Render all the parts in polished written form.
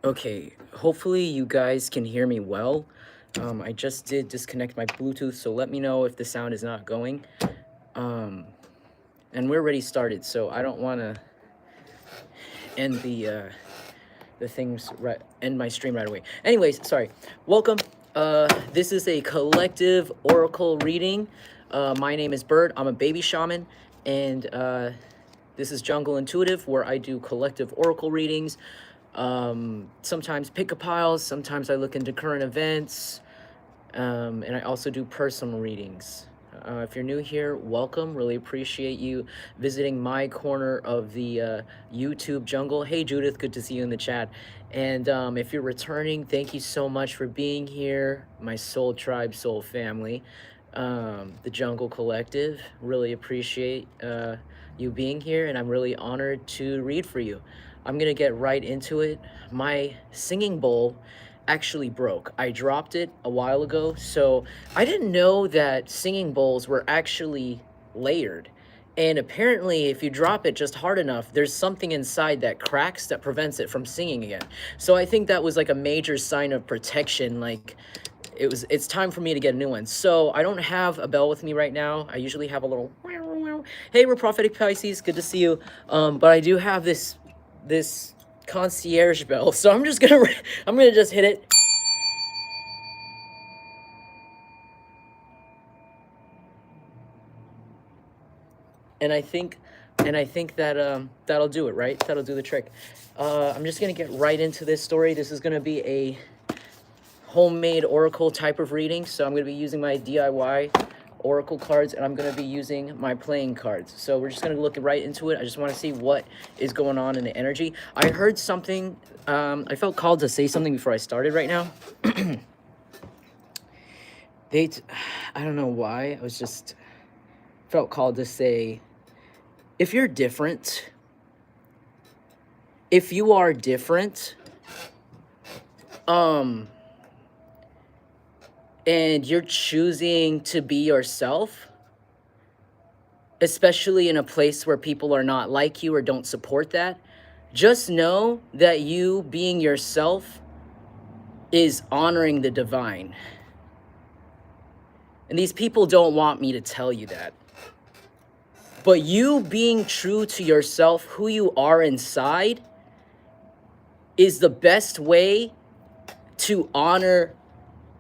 Okay, hopefully you guys can hear me well. I just did disconnect my Bluetooth, so let me know if the sound is not going. And we're already started, so I don't want to end end my stream right away. Anyways, sorry. Welcome. This is a collective oracle reading. My name is Bird. I'm a baby shaman, and this is Jungle Intuitive, where I do collective oracle readings. Sometimes pick a piles, sometimes I look into current events, and I also do personal readings. If you're new here, welcome. Really appreciate you visiting my corner of the YouTube jungle. Hey Judith, good to see you in the chat. And if you're returning, thank you so much for being here, my soul tribe, soul family, the Jungle Collective. Really appreciate you being here, and I'm really honored to read for you. I'm gonna get right into it. My singing bowl actually broke. I dropped it a while ago, so I didn't know that singing bowls were actually layered. And apparently, if you drop it just hard enough, there's something inside that cracks that prevents it from singing again. So I think that was like a major sign of protection. Like it's time for me to get a new one. So I don't have a bell with me right now. I usually have a little, hey, we're Prophetic Pisces, good to see you. But I do have this concierge bell, so I'm gonna just hit it. And I think that that'll do it, right? That'll do the trick. I'm just gonna get right into this story. This is gonna be a homemade oracle type of reading, so I'm gonna be using my DIY oracle cards, and I'm going to be using my playing cards. So we're just going to look right into it. I just want to see what is going on in the energy. I heard something. I felt called to say something before I started right now. I don't know why. I was just felt called to say, if you're different, if you are different, and you're choosing to be yourself, especially in a place where people are not like you or don't support that, just know that you being yourself is honoring the divine. And these people don't want me to tell you that. But you being true to yourself, who you are inside, is the best way to honor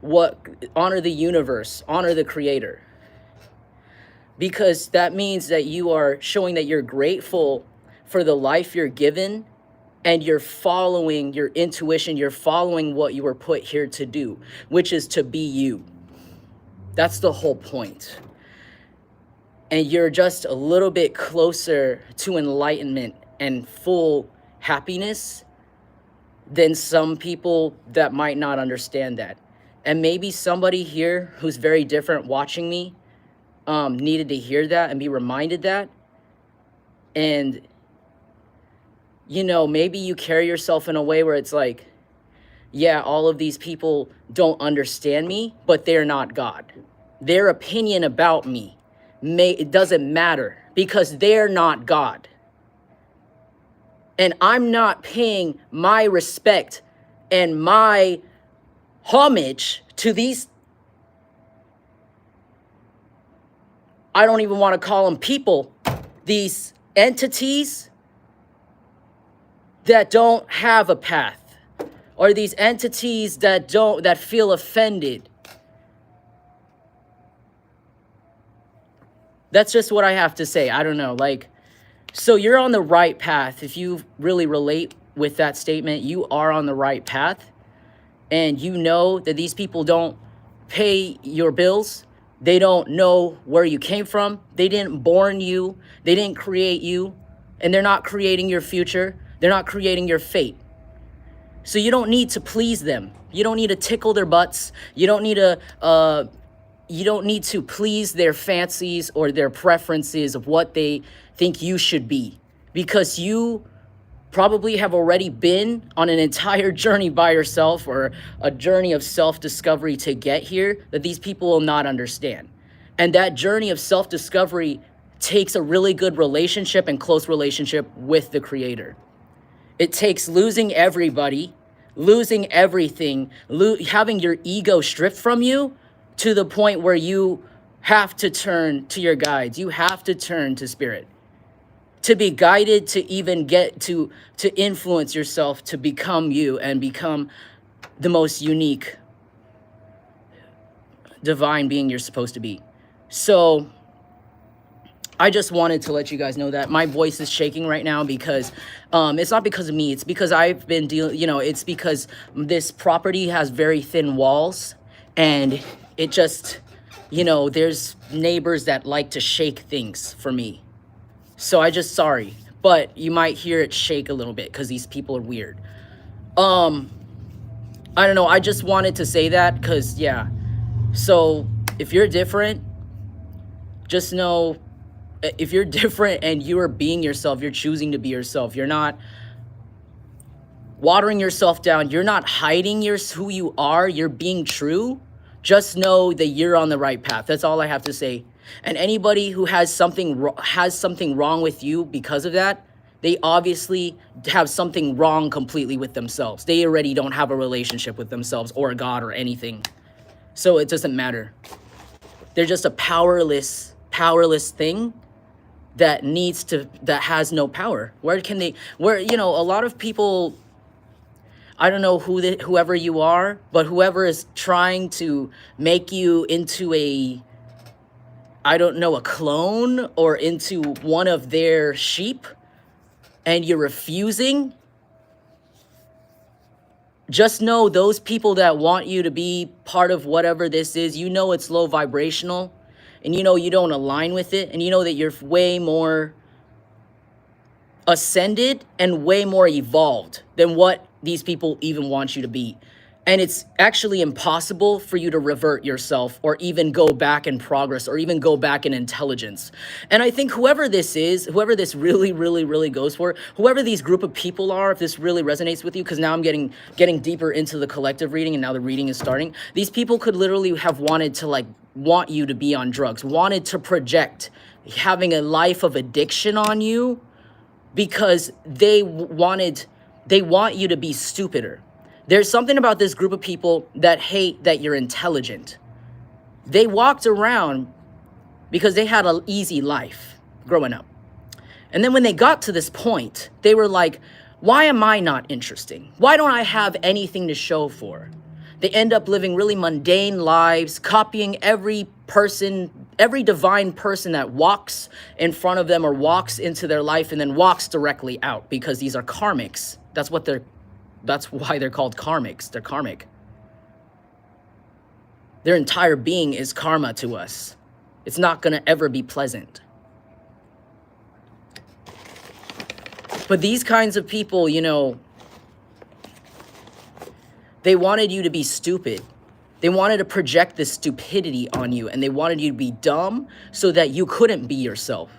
the universe, honor the creator. Because that means that you are showing that you're grateful for the life you're given, and you're following your intuition, you're following what you were put here to do, which is to be you. That's the whole point. And you're just a little bit closer to enlightenment and full happiness than some people that might not understand that. And maybe somebody here who's very different watching me needed to hear that and be reminded that. And, you know, maybe you carry yourself in a way where it's like, yeah, all of these people don't understand me, but they're not God. Their opinion about me, it doesn't matter because they're not God. And I'm not paying my respect and my homage to these, I don't even want to call them people, these entities that don't have a path, or these entities that feel offended. That's just what I have to say. I don't know, like, so you're on the right path. If you really relate with that statement, you are on the right path. And you know that these people don't pay your bills. They don't know where you came from. They didn't born you. They didn't create you. And they're not creating your future. They're not creating your fate. So you don't need to please them. You don't need to tickle their butts. You don't need to please their fancies or their preferences of what they think you should be. Because you probably have already been on an entire journey by yourself, or a journey of self-discovery to get here that these people will not understand. And that journey of self-discovery takes a really good relationship and close relationship with the creator. It takes losing everybody, losing everything, having your ego stripped from you to the point where you have to turn to your guides. You have to turn to spirit to be guided, to even get to influence yourself, to become you and become the most unique divine being you're supposed to be. So I just wanted to let you guys know that my voice is shaking right now because it's not because of me. It's because I've been dealing, it's because this property has very thin walls, and it just, there's neighbors that like to shake things for me. So sorry, but you might hear it shake a little bit because these people are weird. I don't know. I just wanted to say that because, yeah. So if you're different, just know, if you're different and you are being yourself, you're choosing to be yourself. You're not watering yourself down. You're not hiding who you are. You're being true. Just know that you're on the right path. That's all I have to say. And anybody who has something wrong with you because of that, they obviously have something wrong completely with themselves. They already don't have a relationship with themselves or God or anything. So it doesn't matter. They're just a powerless thing that has no power. Where a lot of people, I don't know whoever you are, but whoever is trying to make you into a clone or into one of their sheep, and you're refusing, just know those people that want you to be part of whatever this is, it's low vibrational, and you don't align with it, and that you're way more ascended and way more evolved than what these people even want you to be. And it's actually impossible for you to revert yourself or even go back in progress or even go back in intelligence. And I think whoever this really, really, really goes for, whoever these group of people are, if this really resonates with you, because now I'm getting deeper into the collective reading, and now the reading is starting. These people could literally have wanted to want you to be on drugs, wanted to project having a life of addiction on you, because they want you to be stupider. There's something about this group of people that hate that you're intelligent. They walked around because they had an easy life growing up. And then when they got to this point, they were like, why am I not interesting? Why don't I have anything to show for? They end up living really mundane lives, copying every divine person that walks in front of them or walks into their life and then walks directly out, because these are karmics. That's why they're called karmics. They're karmic. Their entire being is karma to us. It's not going to ever be pleasant. But these kinds of people, they wanted you to be stupid. They wanted to project this stupidity on you, and they wanted you to be dumb so that you couldn't be yourself.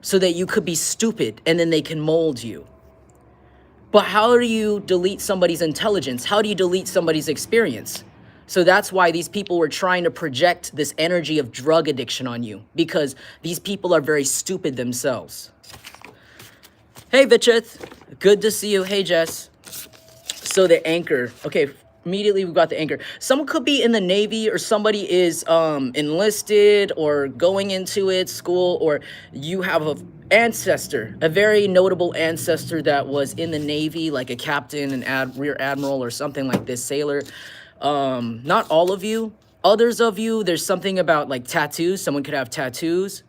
So that you could be stupid, and then they can mold you. But how do you delete somebody's intelligence? How do you delete somebody's experience? So that's why these people were trying to project this energy of drug addiction on you, because these people are very stupid themselves. Hey, Vichith. Good to see you. Hey, Jess. So the anchor. Okay, immediately we've got the anchor. Someone could be in the Navy, or somebody is enlisted or going into school, or you have a very notable ancestor that was in the Navy, like a captain, rear admiral, or something like this, sailor. Not all of you. Others of you, there's something about tattoos. Someone could have tattoos.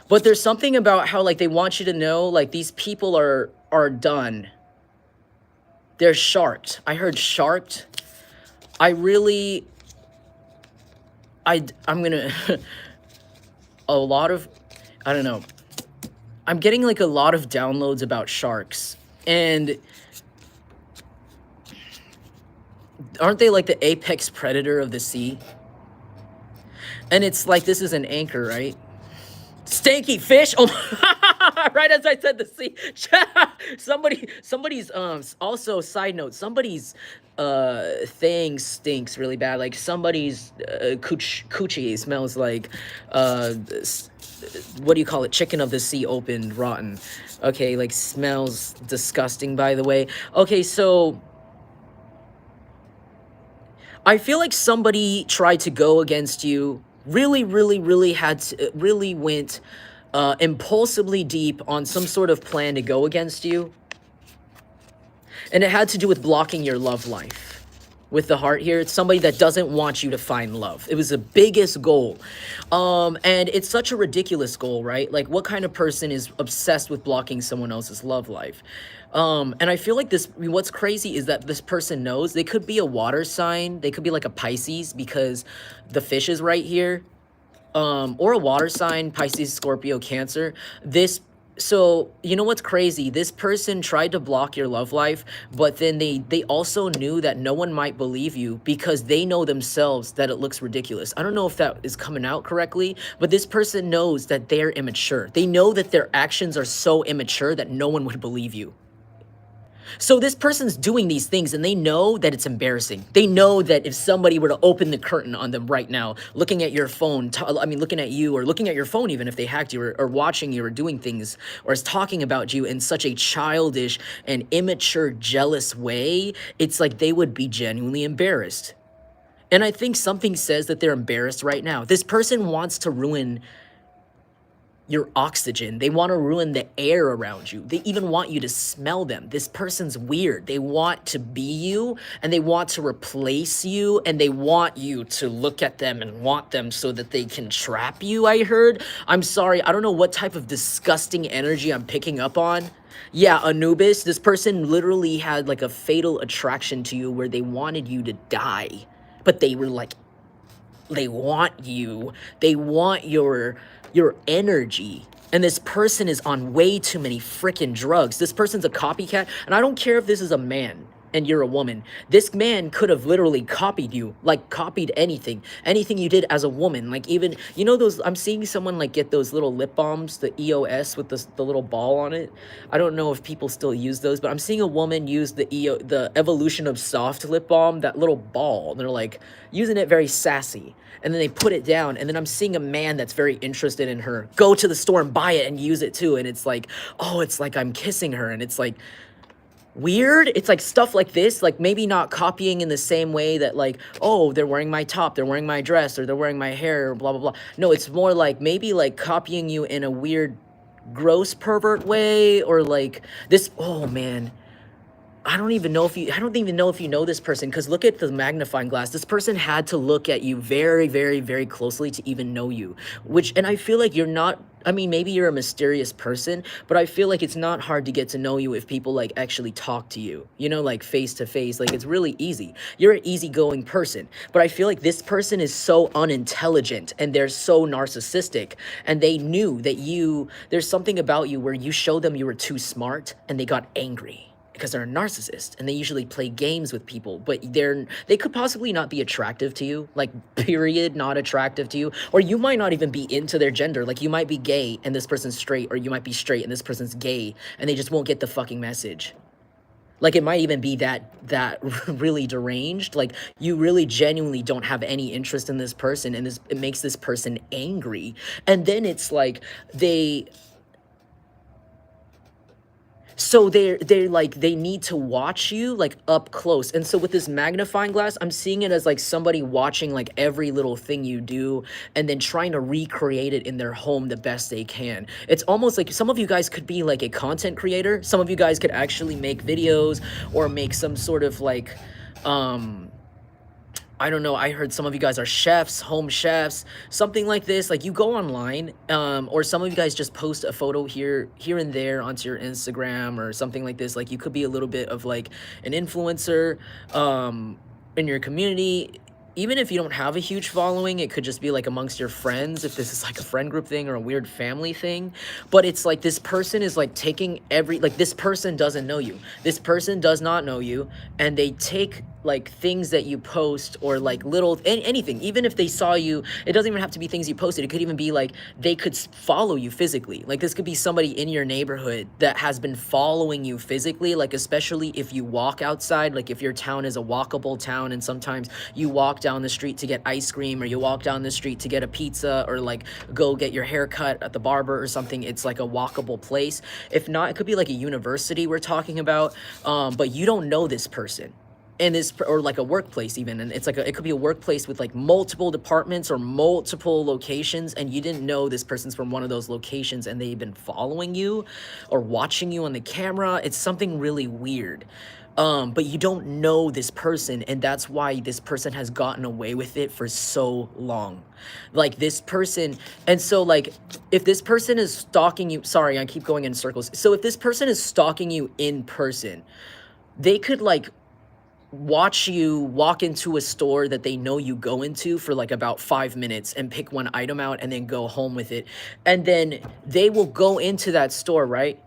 But there's something about how they want you to know these people are done. They're sharked. I heard sharked. I'm gonna I don't know. I'm getting a lot of downloads about sharks. And aren't they the apex predator of the sea? And it's this is an anchor, right? Stanky fish. Oh, right as I said the sea. Somebody's also side note, somebody's thing stinks really bad. Somebody's coochie smells what do you call it? Chicken of the sea opened, rotten. Okay, like smells disgusting, by the way. Okay, so I feel like somebody tried to go against you, really had to, really went impulsively deep on some sort of plan to go against you. And it had to do with blocking your love life. With the heart here, it's somebody that doesn't want you to find love. It was the biggest goal. And it's such a ridiculous goal, right? Like, what kind of person is obsessed with blocking someone else's love life? And I feel like this, what's crazy is that this person knows. They could be a water sign. They could be like a Pisces because the fish is right here. Or a water sign, Pisces, Scorpio, Cancer. So you know what's crazy? This person tried to block your love life, but then they also knew that no one might believe you because they know themselves that it looks ridiculous. I don't know if that is coming out correctly, but this person knows that they're immature. They know that their actions are so immature that no one would believe you. So this person's doing these things and they know that it's embarrassing. They know that if somebody were to open the curtain on them right now, looking at your phone, looking at you or looking at your phone, even if they hacked you or watching you or doing things or is talking about you in such a childish and immature, jealous way, it's like they would be genuinely embarrassed. And I think something says that they're embarrassed right now. This person wants to ruin your oxygen. They want to ruin the air around you. They even want you to smell them. This person's weird. They want to be you and they want to replace you and they want you to look at them and want them so that they can trap you, I heard. I'm sorry. I don't know what type of disgusting energy I'm picking up on. Yeah, Anubis, this person literally had like a fatal attraction to you where they wanted you to die. But they were like, they want you. They want your energy. And this person is on way too many freaking drugs. This person's a copycat. And I don't care if this is a man and you're a woman. This man could have literally copied you, like copied anything you did as a woman. Like even, you know, those, I'm seeing someone like get those little lip balms, the EOS with the little ball on it. I don't know if people still use those, but I'm seeing a woman use the Evolution of Soft lip balm, that little ball. And they're like using it very sassy. And then they put it down, and then I'm seeing a man that's very interested in her go to the store and buy it and use it too. And it's like, oh, it's like I'm kissing her. And it's like weird. It's like stuff like this, like maybe not copying in the same way that like, oh, they're wearing my top, they're wearing my dress, or they're wearing my hair, or blah, blah, blah. No, it's more like maybe like copying you in a weird, gross pervert way, or like this, oh man. I don't even know if you know this person, because look at the magnifying glass. This person had to look at you very, very, very closely to even know you, and I feel like you're not, I mean, maybe you're a mysterious person, but I feel like it's not hard to get to know you if people like actually talk to you, you know, like face to face. Like it's really easy. You're an easygoing person, but I feel like this person is so unintelligent and they're so narcissistic, and they knew that there's something about you where you showed them you were too smart and they got angry. Because they're a narcissist and they usually play games with people, but they could possibly not be attractive to you, like period, not attractive to you, or you might not even be into their gender. Like you might be gay and this person's straight, or you might be straight and this person's gay, and they just won't get the fucking message. Like it might even be that really deranged. Like you really genuinely don't have any interest in this person, and it makes this person angry. And then it's like so they're like, they need to watch you like up close. And so with this magnifying glass, I'm seeing it as like somebody watching like every little thing you do and then trying to recreate it in their home the best they can. It's almost like some of you guys could be like a content creator. Some of you guys could actually make videos or make some sort of like, I don't know, I heard some of you guys are chefs, home chefs, something like this. Like you go online, or some of you guys just post a photo here and there onto your Instagram or something like this. Like you could be a little bit of like an influencer in your community. Even if you don't have a huge following, it could just be like amongst your friends, if this is like a friend group thing or a weird family thing. But it's like this person is like taking like this person doesn't know you. This person does not know you, and they take like things that you post, or like little anything, even if they saw you, it doesn't even have to be things you posted. It could even be like they could follow you physically. Like this could be somebody in your neighborhood that has been following you physically, like especially if you walk outside, like if your town is a walkable town and sometimes you walk down the street to get ice cream, or you walk down the street to get a pizza, or like go get your hair cut at the barber or something. It's like a walkable place. If not, it could be like a university we're talking about, but you don't know this person. And this, or like a workplace even, and it's like it could be a workplace with like multiple departments or multiple locations, and you didn't know this person's from one of those locations, and they've been following you or watching you on the camera. It's something really weird. But you don't know this person, and that's why this person has gotten away with it for so long. Like this person, and so like if this person is stalking you, sorry, I keep going in circles. So if this person is stalking you in person, they could like watch you walk into a store that they know you go into for like about 5 minutes and pick one item out and then go home with it. And then they will go into that store, right?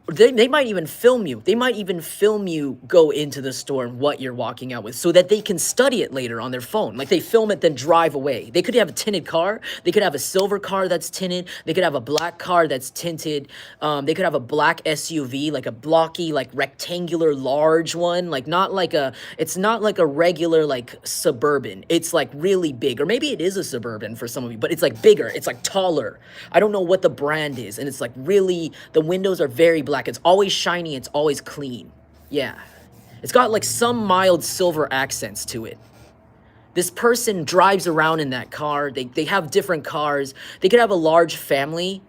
They might even film you. They might even film you go into the store and what you're walking out with, so that they can study it later on their phone. Like they film it, then drive away. They could have a tinted car. They could have a silver car that's tinted. They could have a black car that's tinted. They could have a black SUV, like a blocky, like rectangular, large one. Like not like a, it's not like a regular like Suburban. It's like really big, or maybe it is a Suburban for some of you, but it's like bigger. It's like taller. I don't know what the brand is, and it's like really, the windows are very black. It's always shiny. It's always clean. Yeah. It's got like some mild silver accents to it. This person drives around in that car. They have different cars. They could have a large family,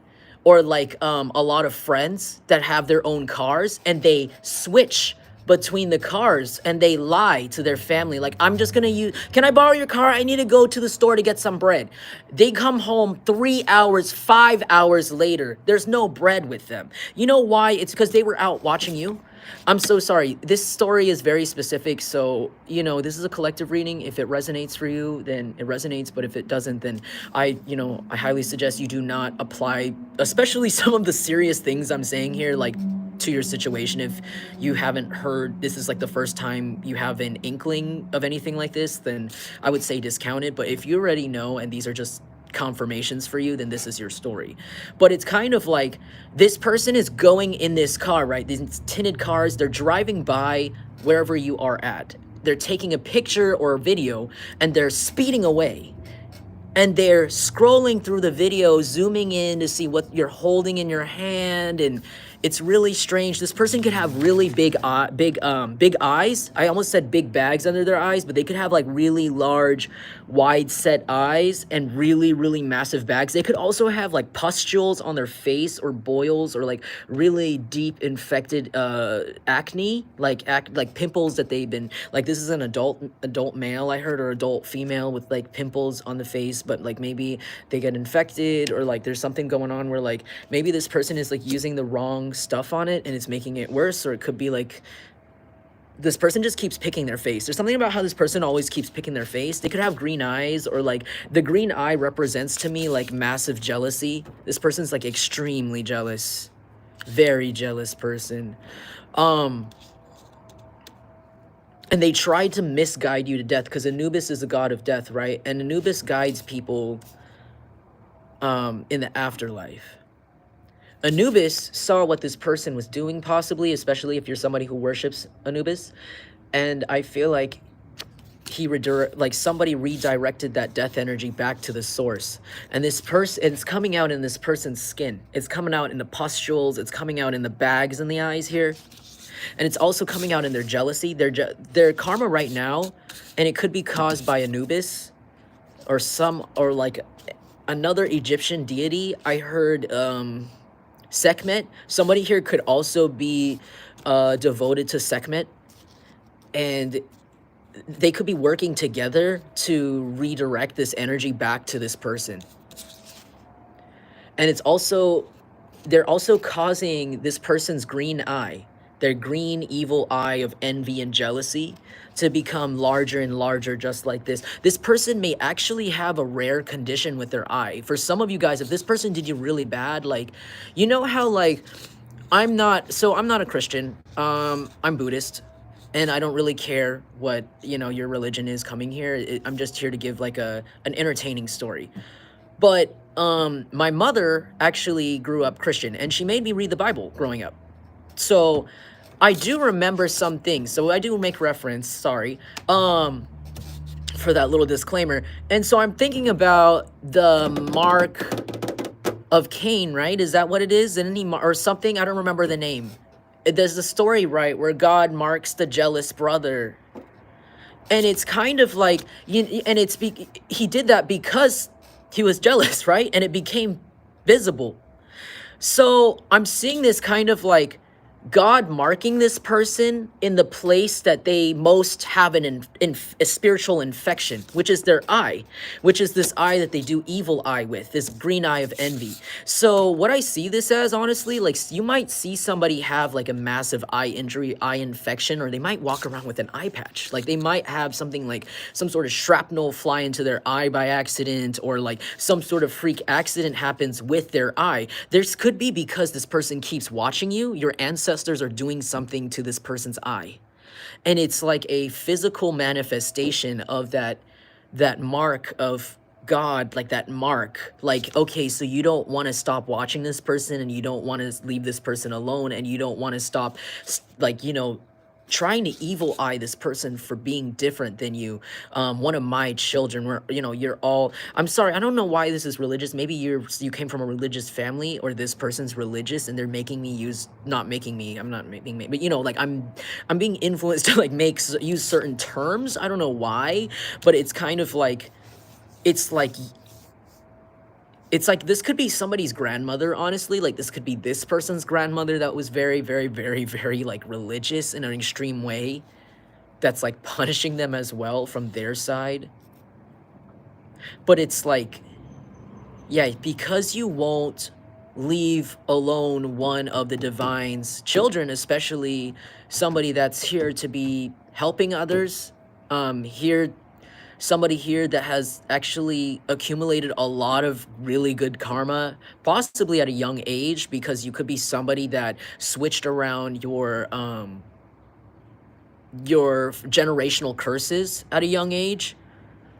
or like a lot of friends that have their own cars, and they switch between the cars, and they lie to their family, like, I'm just gonna use, can I borrow your car? I need to go to the store to get some bread. They come home 3 hours, 5 hours later, there's no bread with them. You know why? It's because they were out watching you. I'm so sorry. This story is very specific, so, you know, this is a collective reading. If it resonates for you, then it resonates, but if it doesn't, then I highly suggest you do not apply, especially some of the serious things I'm saying here, like, to your situation. If you haven't heard, this is like the first time you have an inkling of anything like this, then I would say discount it. But if you already know, and these are just confirmations for you, then this is your story. But it's kind of like this person is going in this car, right? These tinted cars, they're driving by wherever you are at. They're taking a picture or a video, and they're speeding away. And they're scrolling through the video, zooming in to see what you're holding in your hand, and it's really strange. This person could have really big eyes. I almost said big bags under their eyes, but they could have like really large, wide set eyes and really, really massive bags. They could also have like pustules on their face, or boils, or like really deep infected acne, like pimples that they've been, like, this is an adult male, I heard, or adult female with like pimples on the face, but like maybe they get infected, or like there's something going on where like maybe this person is like using the wrong stuff on it and it's making it worse. Or it could be like this person just keeps picking their face. There's something about how this person always keeps picking their face. They could have green eyes, or like the green eye represents to me like massive jealousy. This person's like extremely jealous, very jealous person. And they tried to misguide you to death, because Anubis is a god of death, right? And Anubis guides people in the afterlife. Anubis saw what this person was doing, possibly, especially if you're somebody who worships Anubis. And I feel like somebody redirected that death energy back to the source. And this person, it's coming out in this person's skin. It's coming out in the pustules. It's coming out in the bags in the eyes here. And it's also coming out in their jealousy, their karma right now. And it could be caused by Anubis or like another Egyptian deity. I heard Sekhmet. Somebody here could also be devoted to Sekhmet, and they could be working together to redirect this energy back to this person. And they're also causing this person's green eye, their green evil eye of envy and jealousy, to become larger and larger, just like this. This person may actually have a rare condition with their eye. For some of you guys, if this person did you really bad, like, you know how, like, I'm not a Christian, I'm Buddhist, and I don't really care what, you know, your religion is coming here. I'm just here to give like an entertaining story. But my mother actually grew up Christian, and she made me read the Bible growing up. So I do remember some things. So I do make reference, sorry, for that little disclaimer. And so I'm thinking about the mark of Cain, right? Is that what it is? Or something? I don't remember the name. There's the story, right, where God marks the jealous brother. And it's kind of like, and he did that because he was jealous, right? And it became visible. So I'm seeing this kind of like God marking this person in the place that they most have a spiritual infection, which is their eye, which is this eye that they do evil eye with, this green eye of envy. So what I see this as, honestly, like you might see somebody have like a massive eye injury, eye infection, or they might walk around with an eye patch. Like they might have something like some sort of shrapnel fly into their eye by accident, or like some sort of freak accident happens with their eye. This could be because this person keeps watching you. Your ancestors are doing something to this person's eye, and it's like a physical manifestation of that mark of God, like that mark. Like, okay, so you don't want to stop watching this person, and you don't want to leave this person alone, and you don't want to stop, like, you know, trying to evil eye this person for being different than you. One of my children, where, you know, you're all, I'm sorry, I don't know why this is religious. Maybe you came from a religious family, or this person's religious and they're making me use, not making me, I'm not making me, but you know, like I'm being influenced to like use certain terms. I don't know why, but it's kind of like, it's like this could be somebody's grandmother, honestly. Like this could be this person's grandmother that was very, very, very, very like religious in an extreme way, that's like punishing them as well from their side. But it's like, yeah, because you won't leave alone one of the divine's children, especially somebody that's here to be helping others, somebody here that has actually accumulated a lot of really good karma, possibly at a young age, because you could be somebody that switched around your generational curses at a young age.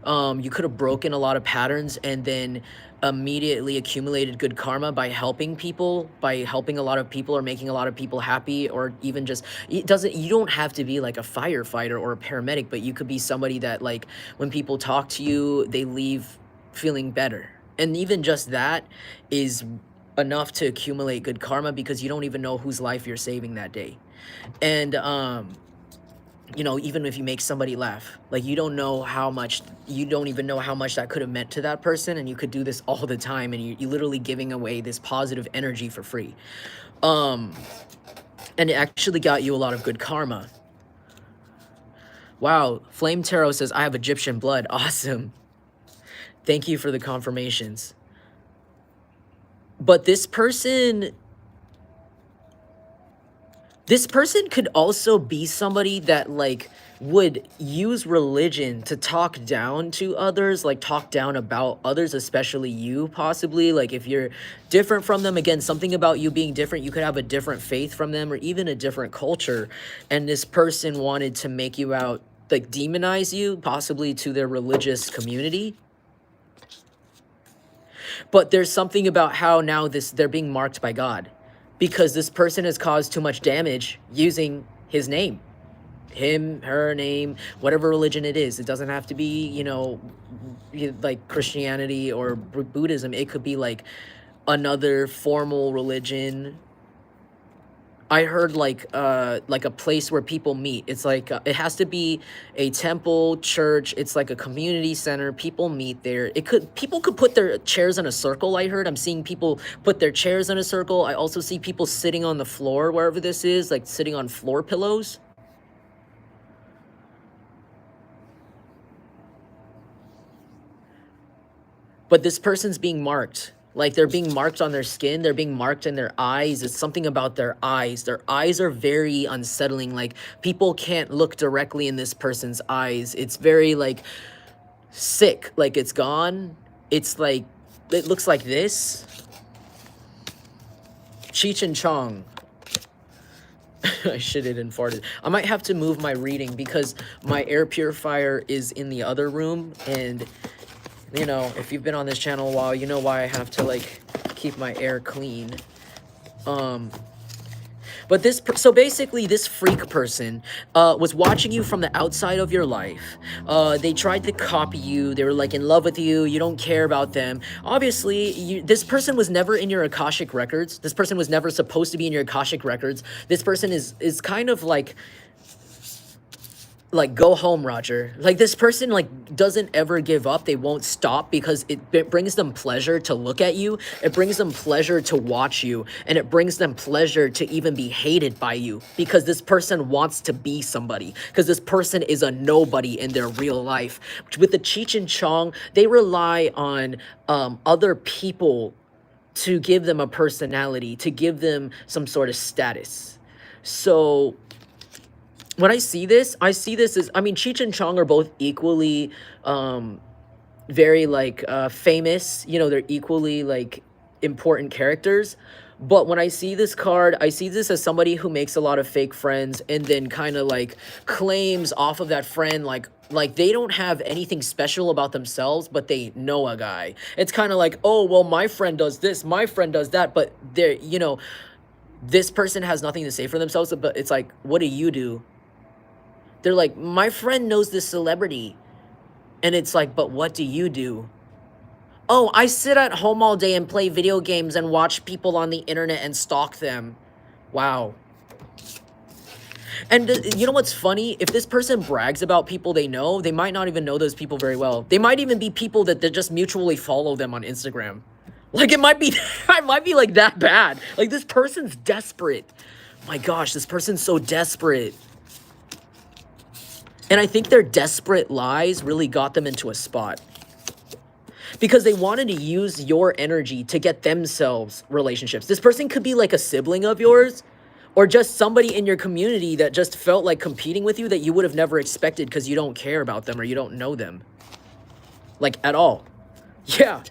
You could have broken a lot of patterns and then immediately accumulated good karma by helping people, by helping a lot of people, or making a lot of people happy, or even just, you don't have to be like a firefighter or a paramedic, but you could be somebody that, like, when people talk to you, they leave feeling better. And even just that is enough to accumulate good karma, because you don't even know whose life you're saving that day. And you know, even if you make somebody laugh, like you don't even know how much that could have meant to that person, and you could do this all the time, and you're literally giving away this positive energy for free. And it actually got you a lot of good karma. Wow, Flame Tarot says, I have Egyptian blood. Awesome. Thank you for the confirmations. But this person could also be somebody that like would use religion to talk down to others, like talk down about others, especially you, possibly. Like if you're different from them, again, something about you being different, you could have a different faith from them, or even a different culture, and this person wanted to make you out, like demonize you, possibly to their religious community. But there's something about how now they're being marked by God, because this person has caused too much damage using his name, him, her name, whatever religion it is. It doesn't have to be, you know, like Christianity or Buddhism. It could be like another formal religion. I heard like a place where people meet. It's like it has to be a temple, church. It's like a community center. People meet there. People could put their chairs in a circle. I heard. I'm seeing people put their chairs in a circle. I also see people sitting on the floor wherever this is, like sitting on floor pillows. But this person's being marked. Like they're being marked on their skin, they're being marked in their eyes. It's something about their eyes. Their eyes are very unsettling. Like people can't look directly in this person's eyes. It's very like sick, like it's gone. It's like, it looks like this. Cheech and Chong. I shitted and farted. I might have to move my reading because my air purifier is in the other room, and you know, if you've been on this channel a while, you know why I have to like keep my air clean. But so basically this freak person was watching you from the outside of your life. They tried to copy you. They were like in love with you. You don't care about them. Obviously, this person was never in your Akashic records. This person was never supposed to be in your Akashic records. This person is kind of like go home, Roger. Like this person like doesn't ever give up. They won't stop because it brings them pleasure to look at you. It brings them pleasure to watch you, and it brings them pleasure to even be hated by you because this person wants to be somebody, because this person is a nobody in their real life. With the Cheech and Chong, they rely on other people to give them a personality, to give them some sort of status. So when I see this as, I mean, Cheech and Chong are both equally very like famous, you know, they're equally like important characters. But when I see this card, I see this as somebody who makes a lot of fake friends and then kind of like claims off of that friend like they don't have anything special about themselves, but they know a guy. It's kind of like, oh, well, my friend does this, my friend does that, but they're, you know, this person has nothing to say for themselves, but it's like, what do you do? They're like, my friend knows this celebrity. And it's like, but what do you do? Oh, I sit at home all day and play video games and watch people on the internet and stalk them. Wow. And you know what's funny? If this person brags about people they know, they might not even know those people very well. They might even be people that just mutually follow them on Instagram. Like, it might be like that bad. Like, this person's desperate. My gosh, this person's so desperate. And I think their desperate lies really got them into a spot. Because they wanted to use your energy to get themselves relationships. This person could be like a sibling of yours, or just somebody in your community that just felt like competing with you that you would have never expected because you don't care about them or you don't know them. Like, at all. Yeah.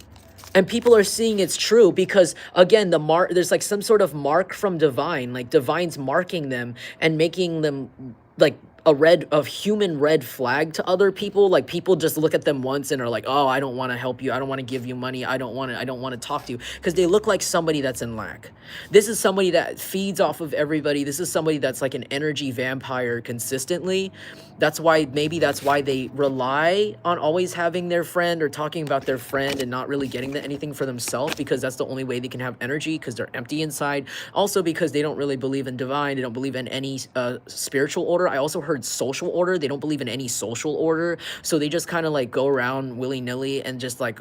And people are seeing it's true because, again, there's like some sort of mark from Divine. Like, Divine's marking them and making them like a human red flag to other people. Like, people just look at them once and are like, oh, I don't want to help you, I don't want to give you money, I don't want to talk to you, because they look like somebody that's in lack. This is somebody that feeds off of everybody. This is somebody that's like an energy vampire consistently. Maybe that's why they rely on always having their friend or talking about their friend and not really getting anything for themselves, because that's the only way they can have energy, because they're empty inside. Also because they don't really believe in divine, they don't believe in any spiritual order. I also heard social order. They don't believe in any social order, so they just kind of like go around willy-nilly and just like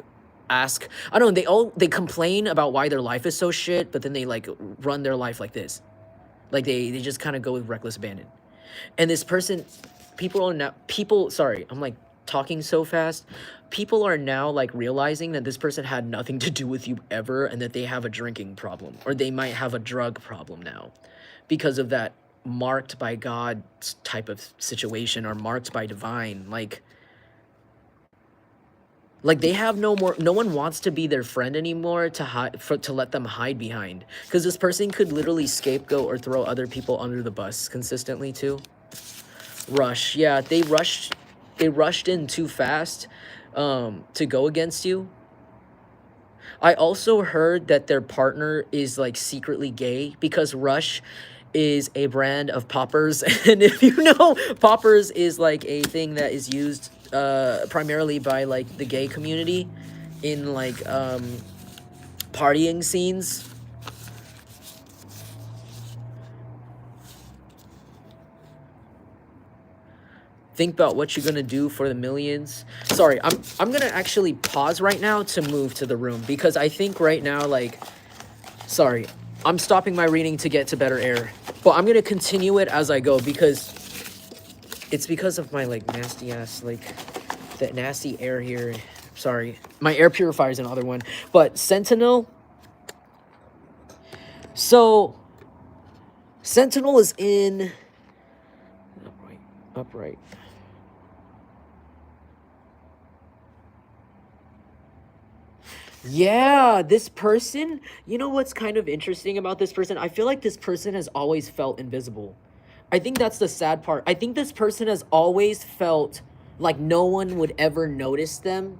ask. I don't know, they complain about why their life is so shit, but then they like run their life like this. Like they just kind of go with reckless abandon. And this person, sorry, I'm like talking so fast. People are now like realizing that this person had nothing to do with you ever, and that they have a drinking problem, or they might have a drug problem now because of that marked by God type of situation, or marked by divine. Like they have no one wants to be their friend anymore to let them hide behind, because this person could literally scapegoat or throw other people under the bus consistently too. Rush, yeah, they rushed in too fast to go against you. I also heard that their partner is like secretly gay, because Rush is a brand of poppers. And if you know, poppers is like a thing that is used primarily by like the gay community in like partying scenes. Think about what you're gonna do for the millions. Sorry, I'm gonna actually pause right now to move to the room, because I think right now, like, sorry, I'm stopping my reading to get to better air, but I'm gonna continue it as I go, because it's because of my like nasty ass, like that nasty air here. Sorry, my air purifier is another one. But Sentinel, so Sentinel is in upright. Yeah, this person, you know what's kind of interesting about this person? I feel like this person has always felt invisible. I think that's the sad part. I think this person has always felt like no one would ever notice them,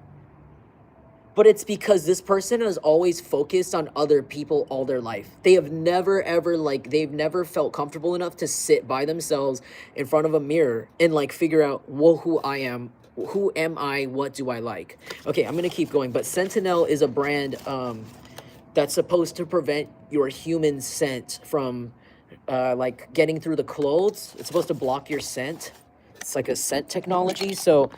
but it's because this person has always focused on other people all their life. They have never ever like they've never felt comfortable enough to sit by themselves in front of a mirror and like figure out, well, who I am, who am I, what do I like. Okay, I'm gonna keep going. But Sentinel is a brand that's supposed to prevent your human scent from like getting through the clothes. It's supposed to block your scent. It's like a scent technology. So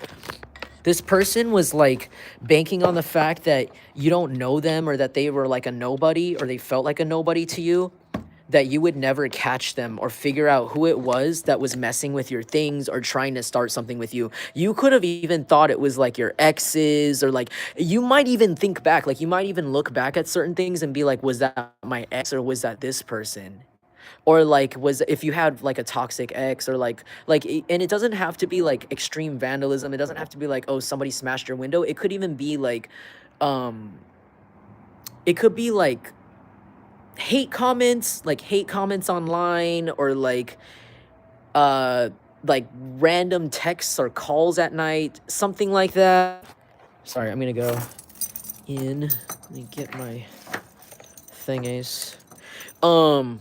this person was like banking on the fact that you don't know them, or that they were like a nobody, or they felt like a nobody to you, that you would never catch them or figure out who it was that was messing with your things or trying to start something with you. You could have even thought it was like your exes, or like you might even think back, like you might even look back at certain things and be like, was that my ex or was that this person? Or like, was, if you had like a toxic ex, or and it doesn't have to be like extreme vandalism. It doesn't have to be like, oh, somebody smashed your window. It could even be like um it could be like hate comments online, or uh like random texts or calls at night, something like that. Sorry, I'm gonna go in. Let me get my thingies. um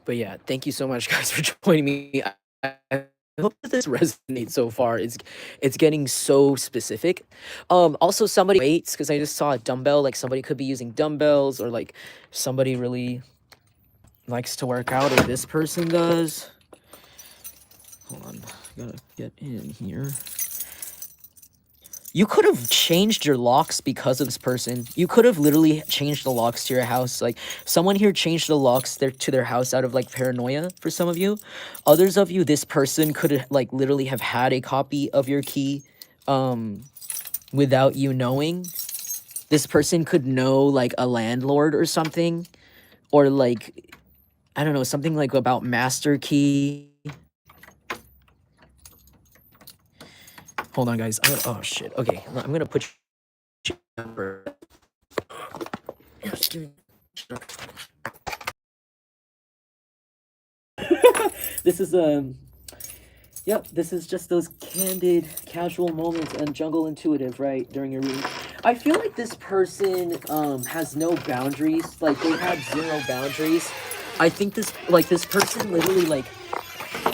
But yeah, thank you so much, guys, for joining me. I hope that this resonates so far. It's getting so specific. Also, somebody waits, because I just saw a dumbbell. Like somebody could be using dumbbells, or like somebody really likes to work out, or this person does. Hold on, gotta get in here. You could have changed your locks because of this person. You could have literally changed the locks to your house. Like someone here changed the locks to their house out of like paranoia for some of you. Others of you, this person could like literally have had a copy of your key without you knowing. This person could know like a landlord or something, or like, I don't know, something like about master key. Hold on, guys. Oh shit. Okay, I'm gonna put you number. Just give me. This is yep, this is just those candid, casual moments and jungle intuitive, right, during your reading. I feel like this person has no boundaries. Like they have zero boundaries. I think this person literally, like,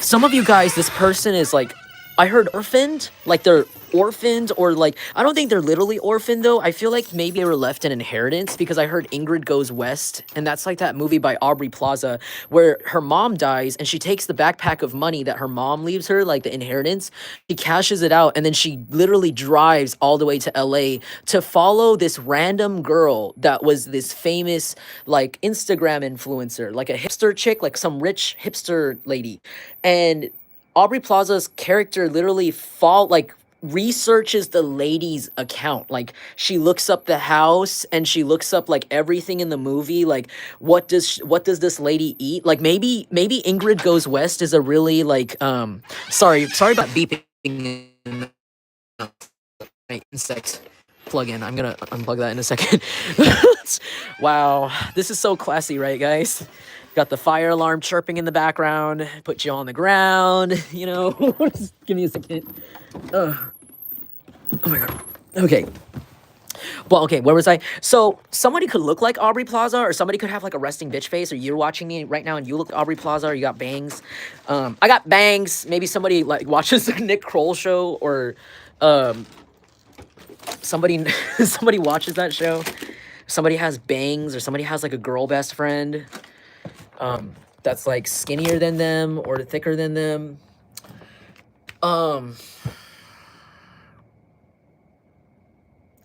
some of you guys, this person is like, I heard orphaned, like they're orphaned, or like, I don't think they're literally orphaned though. I feel like maybe they were left an inheritance, because I heard Ingrid Goes West, and that's like that movie by Aubrey Plaza where her mom dies and she takes the backpack of money that her mom leaves her, like the inheritance. She cashes it out, and then she literally drives all the way to LA to follow this random girl that was this famous like Instagram influencer, like a hipster chick, like some rich hipster lady. And Aubrey Plaza's character literally researches the lady's account. Like she looks up the house, and she looks up like everything in the movie. Like what does this lady eat? Like maybe Ingrid Goes West is a really like sorry about beeping in my insect plug-in. I'm gonna unplug that in a second. Wow, this is so classy, right, guys? Got the fire alarm chirping in the background, put you on the ground, you know. Just give me a second. Oh my god. Okay. Well, okay, where was I? So somebody could look like Aubrey Plaza, or somebody could have like a resting bitch face, or you're watching me right now and you look Aubrey Plaza, or you got bangs. I got bangs. Maybe somebody like watches the Nick Kroll show, or somebody somebody watches that show. Somebody has bangs, or somebody has like a girl best friend that's like skinnier than them or thicker than them.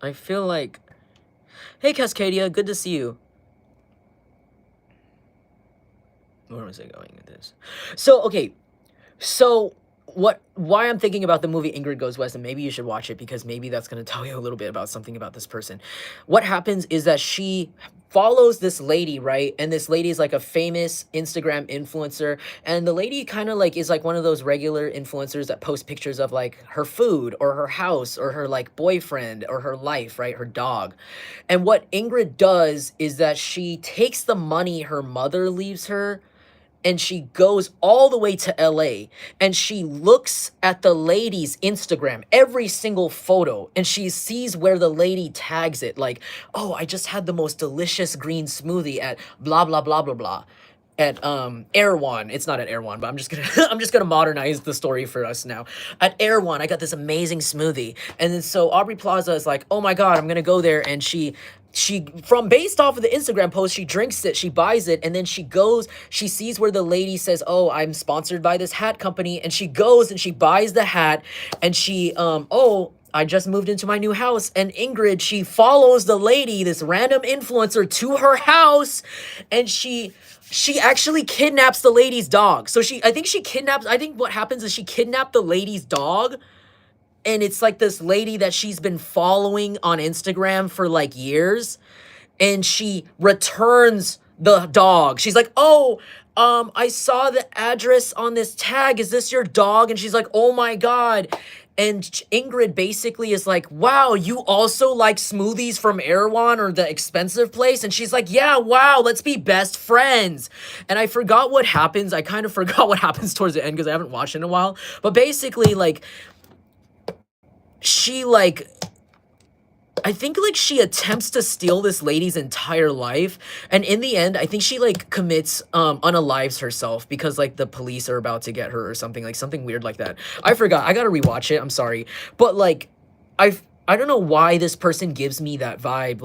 I feel like, hey Cascadia, good to see you. Where was I going with this? So okay, so why I'm thinking about the movie Ingrid Goes West, and maybe you should watch it because maybe that's going to tell you a little bit about something about this person. What happens is that she follows this lady, right? And this lady is like a famous Instagram influencer, and the lady kind of like is like one of those regular influencers that post pictures of like her food or her house or her like boyfriend or her life, right? Her dog. And what Ingrid does is that she takes the money her mother leaves her and she goes all the way to LA and she looks at the lady's Instagram, every single photo, and she sees where the lady tags it like, oh, I just had the most delicious green smoothie at blah blah blah blah blah at Erewhon. It's not at Erewhon, but I'm just gonna I'm just gonna modernize the story for us now. At Erewhon, I got this amazing smoothie. And then so Aubrey Plaza is like, oh my god, I'm gonna go there, and she from based off of the Instagram post, she drinks it, she buys it, and then she goes, she sees where the lady says, oh, I'm sponsored by this hat company, and she goes and she buys the hat, and she oh, I just moved into my new house, and Ingrid, she follows the lady, this random influencer, to her house, and she actually kidnaps the lady's dog. So I think what happens is she kidnapped the lady's dog, and it's like this lady that she's been following on Instagram for like years, and she returns the dog. She's like, oh, I saw the address on this tag. Is this your dog? And she's like, oh my God. And Ingrid basically is like, wow, you also like smoothies from Erewhon or the expensive place? And she's like, yeah, wow, let's be best friends. And I forgot what happens. I kind of forgot what happens towards the end because I haven't watched it in a while. But basically, like, she like I think like she attempts to steal this lady's entire life, and in the end I think she like commits unalives herself because like the police are about to get her or something, like something weird like that. I forgot. I gotta rewatch it. I'm sorry. But like I don't know why this person gives me that vibe.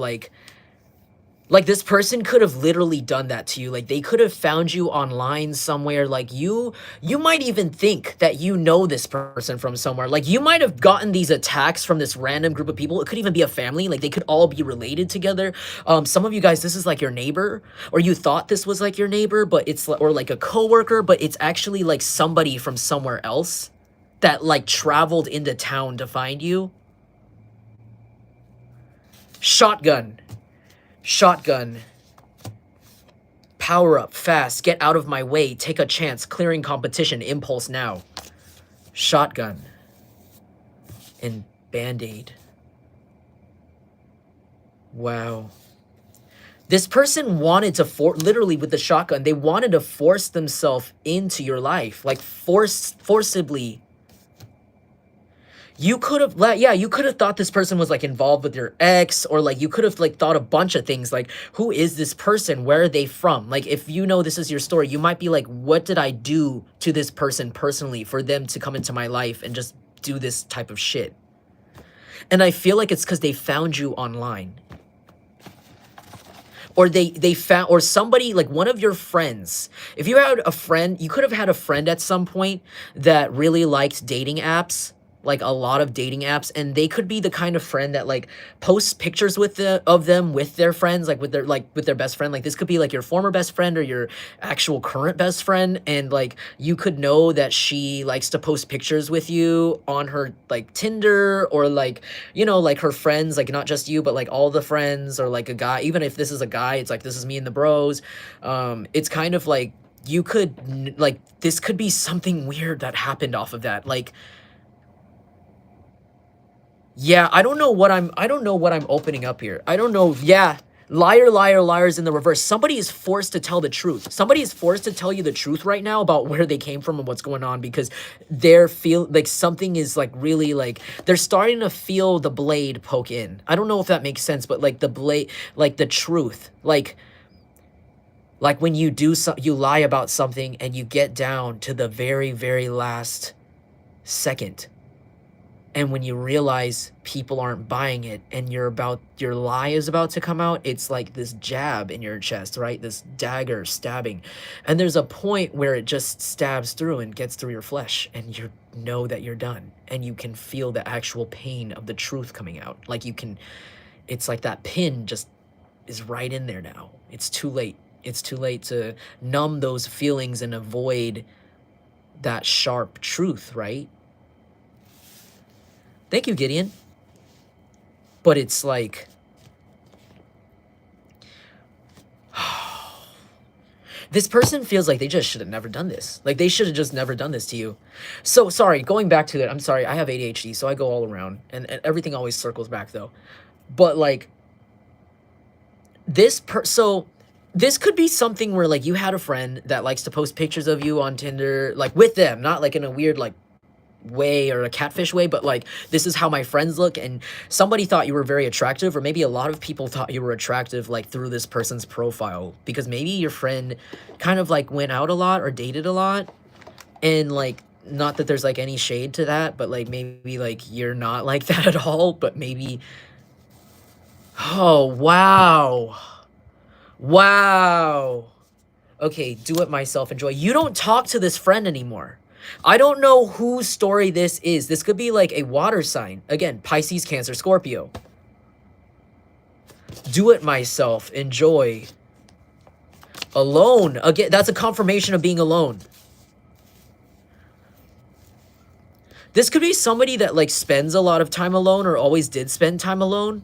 Like this person could have literally done that to you. Like they could have found you online somewhere. Like you might even think that you know this person from somewhere. Like you might have gotten these attacks from this random group of people. It could even be a family. Like they could all be related together. Some of you guys, this is like your neighbor, or you thought this was like your neighbor, but it's or like a coworker, but it's actually like somebody from somewhere else that like traveled into town to find you. Shotgun. Shotgun. Power up, fast, get out of my way, take a chance, clearing competition, impulse now. Shotgun. And Band-Aid. Wow. This person wanted to literally with the shotgun, they wanted to force themselves into your life, like forcibly. You could have, yeah, you could have thought this person was like involved with your ex, or like you could have like thought a bunch of things like, who is this person? Where are they from? Like if you know this is your story, you might be like, what did I do to this person personally for them to come into my life and just do this type of shit? And I feel like it's because they found you online. Or they found, or somebody, like one of your friends. If you had a friend, you could have had a friend at some point that really liked dating apps, like a lot of dating apps, and they could be the kind of friend that like posts pictures of them with their friends, like with their best friend. Like this could be like your former best friend or your actual current best friend, and like you could know that she likes to post pictures with you on her like Tinder, or like, you know, like her friends, like not just you but like all the friends, or like a guy. Even if this is a guy, it's like, this is me and the bros. It's kind of like you could like, this could be something weird that happened off of that. Like, yeah, I don't know what I'm opening up here. I don't know. Yeah. Liar, liar, liars in the reverse. Somebody is forced to tell the truth. Somebody is forced to tell you the truth right now about where they came from and what's going on, because they're like something is like really like, they're starting to feel the blade poke in. I don't know if that makes sense, but like the blade, like the truth, like when you you lie about something and you get down to the very, very last second. And when you realize people aren't buying it and your lie is about to come out, it's like this jab in your chest, right? This dagger stabbing. And there's a point where it just stabs through and gets through your flesh, and you know that you're done. And you can feel the actual pain of the truth coming out. Like it's like that pin just is right in there now. It's too late. It's too late to numb those feelings and avoid that sharp truth, right? Thank you, Gideon. But it's like, this person feels like they just should have never done this. Like, they should have just never done this to you. So, sorry, going back to it, I'm sorry, I have ADHD, so I go all around, and everything always circles back, though. But, like, so, this could be something where, like, you had a friend that likes to post pictures of you on Tinder, like, with them, not, like, in a weird, like, way or a catfish way, but like, this is how my friends look, and somebody thought you were very attractive, or maybe a lot of people thought you were attractive, like, through this person's profile, because maybe your friend kind of like went out a lot or dated a lot, and like, not that there's like any shade to that, but like, maybe like you're not like that at all, but maybe, oh wow, okay, do it myself, enjoy. You don't talk to this friend anymore. I don't know whose story this is. This could be like a water sign. Again, Pisces, Cancer, Scorpio. Do it myself. Enjoy. Alone. Again, that's a confirmation of being alone. This could be somebody that like spends a lot of time alone or always did spend time alone.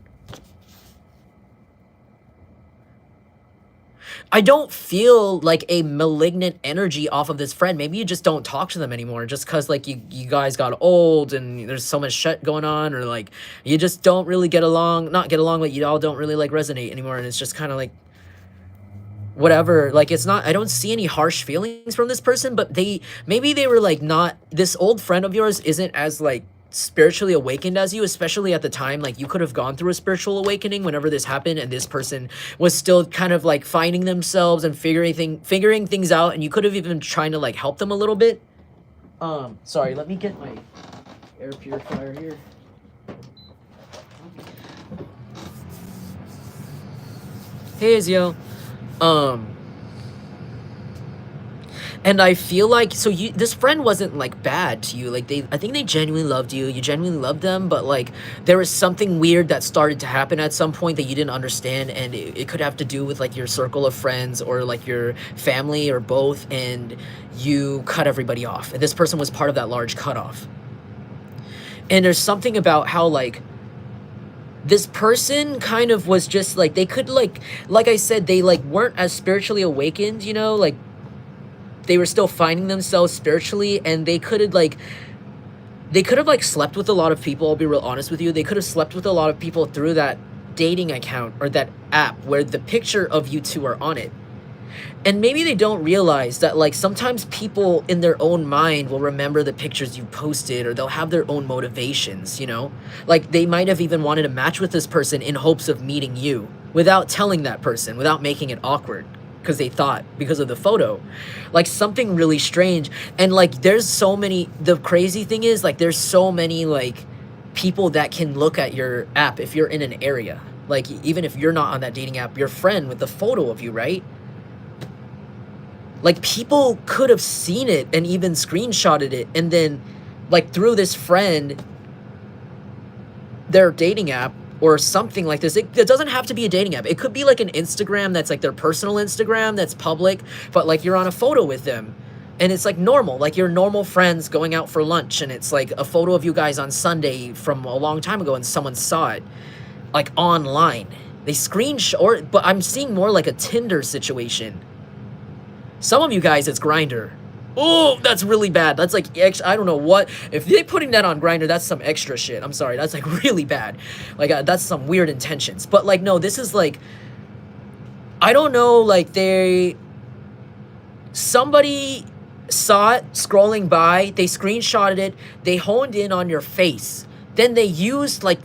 I don't feel like a malignant energy off of this friend. Maybe you just don't talk to them anymore just because like you guys got old and there's so much shit going on, or like you just don't really get along, not get along, but you all don't really like resonate anymore, and it's just kind of like whatever. Like, it's not, I don't see any harsh feelings from this person, but maybe they were like, not, this old friend of yours isn't as like spiritually awakened as you, especially at the time. Like, you could have gone through a spiritual awakening whenever this happened, and this person was still kind of like finding themselves and figuring things out, and you could have even trying to like help them a little bit. Sorry, let me get my air purifier here. Hey, Azio. And I feel like, so this friend wasn't like bad to you. Like, I think they genuinely loved you. You genuinely loved them, but like there was something weird that started to happen at some point that you didn't understand, and it could have to do with like your circle of friends or like your family or both, and you cut everybody off. And this person was part of that large cutoff. And there's something about how like this person kind of was just like, they could like I said, they like weren't as spiritually awakened, you know, like they were still finding themselves spiritually, and they could have like slept with a lot of people. I'll be real honest with you. They could have slept with a lot of people through that dating account or that app where the picture of you two are on it. And maybe they don't realize that like sometimes people in their own mind will remember the pictures you posted, or they'll have their own motivations, you know? Like, they might have even wanted to match with this person in hopes of meeting you without telling that person, without making it awkward, because they thought, because of the photo, like something really strange. And like there's so many, the crazy thing is like there's so many like people that can look at your app if you're in an area, like even if you're not on that dating app, your friend with the photo of you, right? Like, people could have seen it and even screenshotted it, and then like through this friend, their dating app or something like this. It doesn't have to be a dating app. It could be like an Instagram that's like their personal Instagram that's public, but like you're on a photo with them and it's like normal, like your normal friends going out for lunch, and it's like a photo of you guys on Sunday from a long time ago, and someone saw it like online. They screenshot, but I'm seeing more like a Tinder situation. Some of you guys, it's Grindr. Oh, that's really bad. That's like, I don't know what. If they're putting that on Grindr, that's some extra shit. I'm sorry. That's like really bad. Like, that's some weird intentions. But like, no, this is like, I don't know, like somebody saw it scrolling by, they screenshotted it, they honed in on your face. Then they used like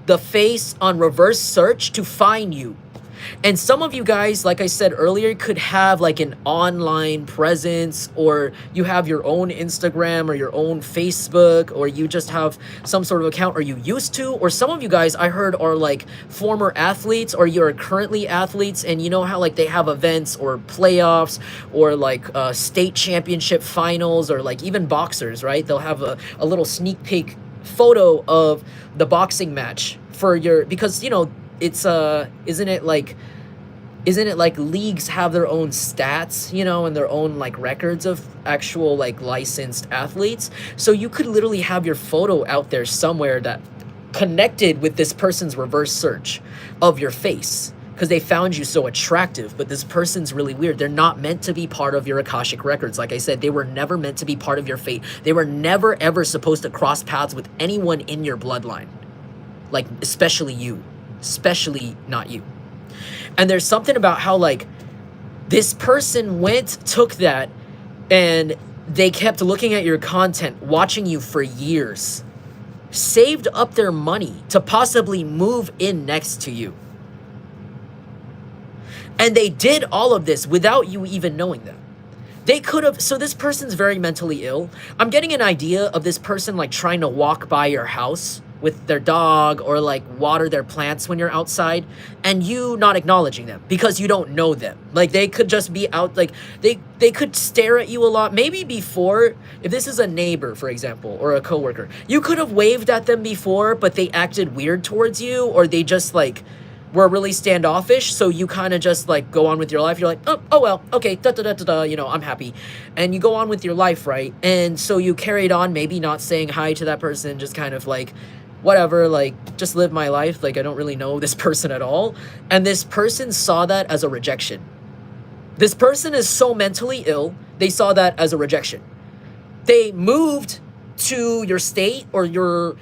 the face on reverse search to find you. And some of you guys, like I said earlier, could have like an online presence, or you have your own Instagram or your own Facebook, or you just have some sort of account, or you used to. Or some of you guys, I heard, are like former athletes, or you're currently athletes, and you know how like they have events or playoffs or like state championship finals, or like even boxers, right? They'll have a little sneak peek photo of the boxing match for your, because you know, it's isn't it like isn't it like leagues have their own stats, you know, and their own like records of actual like licensed athletes? So you could literally have your photo out there somewhere that connected with this person's reverse search of your face because they found you so attractive. But this person's really weird. They're not meant to be part of your Akashic records. Like I said, they were never meant to be part of your fate. They were never ever supposed to cross paths with anyone in your bloodline, like especially you, especially not you. And there's something about how like this person took that, and they kept looking at your content, watching you for years, saved up their money to possibly move in next to you. And they did all of this without you even knowing them. They could have, so this person's very mentally ill. I'm getting an idea of this person like trying to walk by your house with their dog or like water their plants when you're outside, and you not acknowledging them because you don't know them. Like they could just be out, like they could stare at you a lot. Maybe before, if this is a neighbor, for example, or a coworker, you could have waved at them before, but they acted weird towards you, or they just like were really standoffish, so you kind of just like go on with your life. You're like, oh well, okay, you know, I'm happy, and you go on with your life, right? And so you carried on, maybe not saying hi to that person, just kind of like whatever, like just live my life, like I don't really know this person at all. And this person saw that as a rejection. This person is so mentally ill, they saw that as a rejection. They moved to your state or your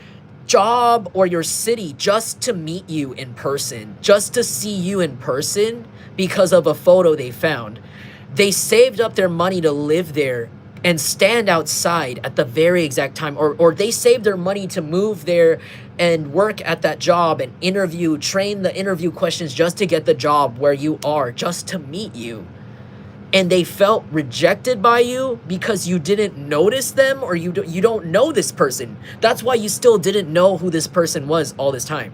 job or your city just to meet you in person, just to see you in person because of a photo they found. They saved up their money to live there and stand outside at the very exact time, or they saved their money to move there and work at that job and train the interview questions just to get the job where you are, just to meet you. And they felt rejected by you because you didn't notice them, or you don't know this person. That's why you still didn't know who this person was all this time.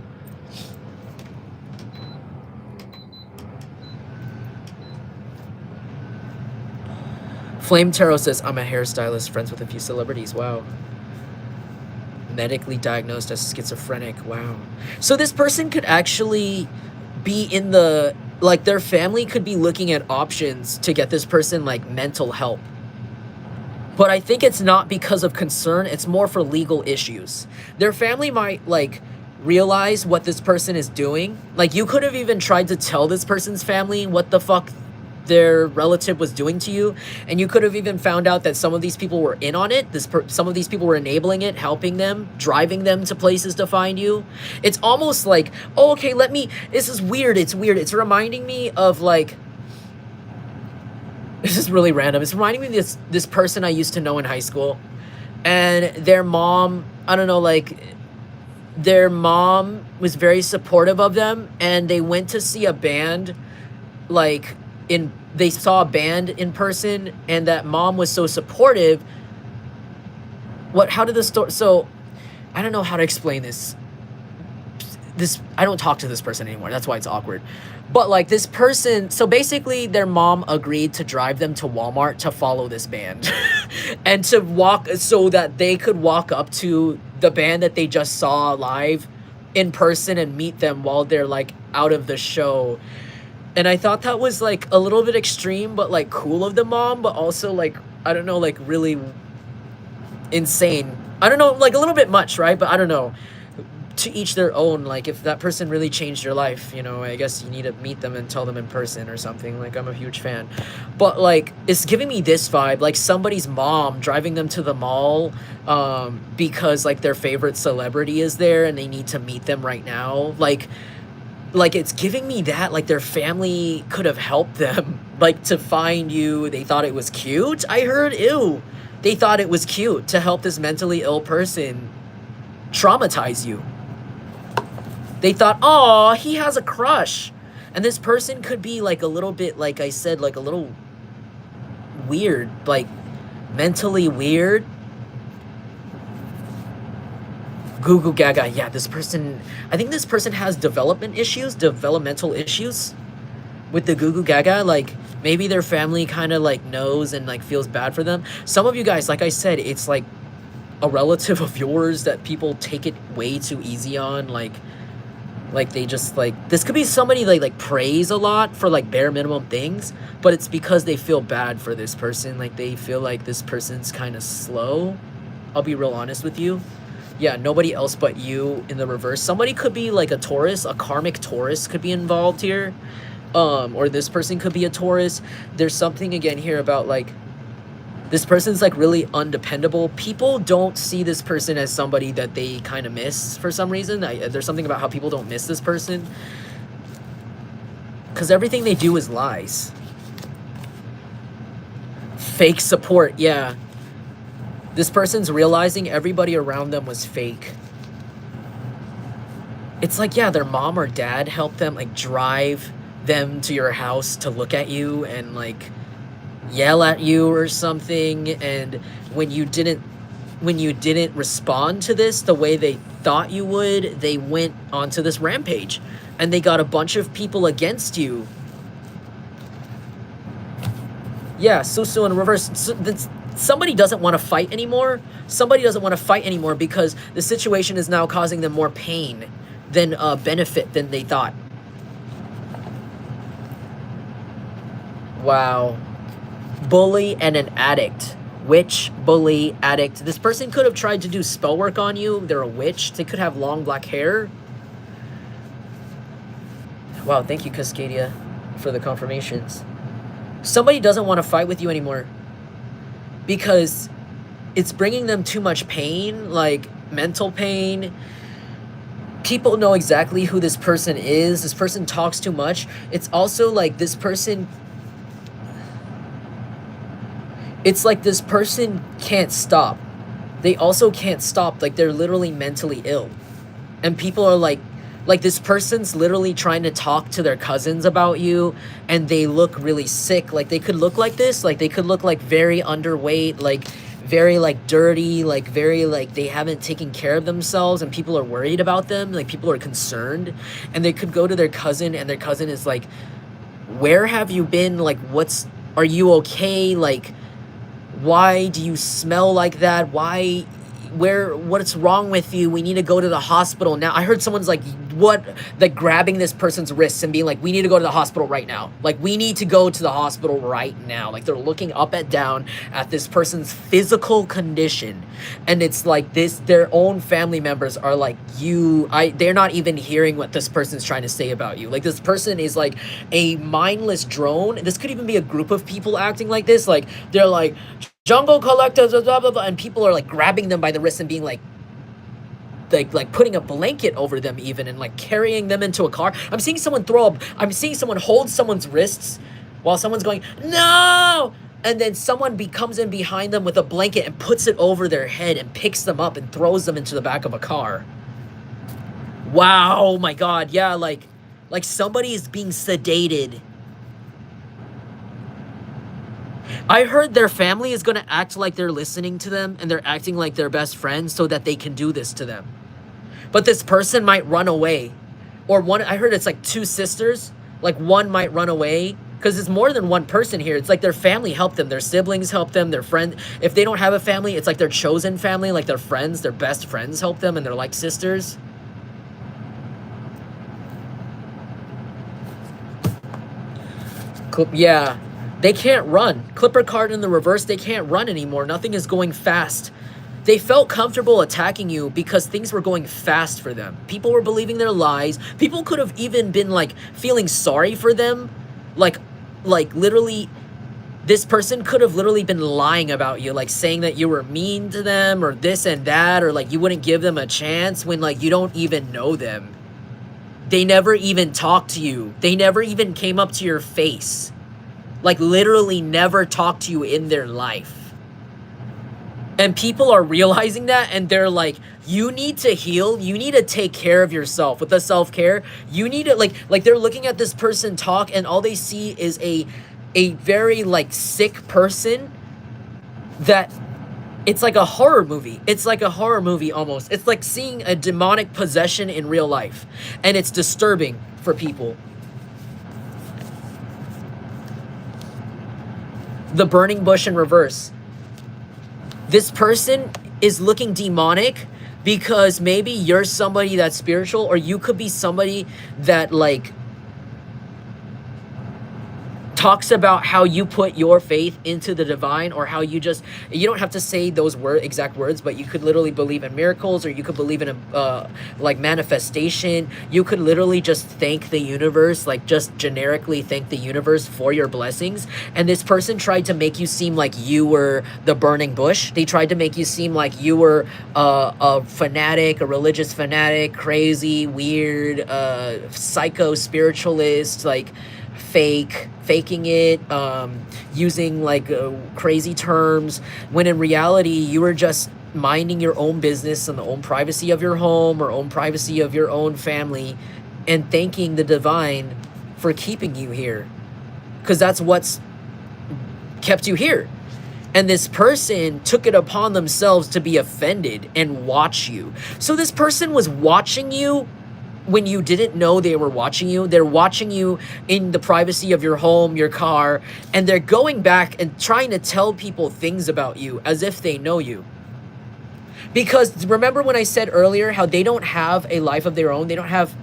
Flame Tarot says, I'm a hairstylist, friends with a few celebrities. Wow. Medically diagnosed as schizophrenic. Wow. So this person could actually be in the, like their family could be looking at options to get this person like mental help. But I think it's not because of concern. It's more for legal issues. Their family might like realize what this person is doing. Like you could have even tried to tell this person's family what the fuck their relative was doing to you, and you could have even found out that some of these people were in on it. Some of these people were enabling it, helping them, driving them to places to find you. It's almost like, oh, okay, this is weird. It's weird. It's reminding me of like, this is really random. It's reminding me of this person I used to know in high school, and their mom, I don't know, like their mom was very supportive of them, and they went to see a band, like they saw a band in person, and that mom was so supportive. How did the story, so I don't know how to explain this. I don't talk to this person anymore. That's why it's awkward. But like this person, so basically their mom agreed to drive them to Walmart to follow this band and to walk so that they could walk up to the band that they just saw live in person and meet them while they're like out of the show. And I thought that was like a little bit extreme, but like cool of the mom, but also like, I don't know, like really insane. I don't know, like a little bit much, right? But I don't know. To each their own. Like if that person really changed your life, you know, I guess you need to meet them and tell them in person or something. Like I'm a huge fan. But like it's giving me this vibe, like somebody's mom driving them to the mall because like their favorite celebrity is there and they need to meet them right now. Like it's giving me that, like their family could have helped them, like to find you. They thought it was cute. I heard, ew. They thought it was cute to help this mentally ill person traumatize you. They thought, oh, he has a crush. And this person could be like a little bit, like I said, like a little weird, like mentally weird. Goo goo gaga. Yeah, this person, I think this person has developmental issues with the goo goo gaga. Like maybe their family kind of like knows and like feels bad for them. Some of you guys, like I said, it's like a relative of yours that people take it way too easy on. Like Like they just like, this could be somebody like prays a lot for like bare minimum things, but it's because they feel bad for this person. Like they feel like this person's kind of slow. I'll be real honest with you. Yeah, nobody else but you in the reverse. Somebody could be like a Taurus, a karmic Taurus could be involved here. Or this person could be a Taurus. There's something again here about like, this person's like really undependable. People don't see this person as somebody that they kind of miss for some reason. There's something about how people don't miss this person, because everything they do is lies. Fake support, yeah. This person's realizing everybody around them was fake. It's like, yeah, their mom or dad helped them like drive them to your house to look at you and like yell at you or something, and when you didn't respond to this the way they thought you would, they went onto this rampage and they got a bunch of people against you. Yeah, Susu in reverse. Somebody doesn't want to fight anymore. Somebody doesn't want to fight anymore because the situation is now causing them more pain than benefit than they thought. Wow. Bully and an addict. Witch, bully, addict. This person could have tried to do spell work on you. They're a witch. They could have long black hair. Wow, thank you, Cascadia, for the confirmations. Somebody doesn't want to fight with you anymore because it's bringing them too much pain, like mental pain. People know exactly who this person is. This person talks too much. It's also like this person... It's like this person can't stop. They also can't stop. Like they're literally mentally ill. And people are like this person's literally trying to talk to their cousins about you and they look really sick. Like they could look like this. Like they could look like very underweight, like very like dirty, like very like they haven't taken care of themselves and people are worried about them. Like people are concerned. And they could go to their cousin and their cousin is like, where have you been? Like are you okay? Like, why do you smell like that? What's wrong with you? We need to go to the hospital now. I heard someone's like, grabbing this person's wrists and being like, we need to go to the hospital right now. Like, we need to go to the hospital right now. Like, they're looking up and down at this person's physical condition. And it's like their own family members are like, they're not even hearing what this person's trying to say about you. Like, this person is like a mindless drone. This could even be a group of people acting like this. Like, they're like, jungle collectors, blah, blah, blah, and people are like grabbing them by the wrist and being like putting a blanket over them even and like carrying them into a car. I'm seeing someone hold someone's wrists while someone's going, no! And then someone comes in behind them with a blanket and puts it over their head and picks them up and throws them into the back of a car. Wow, my God, yeah, like somebody is being sedated. I heard their family is going to act like they're listening to them and they're acting like they're best friends so that they can do this to them. But this person might run away. Or I heard it's like two sisters. Like one might run away because it's more than one person here. It's like their family helped them. Their siblings helped them. Their friend. If they don't have a family, it's like their chosen family, like their friends, their best friends help them and they're like sisters. Yeah. They can't run. Clipper card in the reverse, they can't run anymore. Nothing is going fast. They felt comfortable attacking you because things were going fast for them. People were believing their lies. People could have even been like feeling sorry for them. Like literally, this person could have literally been lying about you, like saying that you were mean to them or this and that, or like you wouldn't give them a chance when like you don't even know them. They never even talked to you. They never even came up to your face. Like literally never talked to you in their life. And people are realizing that and they're like, you need to heal. You need to take care of yourself with the self-care. You need to like they're looking at this person talk and all they see is a very like sick person that it's like a horror movie. It's like a horror movie almost. It's like seeing a demonic possession in real life. And it's disturbing for people. The burning bush in reverse. This person is looking demonic because maybe you're somebody that's spiritual, or you could be somebody that like talks about how you put your faith into the divine, or how you don't have to say those exact words, but you could literally believe in miracles, or you could believe in a like manifestation. You could literally just thank the universe, like just generically thank the universe for your blessings. And this person tried to make you seem like you were the burning bush. They tried to make you seem like you were a fanatic, a religious fanatic, crazy, weird, psycho spiritualist, like faking it, using like crazy terms, when in reality you were just minding your own business in the own privacy of your home or own privacy of your own family, and thanking the divine for keeping you here, because that's what's kept you here. And this person took it upon themselves to be offended and watch you. So this person was watching you when you didn't know they were watching you. They're watching you in the privacy of your home, your car, and they're going back and trying to tell people things about you as if they know you. Because remember when I said earlier how they don't have a life of their own? They don't have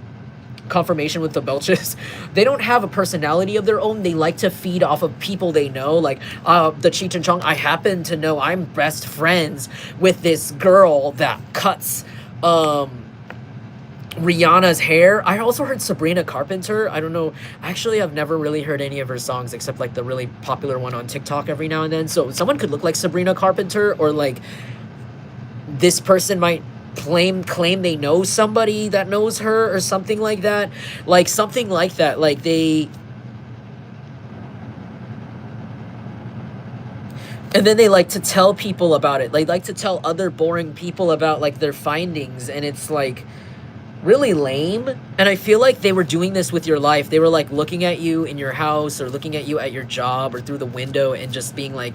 confirmation with the Belches. They don't have a personality of their own. They like to feed off of people they know. Like the Cheech and Chong, I happen to know I'm best friends with this girl that cuts Rihanna's hair. I also heard Sabrina Carpenter. I don't know. Actually, I've never really heard any of her songs except like the really popular one on TikTok every now and then. So someone could look like Sabrina Carpenter, or like this person might claim they know somebody that knows her, or something like that. Like something like that. Like and then they like to tell people about it. They like to tell other boring people about like their findings, and it's like really lame. And I feel like they were doing this with your life. They were like looking at you in your house, or looking at you at your job, or through the window, and just being like,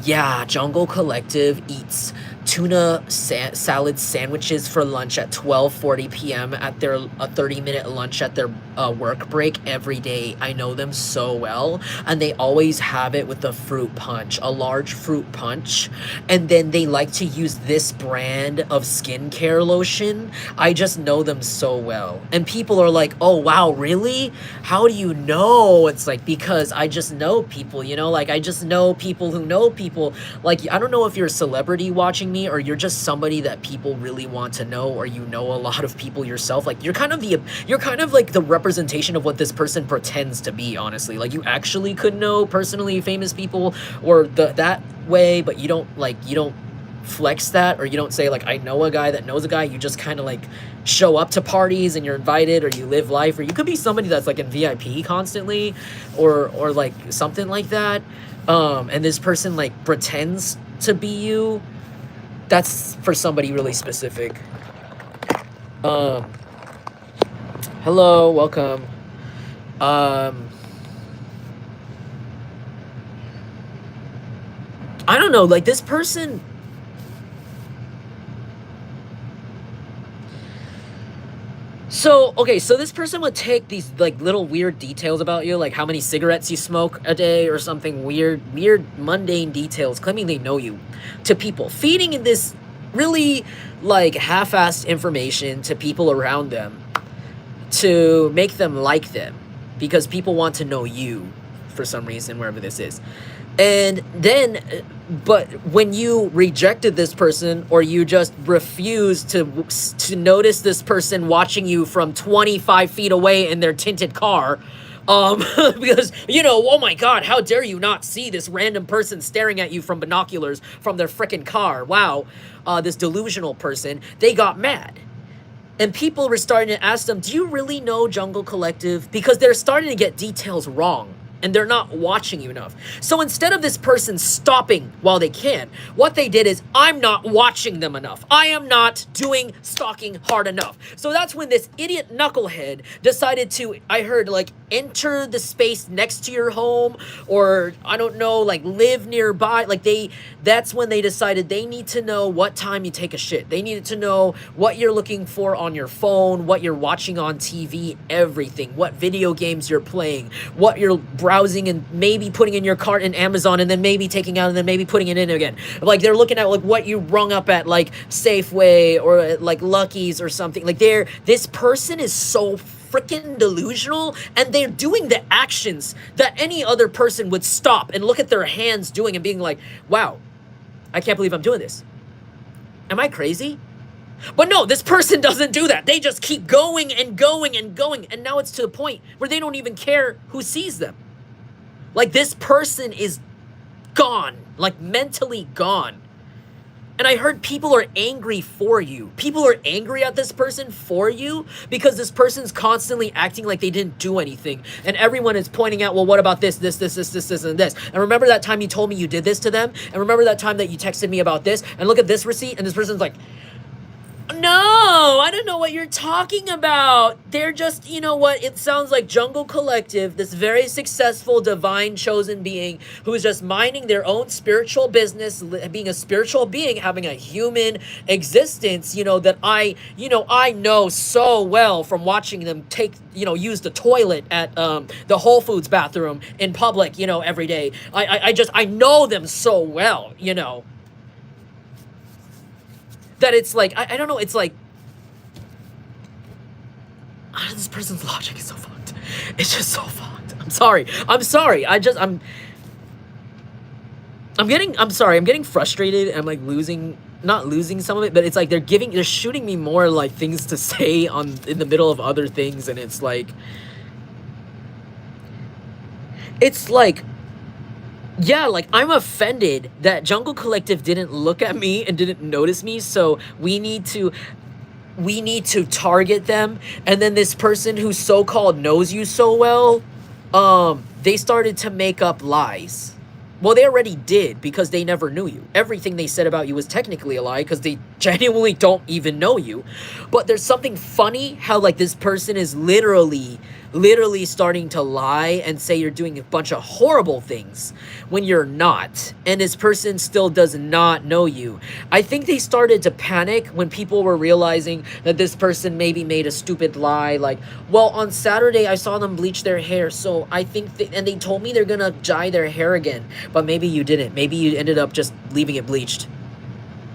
yeah, Jungle Collective eats tuna salad sandwiches for lunch at 12:40 p.m. at their 30-minute lunch at their work break every day. I know them so well, and they always have it with a fruit punch, a large fruit punch. And then they like to use this brand of skincare lotion. I just know them so well. And people are like, oh wow, really? How do you know? It's like, because I just know people, you know, like I just know people who know people. Like, I don't know if you're a celebrity watching me, or you're just somebody that people really want to know, or you know a lot of people yourself. Like you're kind of like the representation of what this person pretends to be, honestly. Like you actually could know personally famous people, or that way, but you don't flex that, or you don't say like, I know a guy that knows a guy. You just kind of like show up to parties and you're invited, or you live life, or you could be somebody that's like in VIP constantly, or like something like that. And this person like pretends to be you. That's for somebody really specific. Hello, welcome. I don't know, like this person, so this person would take these like little weird details about you, like how many cigarettes you smoke a day, or something weird mundane details, claiming they know you, to people, feeding in this really like half-assed information to people around them to make them like them, because people want to know you for some reason, wherever this is. And then, but when you rejected this person, or you just refused to notice this person watching you from 25 feet away in their tinted car, because, you know, oh my God, how dare you not see this random person staring at you from binoculars from their frickin' car? Wow, this delusional person, they got mad. And people were starting to ask them, do you really know Jungle Collective? Because they're starting to get details wrong, and they're not watching you enough. So instead of this person stopping while they can, what they did is, I'm not watching them enough. I am not doing stalking hard enough. So that's when this idiot knucklehead decided to, I heard, like, enter the space next to your home, or I don't know, like live nearby. Like that's when they decided they need to know what time you take a shit. They needed to know what you're looking for on your phone, what you're watching on TV, everything, what video games you're playing, what you're browsing and maybe putting in your cart in Amazon and then maybe taking out and then maybe putting it in again. Like they're looking at like what you rung up at like Safeway or at, like Lucky's or something. Like this person is so freaking delusional, and they're doing the actions that any other person would stop and look at their hands doing and being like, wow, I can't believe I'm doing this. Am I crazy? But no, this person doesn't do that. They just keep going and going and going. And now it's to the point where they don't even care who sees them. Like this person is gone, like mentally gone. And I heard people are angry for you. People are angry at this person for you because this person's constantly acting like they didn't do anything. And everyone is pointing out, well, what about this, and this. And remember that time you told me you did this to them? And remember that time that you texted me about this? And look at this receipt. And this person's like, no, I don't know what you're talking about. They're just, you know what? It sounds like Jungle Collective, this very successful, divine, chosen being who is just minding their own spiritual business, being a spiritual being, having a human existence, that I know so well from watching them use the toilet at the Whole Foods bathroom in public, every day. I know them so well, that it's like, I don't know, it's like, this person's logic is so fucked. It's just so fucked. I'm sorry. I'm getting frustrated. I'm like not losing some of it, but it's like they're shooting me more like things to say in the middle of other things. And it's like, yeah, like I'm offended that Jungle Collective didn't look at me and didn't notice me. So we need to target them. And then this person who so-called knows you so well, they started to make up lies. Well, they already did because they never knew you. Everything they said about you was technically a lie because they genuinely don't even know you. But there's something funny how like this person is literally starting to lie and say you're doing a bunch of horrible things when you're not. And this person still does not know you. I think they started to panic when people were realizing that this person maybe made a stupid lie. Like, well, on Saturday I saw them bleach their hair. So I think, and they told me they're gonna dye their hair again. But maybe you didn't. Maybe you ended up just leaving it bleached.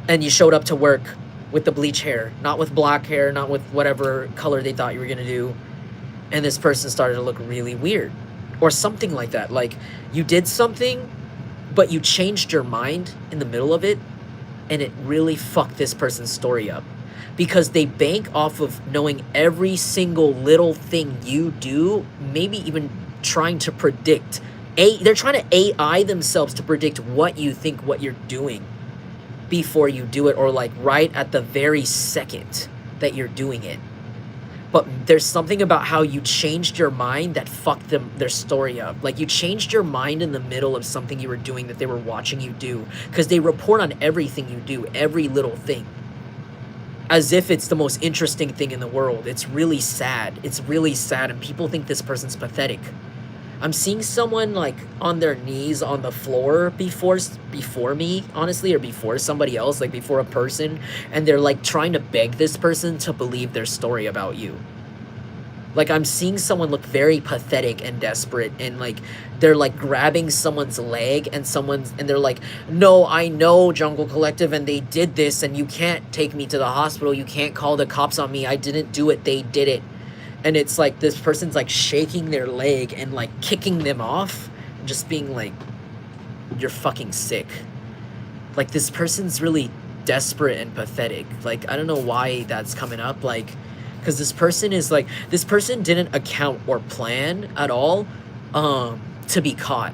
And you showed up to work with the bleach hair. Not with black hair, not with whatever color they thought you were gonna do. And this person started to look really weird. Or something like that. Like, you did something, but you changed your mind in the middle of it. And it really fucked this person's story up. Because they bank off of knowing every single little thing you do. Maybe even trying to predict. They're trying to AI themselves to predict what you think, what you're doing. Before you do it. Or like right at the very second that you're doing it. But there's something about how you changed your mind that fucked their story up. Like, you changed your mind in the middle of something you were doing that they were watching you do. Because they report on everything you do, every little thing. As if it's the most interesting thing in the world. It's really sad. It's really sad, and people think this person's pathetic. I'm seeing someone, like, on their knees on the floor before me, honestly, or before somebody else, like, before a person, and they're, like, trying to beg this person to believe their story about you. Like, I'm seeing someone look very pathetic and desperate, and, like, they're, like, grabbing someone's leg, and they're like, no, I know Jungle Collective, and they did this, and you can't take me to the hospital, you can't call the cops on me, I didn't do it, they did it. And it's like this person's like shaking their leg and like kicking them off. And just being like, you're fucking sick. Like, this person's really desperate and pathetic. Like, I don't know why that's coming up. Like, because this person didn't account or plan at all to be caught.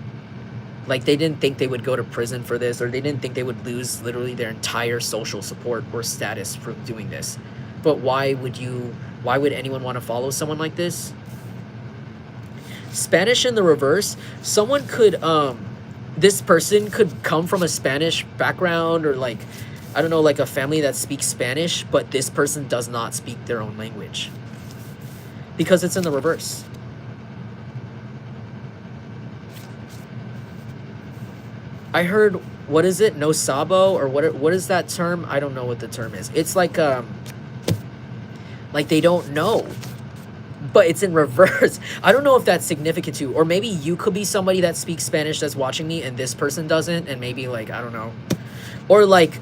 Like, they didn't think they would go to prison for this, or they didn't think they would lose literally their entire social support or status for doing this. But why would anyone want to follow someone like this? Spanish in the reverse. Someone could, this person could come from a Spanish background, or like, I don't know, like a family that speaks Spanish, but this person does not speak their own language. Because it's in the reverse. I heard, what is it? No sabo? Or what is that term? I don't know what the term is. It's like they don't know. but it's in reverse. I don't know if that's significant to you, or maybe you could be somebody that speaks Spanish that's watching me and this person doesn't, and maybe like, I don't know. Or like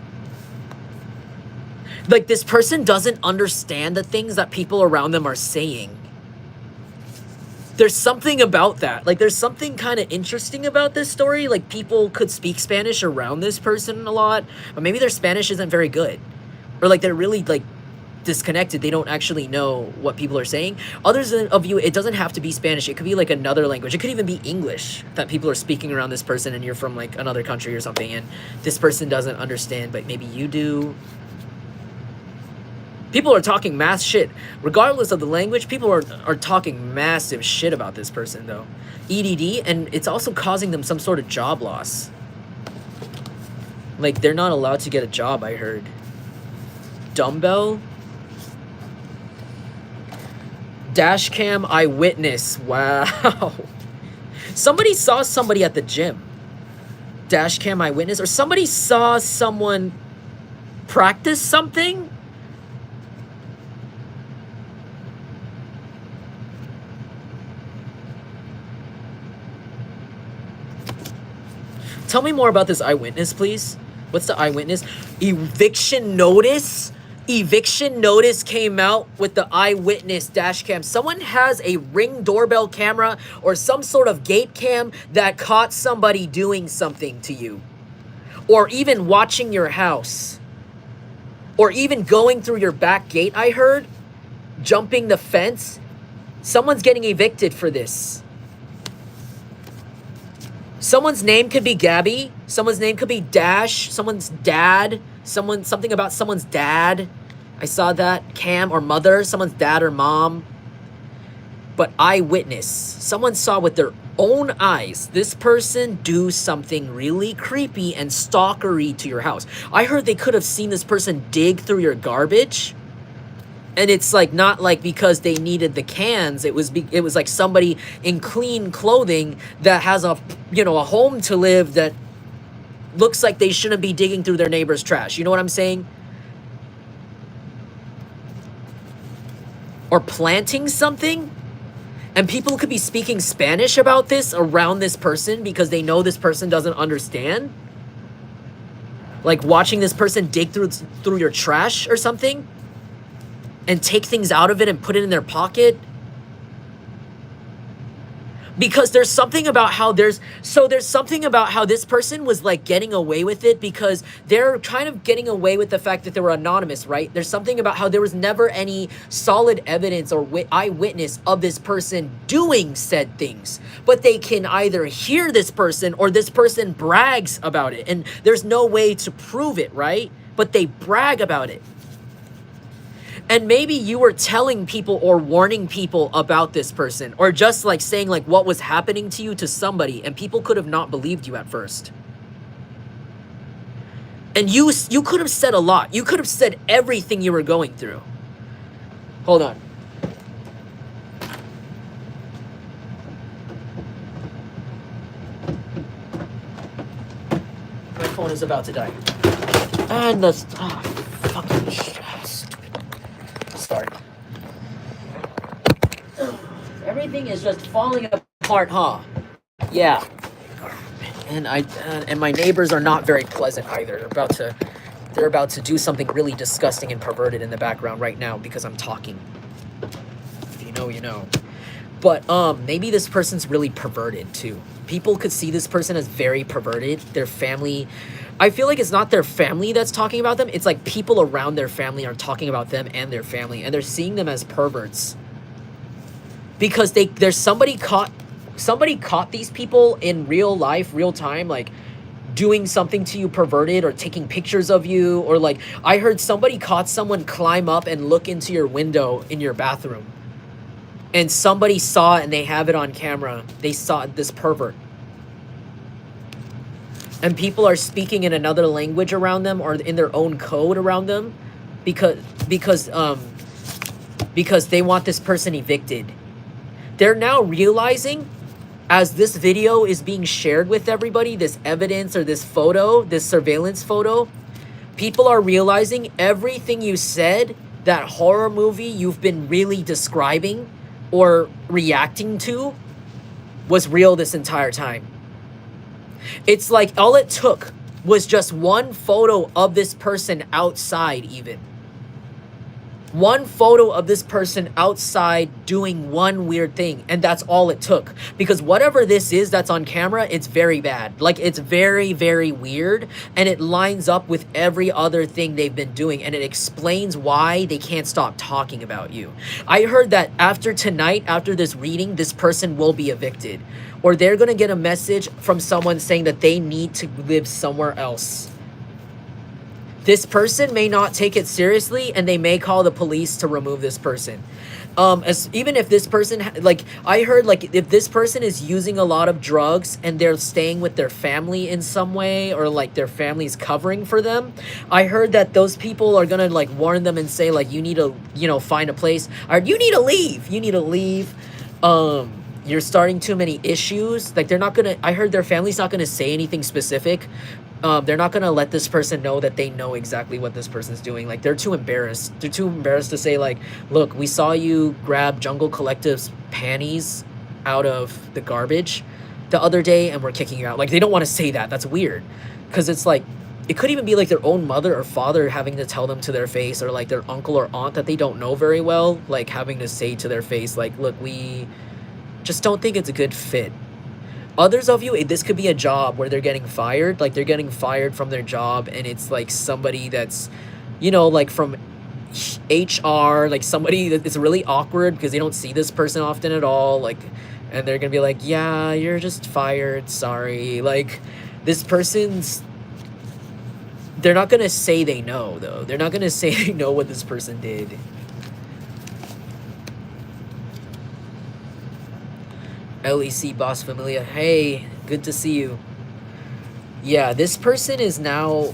this person doesn't understand the things that people around them are saying. There's something about that. Like, there's something kind of interesting about this story. Like, people could speak Spanish around this person a lot, but maybe their Spanish isn't very good. Or, like, they're really, like, disconnected. They don't actually know what people are saying. Others of you, it doesn't have to be Spanish. It could be, like, another language. It could even be English that people are speaking around this person, and you're from, like, another country or something, and this person doesn't understand, but maybe you do. People are talking mass shit. Regardless of the language, people are talking massive shit about this person, though. EDD, and it's also causing them some sort of job loss. Like, they're not allowed to get a job, I heard. Dumbbell? Dashcam eyewitness. Wow. Somebody saw somebody at the gym. Dashcam eyewitness? Or somebody saw someone practice something? Tell me more about this eyewitness, please. What's the eyewitness? Eviction notice? Eviction notice came out with the eyewitness dash cam. Someone has a Ring doorbell camera or some sort of gate cam that caught somebody doing something to you. Or even watching your house. Or even going through your back gate, I heard. Jumping the fence. Someone's getting evicted for this. Someone's name could be Gabby. Someone's name could be Dash. Someone's dad. Something about someone's dad. I saw that. Cam or mother. Someone's dad or mom. But eyewitness. Someone saw with their own eyes this person do something really creepy and stalkery to your house. I heard they could have seen this person dig through your garbage. And it's like not like because they needed the cans. It was like somebody in clean clothing that has a home to live that looks like they shouldn't be digging through their neighbor's trash. You know what I'm saying? Or planting something. And people could be speaking Spanish about this around this person because they know this person doesn't understand. Like watching this person dig through your trash or something. And take things out of it and put it in their pocket. Because there's something about how there's something about how this person was like getting away with it because they're kind of getting away with the fact that they were anonymous, right? There's something about how there was never any solid evidence or eyewitness of this person doing said things. But they can either hear this person or this person brags about it. And there's no way to prove it, right? But they brag about it. And maybe you were telling people or warning people about this person or just like saying like what was happening to you to somebody and people could have not believed you at first. And you could have said a lot. You could have said everything you were going through. Hold on. My phone is about to die. And the fucking shit. Start. Everything is just falling apart, huh? Yeah. And my neighbors are not very pleasant either. They're about to do something really disgusting and perverted in the background right now because I'm talking. If you know, you know. But maybe this person's really perverted too. People could see this person as very perverted. Their family, I feel like it's not their family that's talking about them. It's like people around their family are talking about them and their family, and they're seeing them as perverts. Because somebody caught these people in real life, real time, like doing something to you perverted or taking pictures of you, or like I heard somebody caught someone climb up and look into your window in your bathroom. And somebody saw it and they have it on camera. They saw this pervert. And people are speaking in another language around them or in their own code around them because they want this person evicted. They're now realizing as this video is being shared with everybody, this evidence or this photo, this surveillance photo, people are realizing everything you said, that horror movie you've been really describing, or reacting to was real this entire time. It's like all it took was just one photo of this person outside, even. One photo of this person outside doing one weird thing, and that's all it took. Because whatever this is that's on camera, it's very bad. Like, it's very, very weird, and it lines up with every other thing they've been doing, and it explains why they can't stop talking about you. I heard that after tonight, after this reading, this person will be evicted, or they're gonna get a message from someone saying that they need to live somewhere else. This person may not take it seriously, and they may call the police to remove this person. Even if this person, like, I heard, like, if this person is using a lot of drugs and they're staying with their family in some way, or like their family's covering for them, I heard that those people are gonna like warn them and say like, you need to, you know, find a place, or you need to leave. You need to leave. You're starting too many issues. Like, they're not gonna, I heard their family's not gonna say anything specific. They're not gonna let this person know that they know exactly what this person's doing. Like, they're too embarrassed. They're too embarrassed to say like, look, we saw you grab Jungle Collective's panties out of the garbage the other day, and we're kicking you out. Like, they don't want to say that. That's weird, because it's like, it could even be like their own mother or father having to tell them to their face, or like their uncle or aunt that they don't know very well, like having to say to their face like, look, we just don't think it's a good fit. Others of you, this could be a job where they're getting fired. Like, they're getting fired from their job, and it's like somebody that's, you know, like from HR, like somebody that it's really awkward because they don't see this person often at all. Like, and they're gonna be like, yeah, you're just fired, sorry. Like, this person's, they're not gonna say they know, though. They're not gonna say they know what this person did. LEC Boss Familia, hey, good to see you. Yeah, this person is now,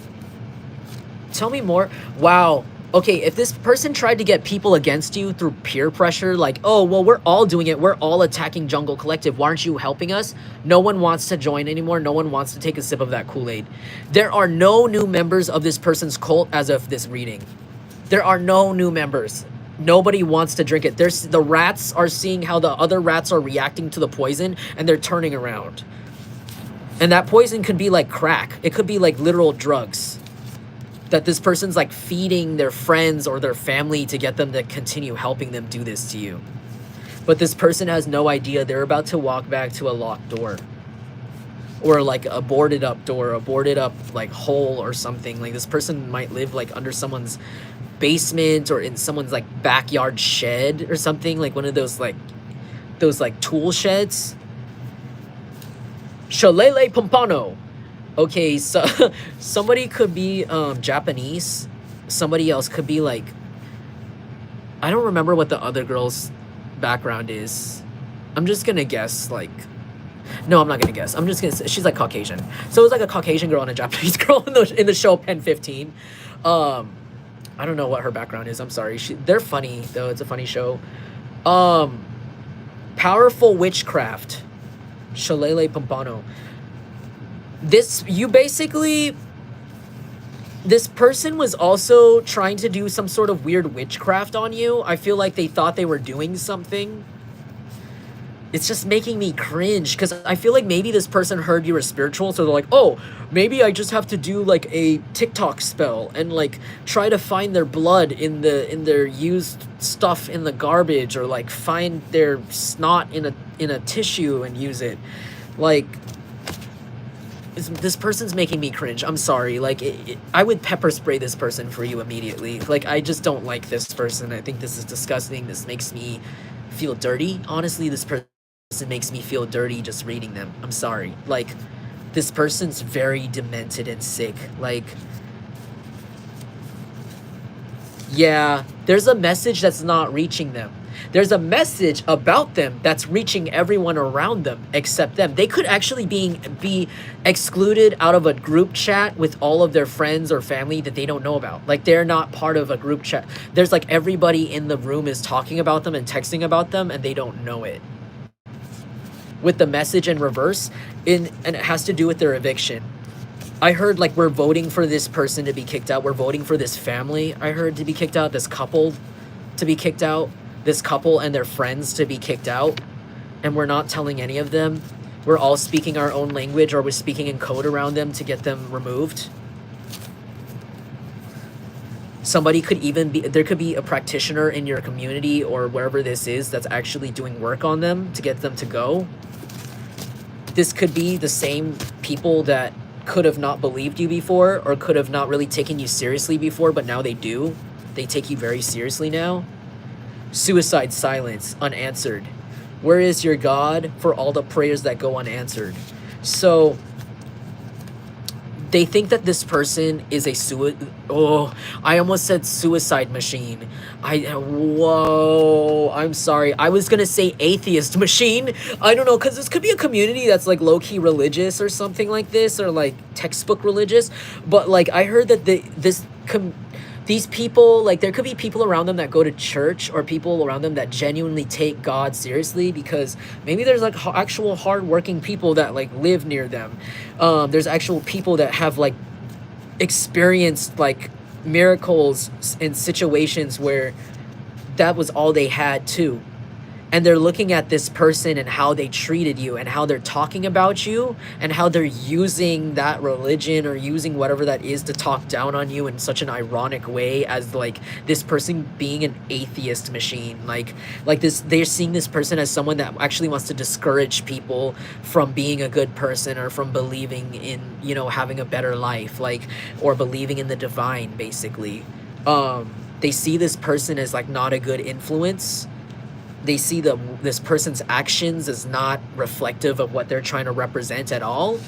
tell me more. Wow. Okay, if this person tried to get people against you through peer pressure, like, oh, well, we're all doing it, we're all attacking Jungle Collective, why aren't you helping us? No one wants to join anymore. No one wants to take a sip of that Kool-Aid. There are no new members of this person's cult as of this reading. There are no new members. Nobody wants to drink it. The rats are seeing how the other rats are reacting to the poison, and they're turning around. And that poison could be like crack. It could be like literal drugs that this person's like feeding their friends or their family to get them to continue helping them do this to you. But this person has no idea. They're about to walk back to a locked door, or like a boarded up door, a boarded up like hole or something. Like, this person might live like under someone's basement or in someone's like backyard shed or something, like one of those like tool sheds. Shalele Pompano. Okay, so somebody could be Japanese. Somebody else could be like, I don't remember what the other girl's background is. I'm just gonna guess like, no, I'm not gonna guess. I'm just gonna say she's like Caucasian. So it's like a Caucasian girl and a Japanese girl in the show Pen 15. I don't know what her background is. I'm sorry. They're funny though. It's a funny show. Powerful witchcraft. Shalele Pompano. This person was also trying to do some sort of weird witchcraft on you. I feel like they thought they were doing something. It's just making me cringe, because I feel like maybe this person heard you were spiritual, so they're like, oh, maybe I just have to do like a TikTok spell and like try to find their blood in their used stuff in the garbage, or like find their snot in a tissue and use it. Like, this person's making me cringe. I'm sorry. Like, I would pepper spray this person for you immediately. Like, I just don't like this person. I think this is disgusting. This makes me feel dirty. Honestly, this person makes me feel dirty just reading them. I'm sorry. Like, this person's very demented and sick. Like, yeah, there's a message that's not reaching them. There's a message about them that's reaching everyone around them except them. They could actually be excluded out of a group chat with all of their friends or family that they don't know about. Like, they're not part of a group chat. There's like everybody in the room is talking about them and texting about them, and they don't know it. With the message in reverse, and it has to do with their eviction. I heard like, we're voting for this person to be kicked out. We're voting for this family, I heard, to be kicked out. This couple to be kicked out. this couple and their friends to be kicked out, and we're not telling any of them. We're all speaking our own language, or we're speaking in code around them to get them removed. Somebody could even be, there could be a practitioner in your community or wherever this is that's actually doing work on them to get them to go. This could be the same people that could have not believed you before, or could have not really taken you seriously before, but now they do. They take you very seriously now. Suicide silence, unanswered. Where is your God for all the prayers that go unanswered? So they think that this person is a I almost said suicide machine. Whoa, I'm sorry. I was gonna say atheist machine. I don't know, because this could be a community that's like low-key religious or something like this, or like textbook religious. But like I heard that these people, like there could be people around them that go to church, or people around them that genuinely take God seriously, because maybe there's like actual hardworking people that like live near them. There's actual people that have like experienced like miracles in situations where that was all they had too. And they're looking at this person and how they treated you and how they're talking about you and how they're using that religion or using whatever that is to talk down on you in such an ironic way, as like this person being an atheist machine. Like this, they're seeing this person as someone that actually wants to discourage people from being a good person, or from believing in, you know, having a better life, like, or believing in the divine, basically. They see this person as like not a good influence. They see this person's actions as not reflective of what they're trying to represent at all.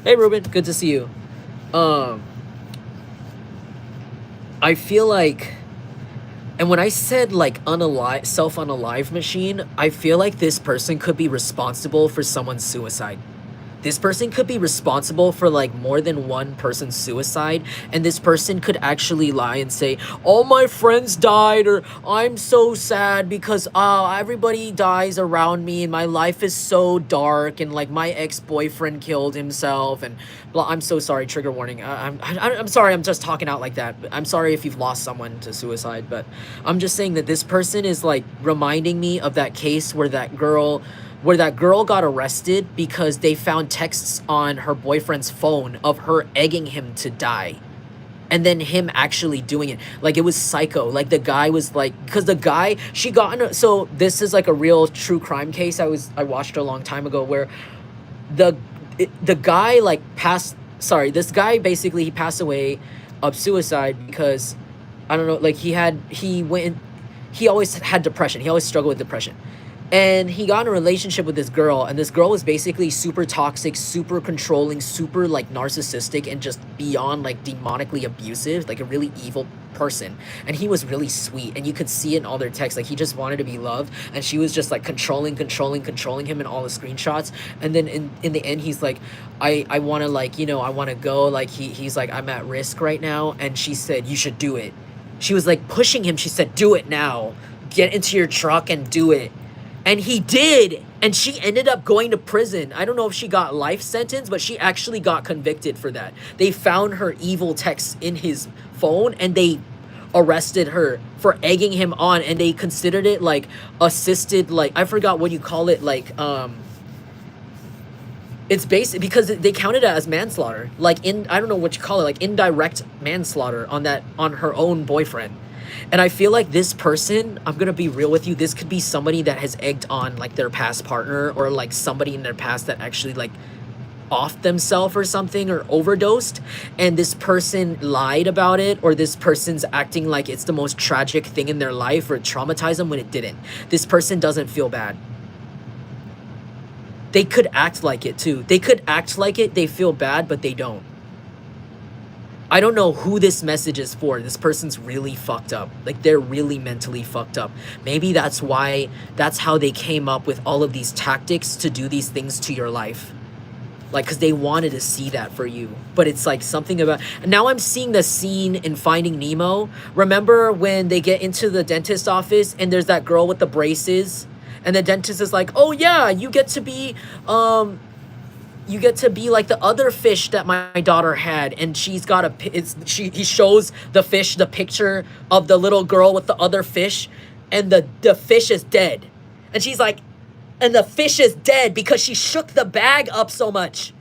Hey, Ruben, good to see you. I feel like, and when I said like self-unalive machine, I feel like this person could be responsible for someone's suicide. This person could be responsible for like more than one person's suicide, and this person could actually lie and say, all my friends died, or I'm so sad because everybody dies around me and my life is so dark, and like my ex-boyfriend killed himself, and blah. I'm so sorry, trigger warning. I'm sorry, I'm just talking out like that. I'm sorry if you've lost someone to suicide, but I'm just saying that this person is like reminding me of that case where that girl got arrested because they found texts on her boyfriend's phone of her egging him to die. And then him actually doing it. Like, it was psycho. Like, the guy was like, because the guy, she got in so this is like a real true crime case I watched a long time ago, where the guy like this guy basically, he passed away of suicide because, I don't know, like he always had depression. He always struggled with depression. And he got in a relationship with this girl, and this girl was basically super toxic, super controlling, super like narcissistic, and just beyond like demonically abusive, like a really evil person. And he was really sweet, and you could see it in all their texts. Like, he just wanted to be loved, and she was just like controlling him in all the screenshots. And then in the end, he's like, I want to, like, you know, I want to go. Like, he's like, I'm at risk right now. And she said, you should do it. She was like pushing him. She said, do it now. Get into your truck and do it. And he did, and she ended up going to prison. I don't know if she got life sentence, but she actually got convicted for that. They found her evil texts in his phone, and they arrested her for egging him on, and they considered it like assisted, like, I forgot what you call it, like, it's basic, because they counted it as manslaughter, like, I don't know what you call it, like indirect manslaughter on her own boyfriend. And I feel like this person, I'm going to be real with you, this could be somebody that has egged on like their past partner, or like somebody in their past that actually like offed themselves or something, or overdosed, and this person lied about it, or this person's acting like it's the most tragic thing in their life, or traumatized them when it didn't. This person doesn't feel bad. They could act like it too. They could act like it, they feel bad, but they don't. I don't know who this message is for. This person's really fucked up. Like, they're really mentally fucked up. Maybe that's how they came up with all of these tactics to do these things to your life. Like, because they wanted to see that for you. But it's like something about... Now I'm seeing the scene in Finding Nemo. Remember when they get into the dentist office and there's that girl with the braces? And the dentist is like, oh yeah, you get to be... you get to be like the other fish that my daughter had, and she's got a he shows the fish the picture of the little girl with the other fish, and the fish is dead, and she's like, and the fish is dead because she shook the bag up so much.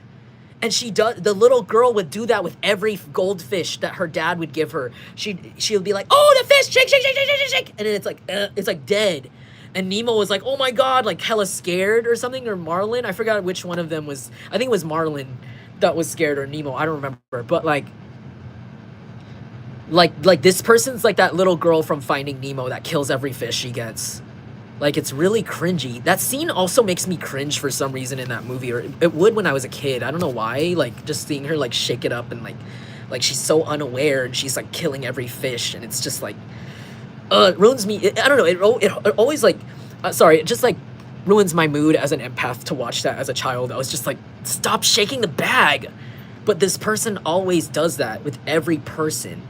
And the little girl would do that with every goldfish that her dad would give her. She would be like, oh, the fish, shake, shake, shake, shake, shake, shake. And then it's like dead. And Nemo was like, oh my God, like hella scared or something, or Marlin. I forgot which one of them was, I think it was Marlin that was scared, or Nemo, I don't remember. But like this person's like that little girl from Finding Nemo that kills every fish she gets. Like, it's really cringy. That scene also makes me cringe for some reason in that movie, or it would when I was a kid. I don't know why. Like, just seeing her, like, shake it up and, like she's so unaware and she's, like, killing every fish. And it's just, like, it ruins me. I don't know. It always, like, it just, like, ruins my mood as an empath to watch that as a child. I was just like, stop shaking the bag. But this person always does that with every person.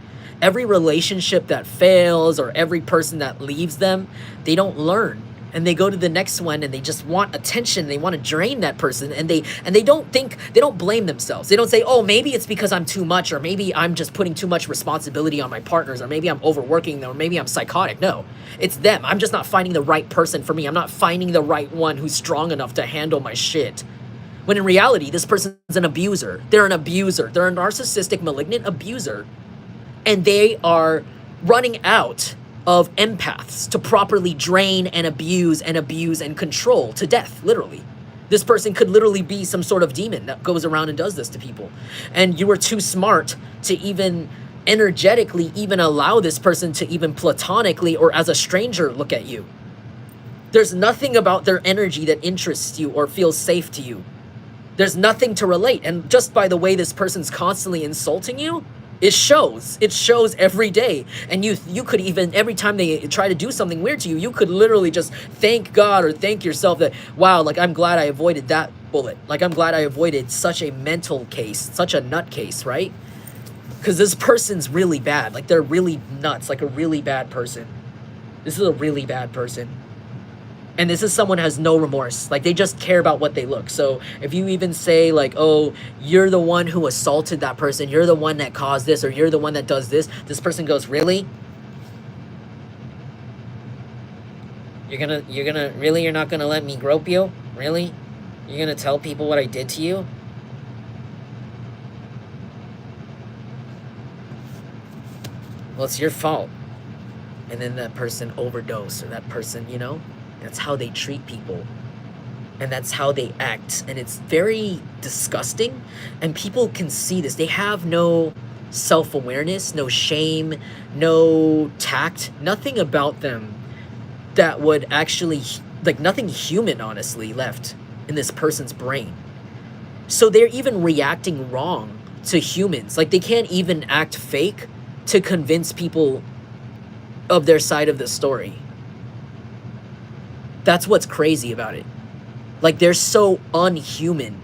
Every relationship that fails, or every person that leaves them, they don't learn, and they go to the next one, and they just want attention. They want to drain that person, and they don't blame themselves. They don't say, oh, maybe it's because I'm too much, or maybe I'm just putting too much responsibility on my partners, or maybe I'm overworking them, or maybe I'm psychotic. No, it's them. I'm just not finding the right person for me. I'm not finding the right one who's strong enough to handle my shit. When in reality, this person's an abuser. They're an abuser. They're a narcissistic, malignant abuser. And they are running out of empaths to properly drain and abuse and control to death, literally. This person could literally be some sort of demon that goes around and does this to people. And you were too smart to even energetically even allow this person to even platonically or as a stranger look at you. There's nothing about their energy that interests you or feels safe to you. There's nothing to relate. And just by the way this person's constantly insulting you, it shows every day. And you could even, every time they try to do something weird to you, you could literally just thank God or thank yourself that, wow, like, I'm glad I avoided that bullet. Like, I'm glad I avoided such a mental case, such a nut case, right? Because this person's really bad. Like, they're really nuts, like a really bad person. This is a really bad person. And this is someone who has no remorse. Like, they just care about what they look. So if you even say, like, oh, you're the one who assaulted that person, you're the one that caused this, or you're the one that does this, this person goes, really? You're not gonna let me grope you? Really? You're gonna tell people what I did to you? Well, it's your fault. And then that person overdosed, or that person, you know? That's how they treat people. And that's how they act. And it's very disgusting. And people can see this. They have no self-awareness, no shame, no tact, nothing about them that would actually, like, nothing human, honestly, left in this person's brain. So they're even reacting wrong to humans. Like, they can't even act fake to convince people of their side of the story. That's what's crazy about it. Like, they're so unhuman.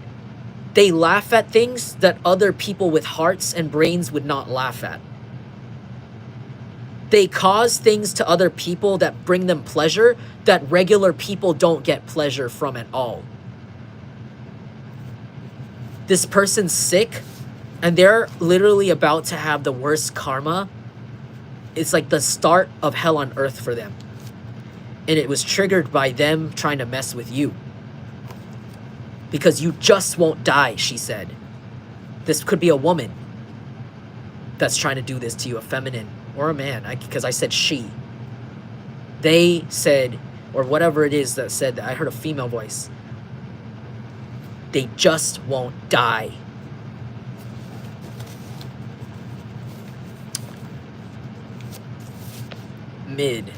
They laugh at things that other people with hearts and brains would not laugh at. They cause things to other people that bring them pleasure that regular people don't get pleasure from at all. This person's sick, and they're literally about to have the worst karma. It's like the start of hell on earth for them. And it was triggered by them trying to mess with you. Because you just won't die, she said. This could be a woman that's trying to do this to you, a feminine or a man, because I said she. They said, or whatever it is that said that, I heard a female voice. They just won't die. Mid.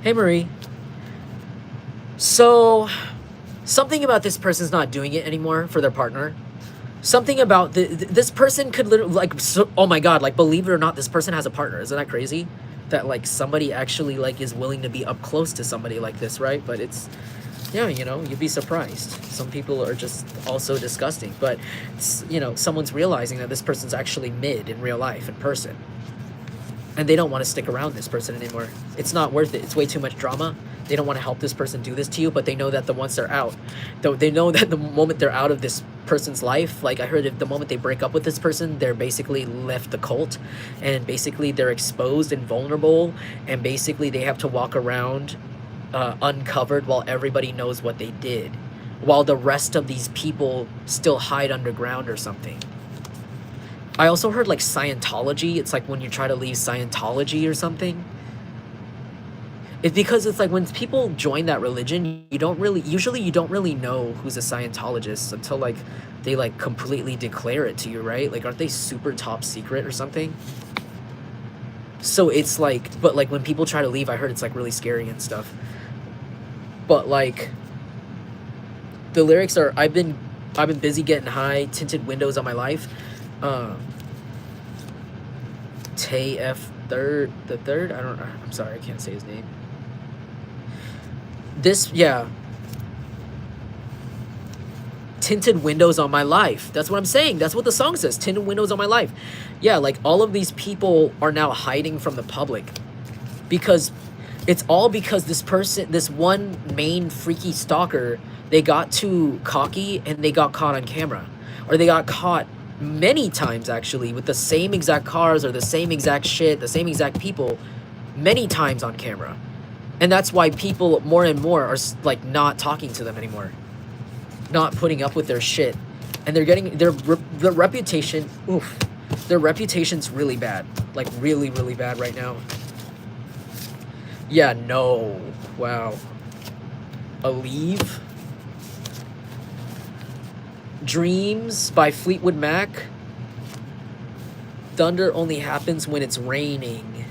Hey, Marie. So, something about this person's not doing it anymore for their partner. Something about this person could literally, like, so, oh my God, like, believe it or not, this person has a partner. Isn't that crazy? That, like, somebody actually, like, is willing to be up close to somebody like this, right? But it's, yeah, you know, you'd be surprised. Some people are just also disgusting. But, you know, someone's realizing that this person's actually mid in real life, in person. And they don't want to stick around this person anymore. It's not worth it. It's way too much drama. they don't want to help this person do this to you, but they know that once they're out, they know that the moment they're out of this person's life, like I heard, if the moment they break up with this person, they're basically left the cult, and basically they're exposed and vulnerable, and basically they have to walk around uncovered while everybody knows what they did, while the rest of these people still hide underground or something. I also heard like Scientology. It's like when you try to leave Scientology or something. It's because it's like when people join that religion, usually you don't really know who's a Scientologist until like they like completely declare it to you, right? Like, aren't they super top secret or something? So it's like, but like when people try to leave, I heard it's like really scary and stuff. But like the lyrics are, I've been busy getting high, tinted windows on my life. Tay F third, the third, I'm sorry, I can't say his name. This, yeah. Tinted windows on my life. That's what I'm saying. That's what the song says. Tinted windows on my life. Yeah, like all of these people are now hiding from the public because it's all because this person, this one main freaky stalker, they got too cocky and they got caught on camera, or they got caught many times actually with the same exact cars or the same exact shit, the same exact people, many times on camera. And that's why people more and more are like not talking to them anymore, not putting up with their shit, and they're getting their reputation. Oof, their reputation's really bad, like really, really bad right now. Yeah, no, wow. Aleve. Dreams by Fleetwood Mac. Thunder only happens when it's raining.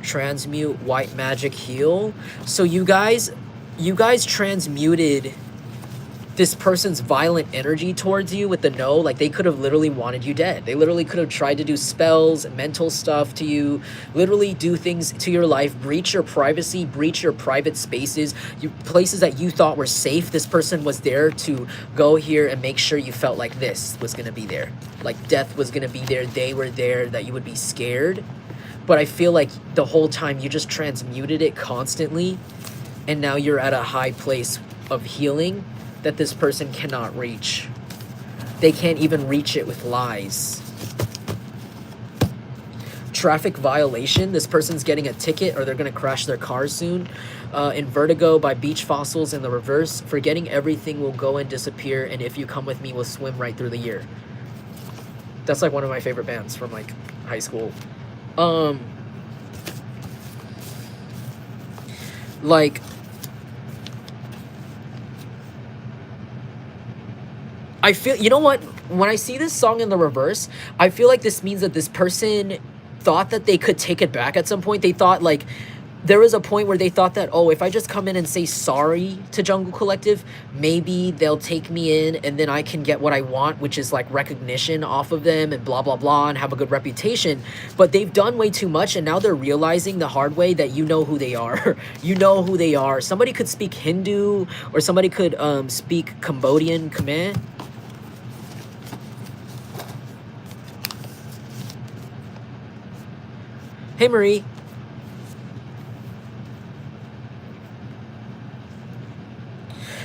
Transmute, white magic, heal. So you guys transmuted this person's violent energy towards you with the no. Like, they could have literally wanted you dead. They literally could have tried to do spells, mental stuff to you, literally do things to your life, breach your privacy, breach your private spaces, places that you thought were safe. This person was there to go here and make sure you felt like this was going to be there, like death was going to be there, they were there, that you would be scared. But I feel like the whole time you just transmuted it constantly, and now you're at a high place of healing that this person cannot reach. They can't even reach it with lies. Traffic violation. This person's getting a ticket, or they're going to crash their car soon. In Vertigo by Beach Fossils in the reverse. Forgetting everything will go and disappear, and if you come with me, we'll swim right through the year. That's like one of my favorite bands from like high school. Like, I feel, you know what, when I see this song in the reverse, I feel like this means that this person thought that they could take it back at some point. They thought, like, there was a point where they thought that, oh, if I just come in and say sorry to Jungle Collective, maybe they'll take me in and then I can get what I want, which is like recognition off of them and blah, blah, blah, and have a good reputation. But they've done way too much, and now they're realizing the hard way that you know who they are. You know who they are. Somebody could speak Hindu, or somebody could speak Cambodian, Khmer. Hey, Marie.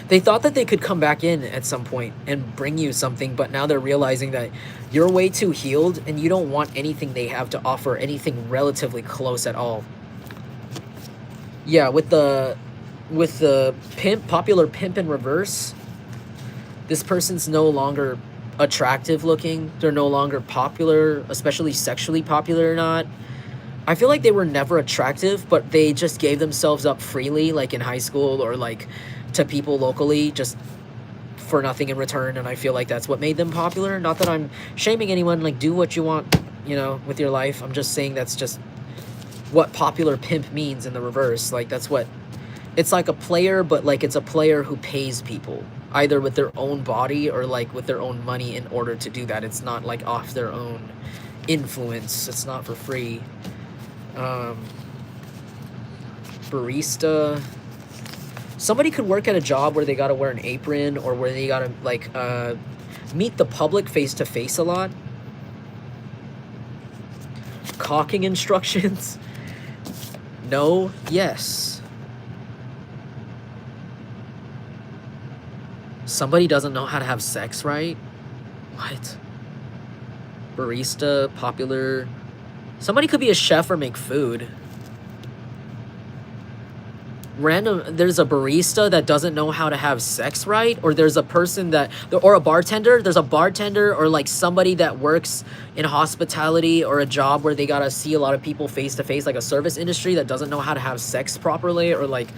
They thought that they could come back in at some point and bring you something, but now they're realizing that you're way too healed and you don't want anything they have to offer, anything relatively close at all. Yeah, with the pimp, popular pimp in reverse, this person's no longer attractive looking. They're no longer popular, especially sexually popular or not. I feel like they were never attractive, but they just gave themselves up freely, like in high school, or like to people locally, just for nothing in return. And I feel like that's what made them popular. Not that I'm shaming anyone, like, do what you want, you know, with your life. I'm just saying that's just what popular pimp means in the reverse. Like, that's what it's like, a player, but like it's a player who pays people either with their own body or like with their own money in order to do that. It's not like off their own influence. It's not for free. Barista. Somebody could work at a job where they gotta wear an apron, or where they gotta like meet the public face to face a lot. Caulking instructions. No, yes. Somebody doesn't know how to have sex, right? What? Barista, popular. Somebody could be a chef or make food. Random, there's a barista that doesn't know how to have sex right, or there's a person that, or a bartender, there's a bartender or like somebody that works in hospitality or a job where they gotta see a lot of people face to face, like a service industry, that doesn't know how to have sex properly, or like,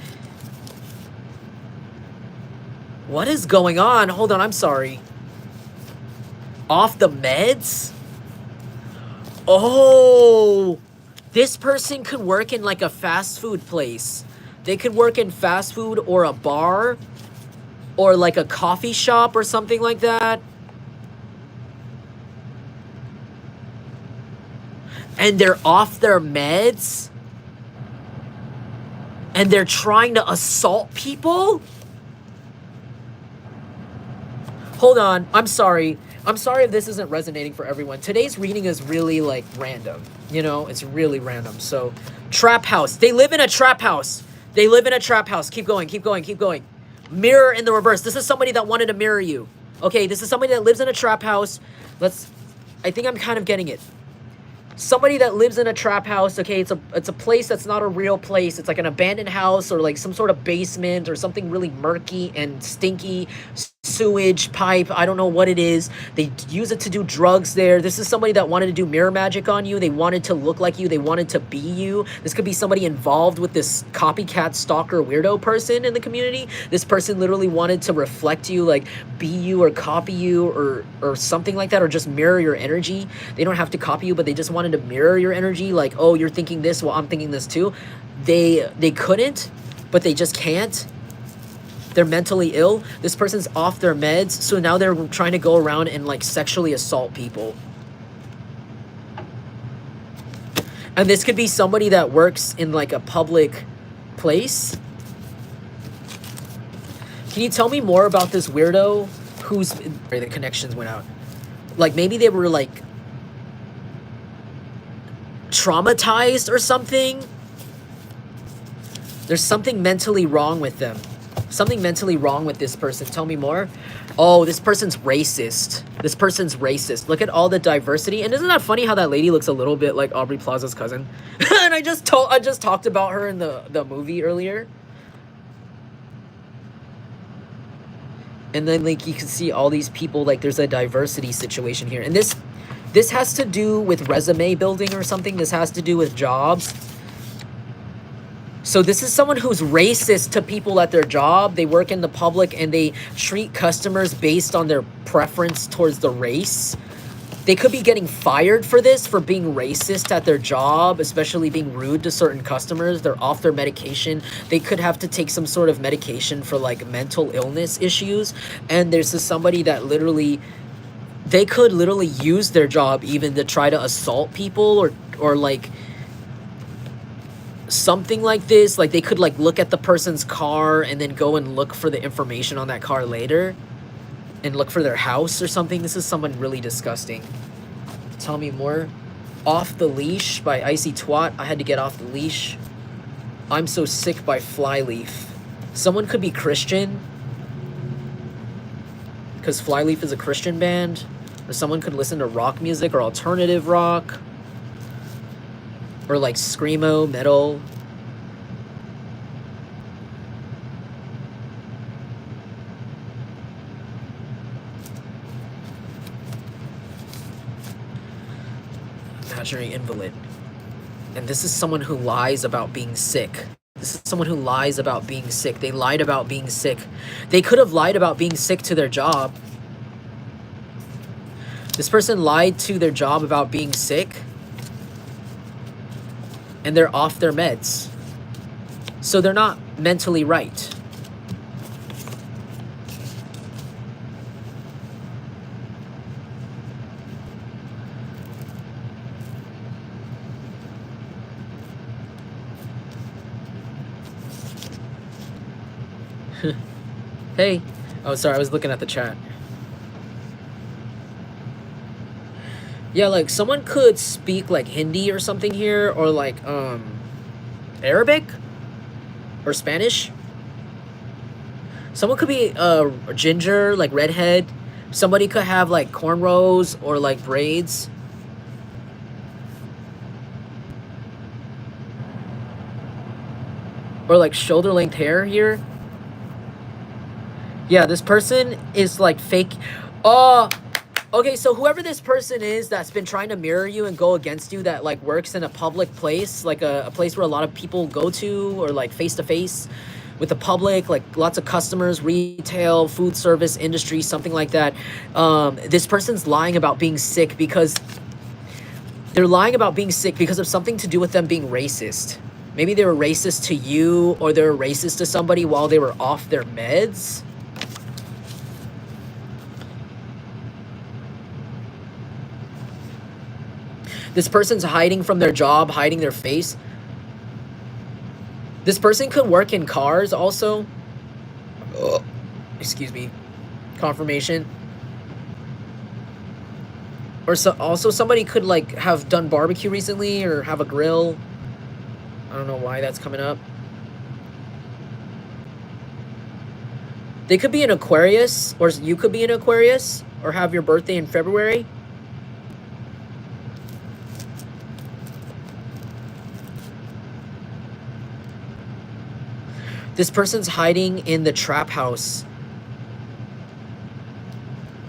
what is going on? Hold on, I'm sorry. Off the meds? Oh, this person could work in like a fast food place. They could work in fast food or a bar or like a coffee shop or something like that. And they're off their meds. And they're trying to assault people? Hold on, I'm sorry. I'm sorry if this isn't resonating for everyone. Today's reading is really like random. You know, it's really random. So, trap house. They live in a trap house. They live in a trap house. Keep going, keep going, keep going. Mirror in the reverse. This is somebody that wanted to mirror you. Okay, this is somebody that lives in a trap house. I think I'm kind of getting it. Somebody that lives in a trap house. Okay, it's a place that's not a real place. It's like an abandoned house or like some sort of basement or something really murky and stinky. Sewage pipe, I don't know what it is. They use it to do drugs there. This is somebody that wanted to do mirror magic on you. They wanted to look like you. They wanted to be you. This could be somebody involved with this copycat stalker weirdo person in the community. This person literally wanted to reflect you, like be you or copy you or something like that, or just mirror your energy. They don't have to copy you, but they just wanted to mirror your energy, like, oh, you're thinking this, well, I'm thinking this too. They couldn't, but they just can't. They're mentally ill. This person's off their meds, so now they're trying to go around and like sexually assault people. And this could be somebody that works in like a public place. Can you tell me more about this weirdo who's... The connections went out. Like maybe they were like traumatized or something. There's something mentally wrong with them. Something mentally wrong with this person. Tell me more. Oh, this person's racist. This person's racist. Look at all the diversity. And isn't that funny how that lady looks a little bit like Aubrey Plaza's cousin? And I just talked about her in the movie earlier. And then like you can see all these people, like there's a diversity situation here. And this has to do with resume building or something. This has to do with jobs. So this is someone who's racist to people at their job. They work in the public and they treat customers based on their preference towards the race. They could be getting fired for this, for being racist at their job, especially being rude to certain customers. They're off their medication. They could have to take some sort of medication for like mental illness issues. And there's somebody that literally, they could literally use their job even to try to assault people or like something like this. Like they could like look at the person's car and then go and look for the information on that car later and look for their house or something. This is someone really disgusting. Tell me more. Off the Leash by Icy Twat. I had to get off the leash. I'm So Sick by Flyleaf. Someone could be Christian, because Flyleaf is a Christian band. Or someone could listen to rock music or alternative rock. Or like screamo, metal. Imaginary invalid. And this is someone who lies about being sick. This is someone who lies about being sick. They lied about being sick. They could have lied about being sick to their job. This person lied to their job about being sick. And they're off their meds. So they're not mentally right. Hey. Oh, sorry, I was looking at the chat. Yeah, like someone could speak like Hindi or something here, or like Arabic or Spanish. Someone could be ginger, like redhead. Somebody could have like cornrows or like braids. Or like shoulder length hair here. Yeah, this person is like fake. Okay, so whoever this person is that's been trying to mirror you and go against you, that like works in a public place, like a place where a lot of people go to, or like face to face with the public, like lots of customers, retail, food service industry, something like that. This person's lying about being sick because they're lying about being sick because of something to do with them being racist. Maybe they were racist to you, or they were racist to somebody while they were off their meds. This person's hiding from their job, hiding their face. This person could work in cars also. Oh, excuse me. Confirmation. Or so, also somebody could like have done barbecue recently or have a grill. I don't know why that's coming up. They could be an Aquarius, or you could be an Aquarius, or have your birthday in February. This person's hiding in the trap house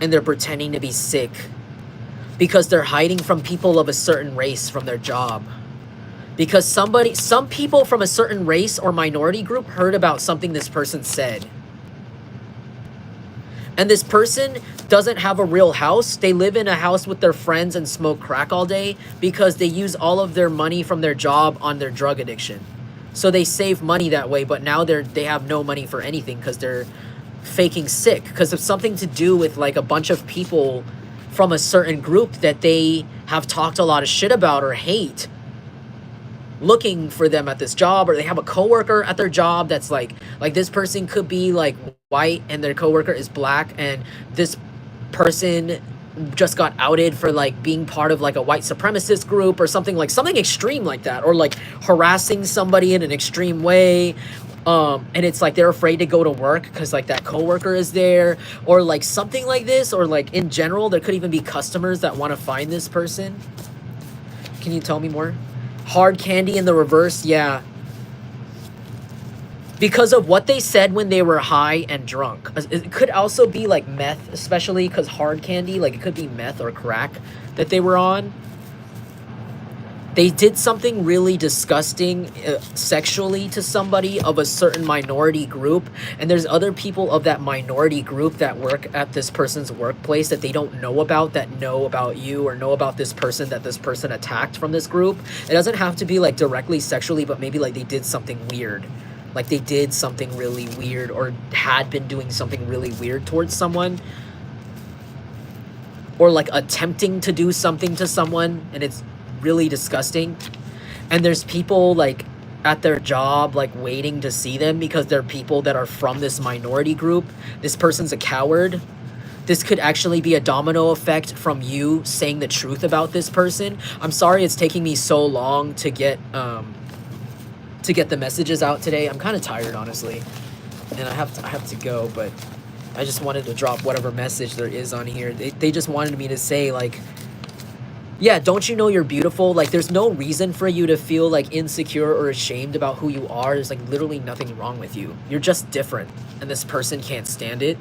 and they're pretending to be sick because they're hiding from people of a certain race from their job. Because some people from a certain race or minority group heard about something this person said. And this person doesn't have a real house. They live in a house with their friends and smoke crack all day because they use all of their money from their job on their drug addiction. So they save money that way, but now they have no money for anything because they're faking sick because of something to do with like a bunch of people from a certain group that they have talked a lot of shit about or hate, looking for them at this job, or they have a coworker at their job that's like this person could be like white and their coworker is black, and this person just got outed for like being part of like a white supremacist group or something extreme like that, or like harassing somebody in an extreme way, and it's like they're afraid to go to work because like that coworker is there, or like something like this, or like in general there could even be customers that want to find this person. Can you tell me more? Hard candy in the reverse, yeah. Because of what they said when they were high and drunk. It could also be like meth, especially because hard candy, like it could be meth or crack that they were on. They did something really disgusting sexually to somebody of a certain minority group, and there's other people of that minority group that work at this person's workplace that they don't know about, that know about you or know about this person that this person attacked from this group. It doesn't have to be like directly sexually, but maybe like they did something weird. Like they did something really weird or had been doing something really weird towards someone, or like attempting to do something to someone, and it's really disgusting. And there's people like at their job like waiting to see them because they're people that are from this minority group. This person's a coward. This could actually be a domino effect from you saying the truth about this person. I'm sorry it's taking me so long to get the messages out today. I'm kind of tired, honestly, and I have to go, but I just wanted to drop whatever message there is on here. They just wanted me to say like, yeah, don't you know you're beautiful? Like there's no reason for you to feel like insecure or ashamed about who you are. There's like literally nothing wrong with you. You're just different, and this person can't stand it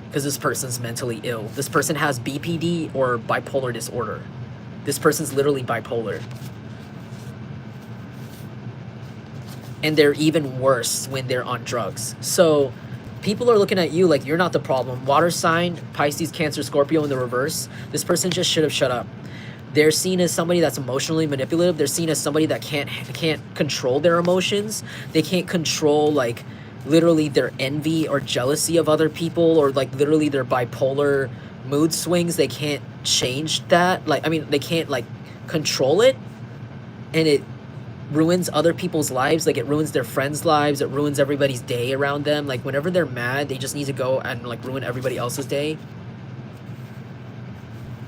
because this person's mentally ill. This person has BPD or bipolar disorder. This person's literally bipolar. And they're even worse when they're on drugs. So people are looking at you like you're not the problem. Water sign, Pisces, Cancer, Scorpio in the reverse. This person just should have shut up. They're seen as somebody that's emotionally manipulative. They're seen as somebody that can't control their emotions. They can't control like literally their envy or jealousy of other people, or like literally their bipolar mood swings. They can't change that. Like, I mean, they can't like control it, and it ruins other people's lives. Like it ruins their friends' lives. It ruins everybody's day around them. Like whenever they're mad, they just need to go and like ruin everybody else's day.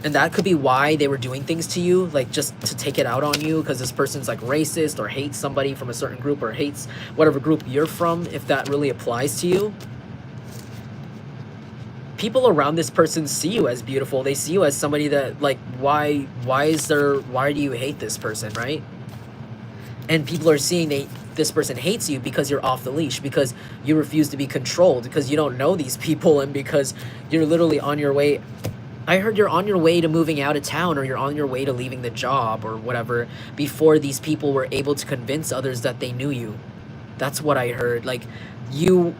And that could be why they were doing things to you, like just to take it out on you, because this person's like racist or hates somebody from a certain group or hates whatever group you're from, if that really applies to you. people around this person see you as beautiful. They see you as somebody that, like, why do you hate this person, right? And people are seeing this person hates you because you're off the leash, because you refuse to be controlled, because you don't know these people, and because you're literally on your way. I heard you're on your way to moving out of town, or you're on your way to leaving the job or whatever, before these people were able to convince others that they knew you. That's what I heard. Like, so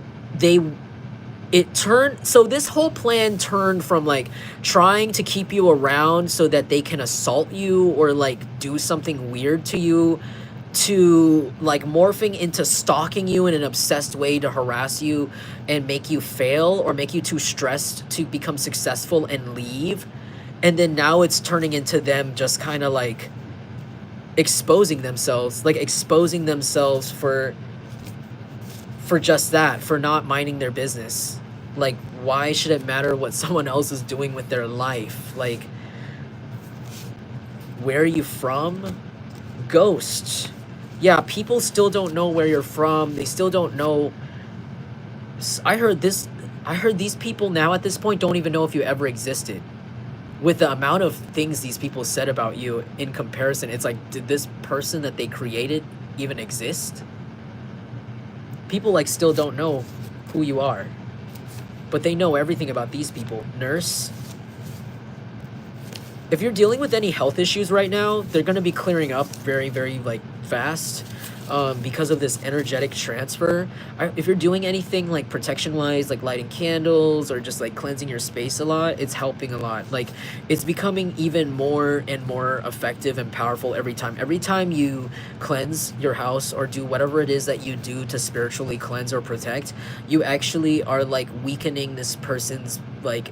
this whole plan turned from, like, trying to keep you around so that they can assault you or, like, do something weird to you, to, like, morphing into stalking you in an obsessed way to harass you and make you fail or make you too stressed to become successful and leave. And then now it's turning into them just kind of, like, exposing themselves for just that, for not minding their business. Like, why should it matter what someone else is doing with their life? Like, where are you from? Ghost. Yeah, people still don't know where you're from. They still don't know. I heard these people now at this point don't even know if you ever existed. With the amount of things these people said about you in comparison, it's like, did this person that they created even exist? People, like, still don't know who you are, but they know everything about these people. Nurse. If you're dealing with any health issues right now, they're going to be clearing up very, very, like, fast, because of this energetic transfer. If you're doing anything, like, protection-wise, like lighting candles or just, like, cleansing your space a lot, it's helping a lot. Like, it's becoming even more and more effective and powerful every time. Every time you cleanse your house or do whatever it is that you do to spiritually cleanse or protect, you actually are, like, weakening this person's, like,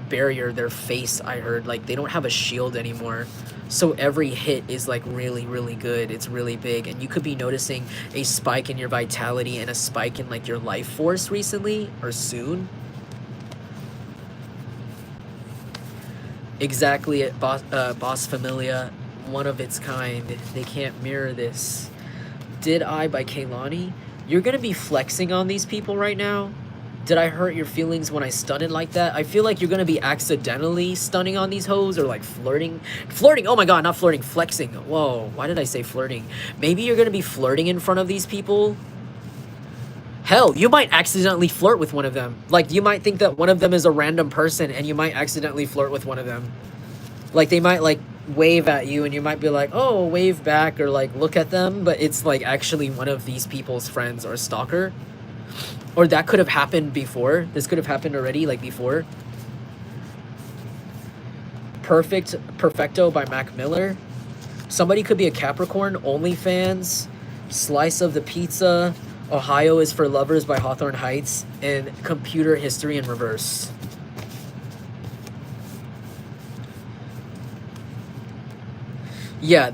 barrier, their face. I heard, like, they don't have a shield anymore, so every hit is, like, really, really good. It's really big, and you could be noticing a spike in your vitality and a spike in, like, your life force recently or soon. Exactly. At Boss Familia, one of its kind. They can't mirror this. Did I by Kaylani? You're gonna be flexing on these people right now. Did I hurt your feelings when I stunned like that? I feel like you're gonna be accidentally stunning on these hoes, or, like, flirting. Flirting, oh my god, not flirting, flexing. Whoa, why did I say flirting? Maybe you're gonna be flirting in front of these people. Hell, you might accidentally flirt with one of them. Like, you might think that one of them is a random person, and you might accidentally flirt with one of them. Like, they might, like, wave at you, and you might be like, oh, wave back, or, like, look at them, but it's, like, actually one of these people's friends or stalker. Or that could have happened before. This could have happened already, like, before. Perfecto by Mac Miller. Somebody could be a Capricorn. OnlyFans. Slice of the Pizza. Ohio is for Lovers by Hawthorne Heights. And Computer History in Reverse. Yeah,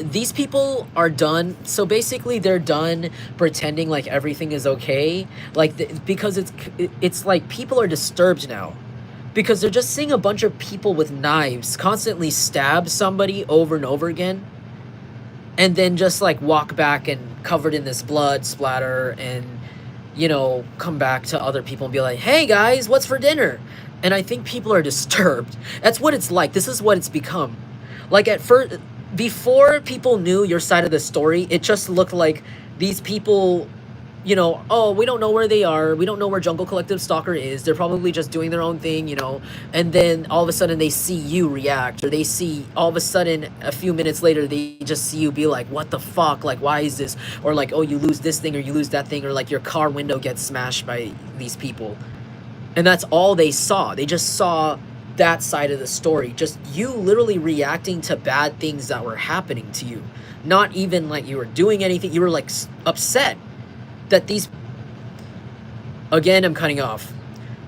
these people are done. So basically, they're done pretending like everything is okay. Like, because it's like people are disturbed now, because they're just seeing a bunch of people with knives constantly stab somebody over and over again, and then just, like, walk back and covered in this blood splatter, and, you know, come back to other people and be like, hey guys, what's for dinner? And I think people are disturbed. That's what it's like. This is what it's become. Like, at first, before people knew your side of the story, it just looked like these people, you know, oh, we don't know where they are. We don't know where Jungle Collective Stalker is. They're probably just doing their own thing, you know. And then all of a sudden they see you react, or they see all of a sudden a few minutes later, they just see you be like, what the fuck? Like, why is this? Or like, oh, you lose this thing, or you lose that thing, or like your car window gets smashed by these people. And that's all they saw. They just saw that side of the story, just you literally reacting to bad things that were happening to you. Not even like you were doing anything. You were, like, upset that these, again, I'm cutting off,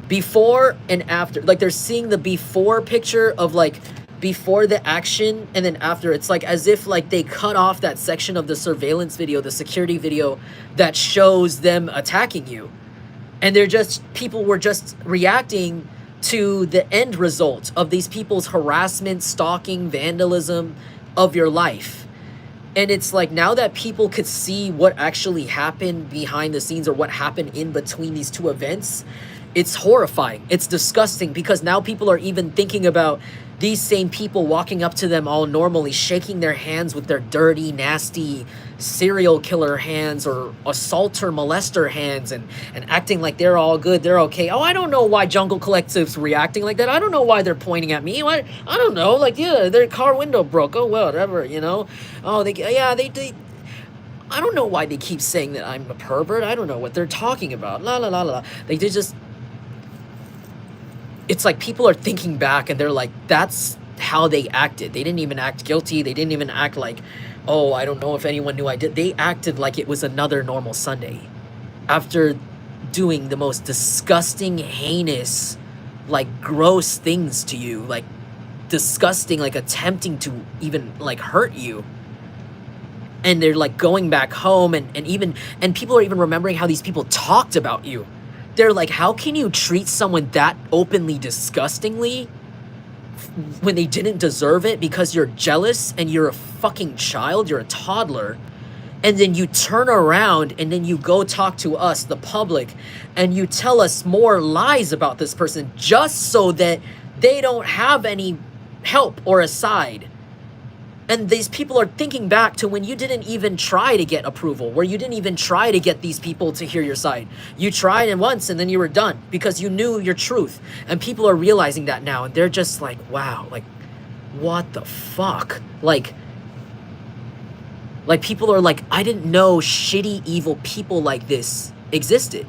before and after. Like, they're seeing the before picture of, like, before the action, and then after. It's like as if, like, they cut off that section of the surveillance video, the security video that shows them attacking you, and they're just, people were just reacting to the end result of these people's harassment, stalking, vandalism of your life. And it's like, now that people could see what actually happened behind the scenes, or what happened in between these two events, It's horrifying. It's disgusting, because now people are even thinking about these same people walking up to them all normally, shaking their hands with their dirty, nasty serial killer hands or assaulter, molester hands, and acting like they're all good, they're okay. Oh, I don't know why Jungle Collective's reacting like that. I don't know why they're pointing at me. I don't know. Like, yeah, their car window broke. Oh, well, whatever, you know. Oh, they I don't know why they keep saying that I'm a pervert. I don't know what they're talking about. La la la la. Like, they just, it's like people are thinking back and they're like, that's how they acted. They didn't even act guilty. They didn't even act like, oh, I don't know if anyone knew I did. They acted like it was another normal Sunday after doing the most disgusting, heinous, like, gross things to you, like disgusting, like attempting to even like hurt you. And they're like going back home, and people are even remembering how these people talked about you. They're like, how can you treat someone that openly disgustingly when they didn't deserve it because you're jealous and you're a fucking child, you're a toddler, and then you turn around and then you go talk to us, the public, and you tell us more lies about this person just so that they don't have any help or a side. And these people are thinking back to when you didn't even try to get approval, where you didn't even try to get these people to hear your side. You tried it once and then you were done because you knew your truth. And people are realizing that now, and they're just like, wow, like, what the fuck? Like people are like, I didn't know shitty, evil people like this existed.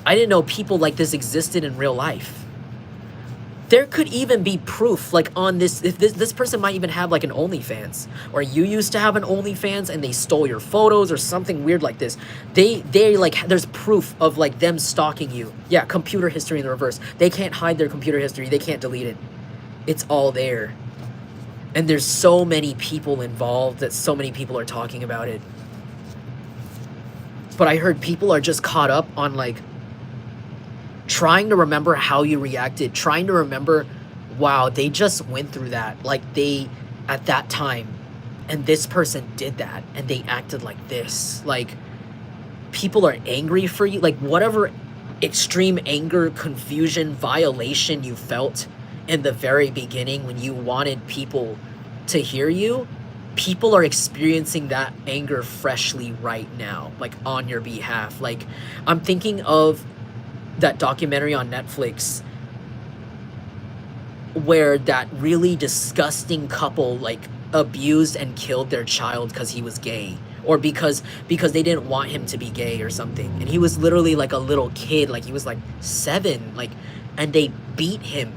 I didn't know people like this existed in real life. There could even be proof, like, on this, if this person might even have like an OnlyFans, or you used to have an OnlyFans and they stole your photos or something weird like this. They like, there's proof of like them stalking you. Yeah, computer history in the reverse. They can't hide their computer history. They can't delete it. It's all there. And there's so many people involved that so many people are talking about it. But I heard people are just caught up on like trying to remember how you reacted, trying to remember, wow, they just went through that, like they, at that time, and this person did that, and they acted like this. Like, people are angry for you, like whatever extreme anger, confusion, violation you felt in the very beginning when you wanted people to hear you, people are experiencing that anger freshly right now, like on your behalf. Like, I'm thinking of that documentary on Netflix where that really disgusting couple like abused and killed their child because he was gay, or because they didn't want him to be gay or something, and he was literally like a little kid, like he was like 7, like, and they beat him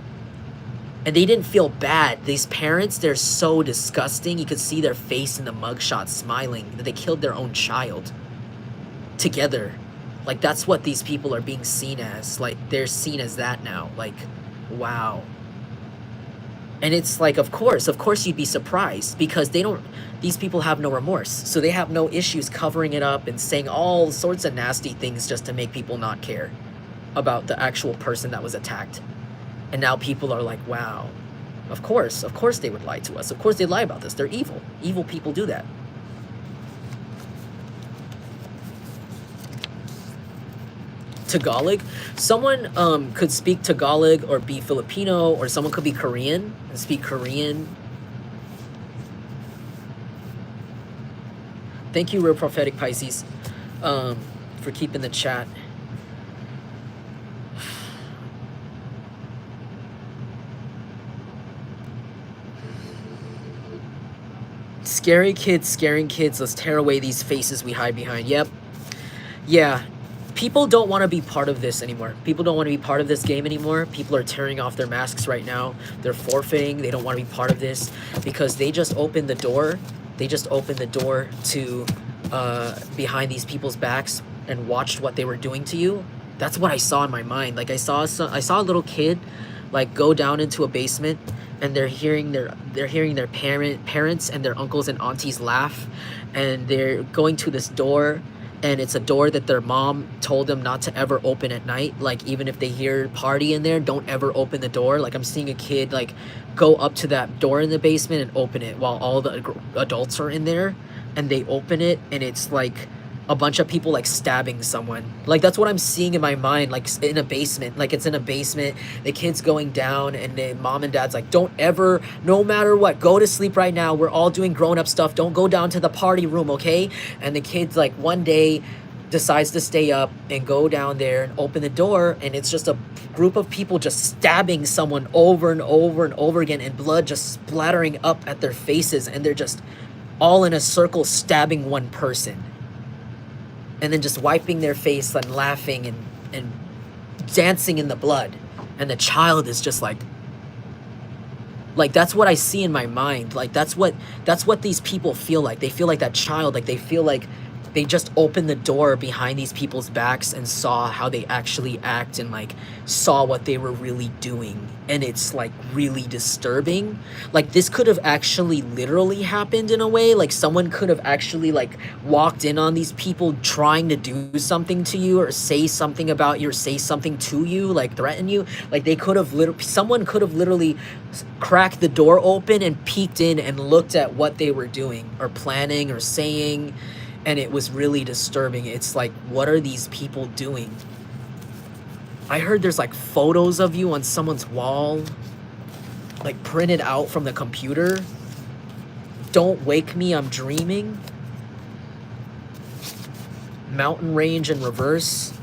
and they didn't feel bad. These parents, they're so disgusting. You could see their face in the mugshot smiling that they killed their own child together. Like, that's what these people are being seen as. Like, they're seen as that now. Like, wow. And it's like, of course you'd be surprised, because these people have no remorse. So they have no issues covering it up and saying all sorts of nasty things just to make people not care about the actual person that was attacked. And now people are like, wow, of course they would lie to us. Of course they lie about this. They're evil. Evil people do that. Tagalog. Someone could speak Tagalog or be Filipino, or someone could be Korean and speak Korean. Thank you, Real Prophetic Pisces, for keeping the chat. Scary kids scaring kids. Let's tear away these faces we hide behind. Yep. Yeah. People don't want to be part of this anymore. People don't want to be part of this game anymore. People are tearing off their masks right now. They're forfeiting. They don't want to be part of this because they just opened the door. They just opened the door to behind these people's backs and watched what they were doing to you. That's what I saw in my mind. Like, I saw a little kid like go down into a basement, and they're hearing their parents and their uncles and aunties laugh, and they're going to this door. And it's a door that their mom told them not to ever open at night. Like, even if they hear party in there, don't ever open the door. Like, I'm seeing a kid like go up to that door in the basement and open it while all the adults are in there, and they open it, and it's like a bunch of people like stabbing someone. Like that's what I'm seeing in my mind, like in a basement. Like it's in a basement, the kid's going down, and then mom and dad's like, don't ever, no matter what, go to sleep right now. We're all doing grown-up stuff. Don't go down to the party room, okay? And the kid's like one day decides to stay up and go down there and open the door, and it's just a group of people just stabbing someone over and over and over again, and blood just splattering up at their faces, and they're just all in a circle stabbing one person, and then just wiping their face and laughing and dancing in the blood. And the child is just like that's what I see in my mind. Like that's what these people feel like. They feel like that child, like they feel like they just opened the door behind these people's backs and saw how they actually act, and like saw what they were really doing. And it's like really disturbing. Like this could have actually literally happened in a way. Like someone could have actually like walked in on these people trying to do something to you, or say something about you, or say something to you, like threaten you. Like they could have someone could have literally cracked the door open and peeked in and looked at what they were doing or planning or saying. And it was really disturbing. It's like, what are these people doing? I heard there's like photos of you on someone's wall, like printed out from the computer. Don't wake me, I'm dreaming. Mountain range in reverse.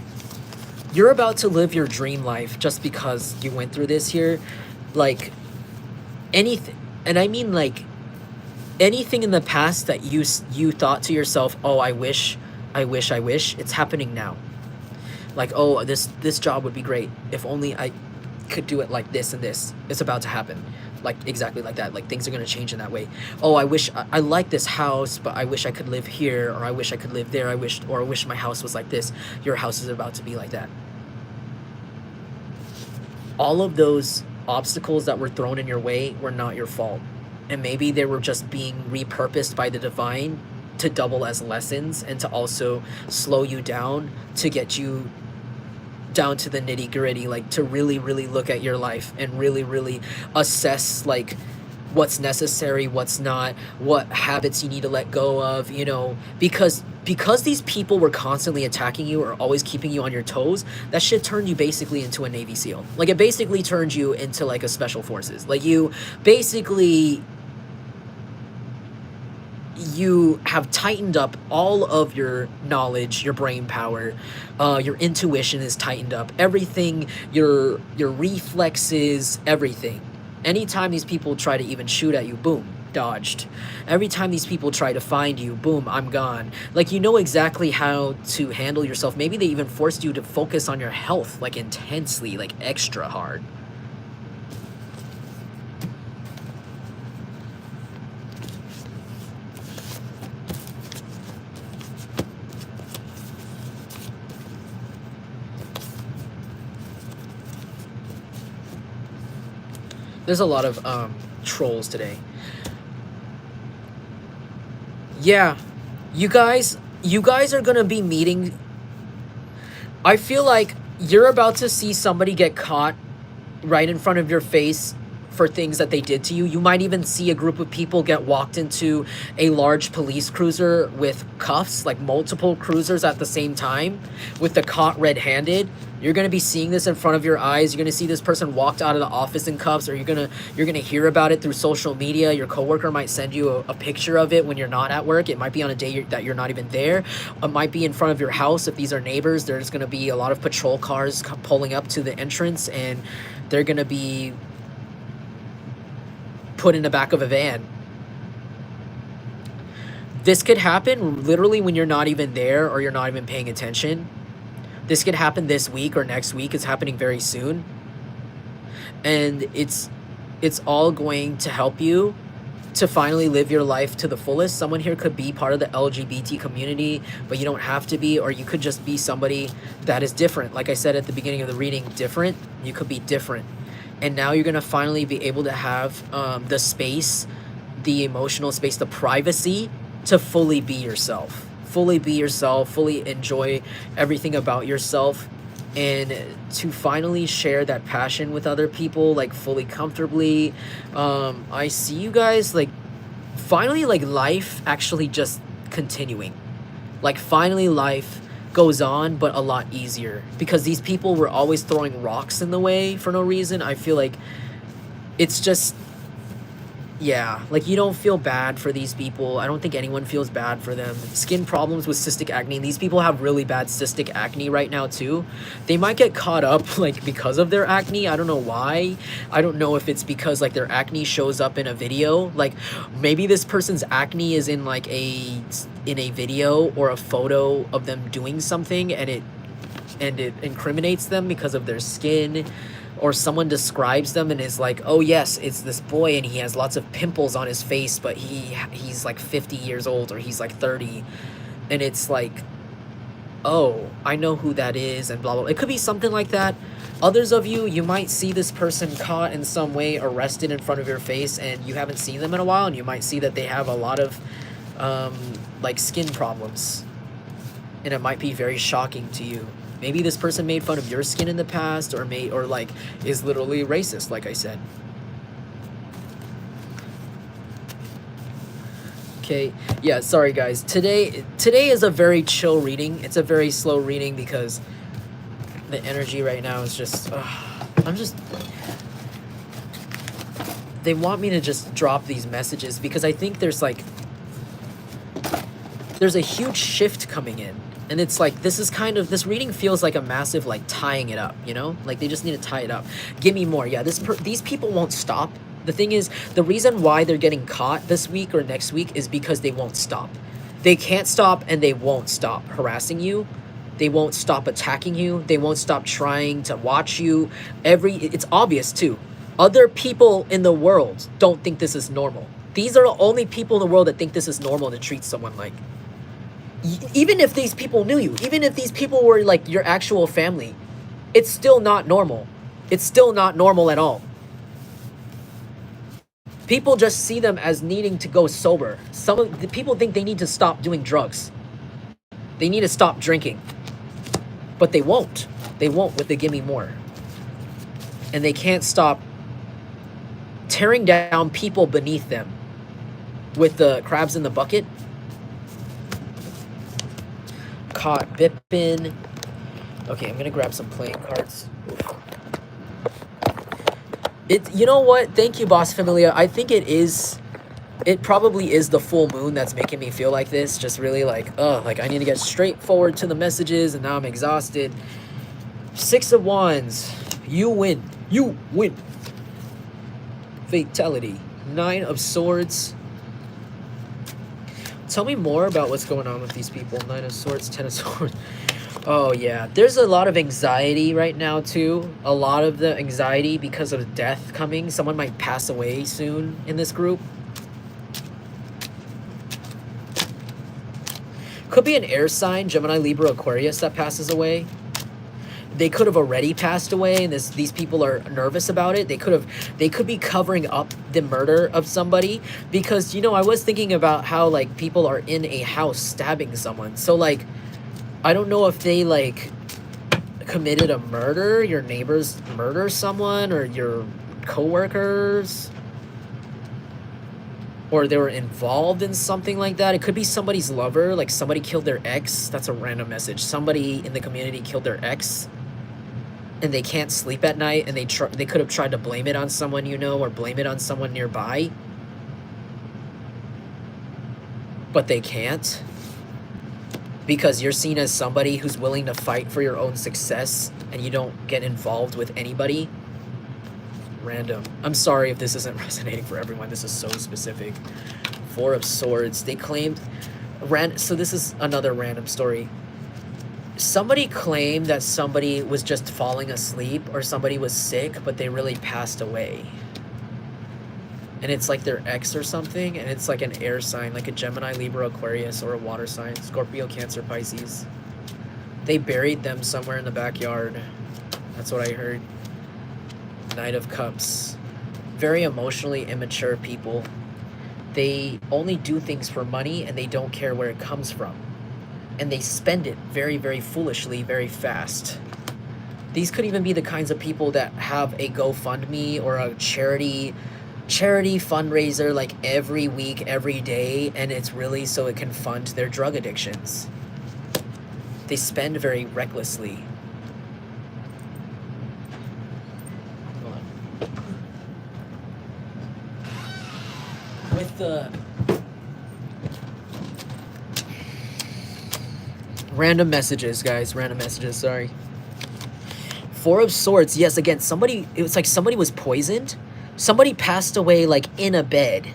You're about to live your dream life just because you went through this here. Like anything, and I mean like anything in the past that you thought to yourself, oh, I wish, it's happening now. Like, oh, this job would be great if only I could do it like this and this. It's about to happen. Like exactly like that. Like things are going to change in that way. Oh, I wish I like this house, but I wish I could live here, or I wish I could live there. I wish my house was like this. Your house is about to be like that. All of those obstacles that were thrown in your way were not your fault. And maybe they were just being repurposed by the divine to double as lessons, and to also slow you down, to get you down to the nitty gritty, like to really, really look at your life and really, really assess like what's necessary, what's not, what habits you need to let go of, you know, because these people were constantly attacking you or always keeping you on your toes. That shit turned you basically into a Navy SEAL. Like it basically turned you into like a special forces. Like you have tightened up all of your knowledge, your brain power, your intuition is tightened up, everything, your reflexes, everything. Anytime these people try to even shoot at you, boom, dodged. Every time these people try to find you, boom, I'm gone. Like you know exactly how to handle yourself. Maybe they even forced you to focus on your health like intensely, like extra hard. There's a lot of trolls today. Yeah, you guys are gonna be meeting. I feel like you're about to see somebody get caught right in front of your face for things that they did to you. You might even see a group of people get walked into a large police cruiser with cuffs, like multiple cruisers at the same time, with the caught red-handed. You're gonna be seeing this in front of your eyes. You're gonna see this person walked out of the office in cuffs, or you're gonna hear about it through social media. Your coworker might send you a picture of it when you're not at work. It might be on a day that you're not even there. It might be in front of your house. If these are neighbors, there's gonna be a lot of patrol cars pulling up to the entrance, and they're gonna be put in the back of a van. This could happen literally when you're not even there, or you're not even paying attention. This could happen this week or next week. It's happening very soon. And it's all going to help you to finally live your life to the fullest. Someone here could be part of the LGBT community, but you don't have to be, or you could just be somebody that is different. Like I said at the beginning of the reading, different. You could be different. And now you're going to finally be able to have the space, the emotional space, the privacy to fully be yourself. Fully be yourself, fully enjoy everything about yourself, and to finally share that passion with other people, like fully comfortably. I see you guys like finally like life actually just continuing. Like, finally life goes on, but a lot easier. Because these people were always throwing rocks in the way for no reason. I feel like it's just, yeah, like, you don't feel bad for these people. I don't think anyone feels bad for them. Skin problems with cystic acne. These people have really bad cystic acne right now too. They might get caught up, like, because of their acne. I don't know why. I don't know if it's because, like, their acne shows up in a video. Like, maybe this person's acne is in, like, in a video or a photo of them doing something, and it incriminates them because of their skin. Or someone describes them and is like, oh yes, it's this boy and he has lots of pimples on his face, but he's like 50 years old, or he's like 30. And it's like, oh, I know who that is, and blah, blah, blah. It could be something like that. Others of you, you might see this person caught in some way, arrested in front of your face, and you haven't seen them in a while, and you might see that they have a lot of, like, skin problems. And it might be very shocking to you. Maybe this person made fun of your skin in the past, or like, is literally racist, like I said. Okay, yeah, sorry guys. Today is a very chill reading. It's a very slow reading because the energy right now is just, they want me to just drop these messages because I think there's a huge shift coming in. And it's like, this reading feels like a massive, like, tying it up, you know? Like, they just need to tie it up. Give me more. Yeah, these people won't stop. The thing is, the reason why they're getting caught this week or next week is because they won't stop. They can't stop, and they won't stop harassing you. They won't stop attacking you. They won't stop trying to watch you. It's obvious, too. Other people in the world don't think this is normal. These are the only people in the world that think this is normal to treat someone like. Even if these people knew you, even if these people were, like, your actual family, it's still not normal. It's still not normal at all. People just see them as needing to go sober. Some of the people think they need to stop doing drugs. They need to stop drinking. But they won't. They won't with the gimme more. And they can't stop tearing down people beneath them with the crabs in the bucket. Caught Bippin. Okay, I'm gonna grab some playing cards. You know what? Thank you, Boss Familia. I think it probably is the full moon that's making me feel like this. Just really like, like, I need to get straight forward to the messages, and now I'm exhausted. 6 of Wands. You win. You win. Fatality. 9 of Swords. Tell me more about what's going on with these people. 9 of Swords, 10 of Swords. Oh, yeah. There's a lot of anxiety right now, too. A lot of the anxiety because of death coming. Someone might pass away soon in this group. Could be an air sign, Gemini, Libra, Aquarius, that passes away. They could have already passed away, and these people are nervous about it. They could be covering up the murder of somebody because, you know, I was thinking about how, like, people are in a house stabbing someone. So, like, I don't know if they, like, committed a murder, your neighbors murder someone, or your coworkers, or they were involved in something like that. It could be somebody's lover, like somebody killed their ex. That's a random message. Somebody in the community killed their ex, and they can't sleep at night, and they could have tried to blame it on someone, you know, or blame it on someone nearby, but they can't because you're seen as somebody who's willing to fight for your own success, and you don't get involved with anybody. Random. I'm sorry if this isn't resonating for everyone. This is so specific. 4 of Swords. They claimed so this is another random story. Somebody claimed that somebody was just falling asleep, or somebody was sick, but they really passed away. And it's like their ex or something, and it's like an air sign, like a Gemini, Libra, Aquarius, or a water sign, Scorpio, Cancer, Pisces. They buried them somewhere in the backyard. That's what I heard. Knight of Cups. Very emotionally immature people. They only do things for money, and they don't care where it comes from. And they spend it very, very foolishly, very fast. These could even be the kinds of people that have a GoFundMe or a charity fundraiser, like, every week, every day, and it's really so it can fund their drug addictions. They spend very recklessly. Hold on. With the random messages, guys, random messages, sorry. Four of Swords, yes, again, somebody, it was like somebody was poisoned. Somebody passed away, like, in a bed.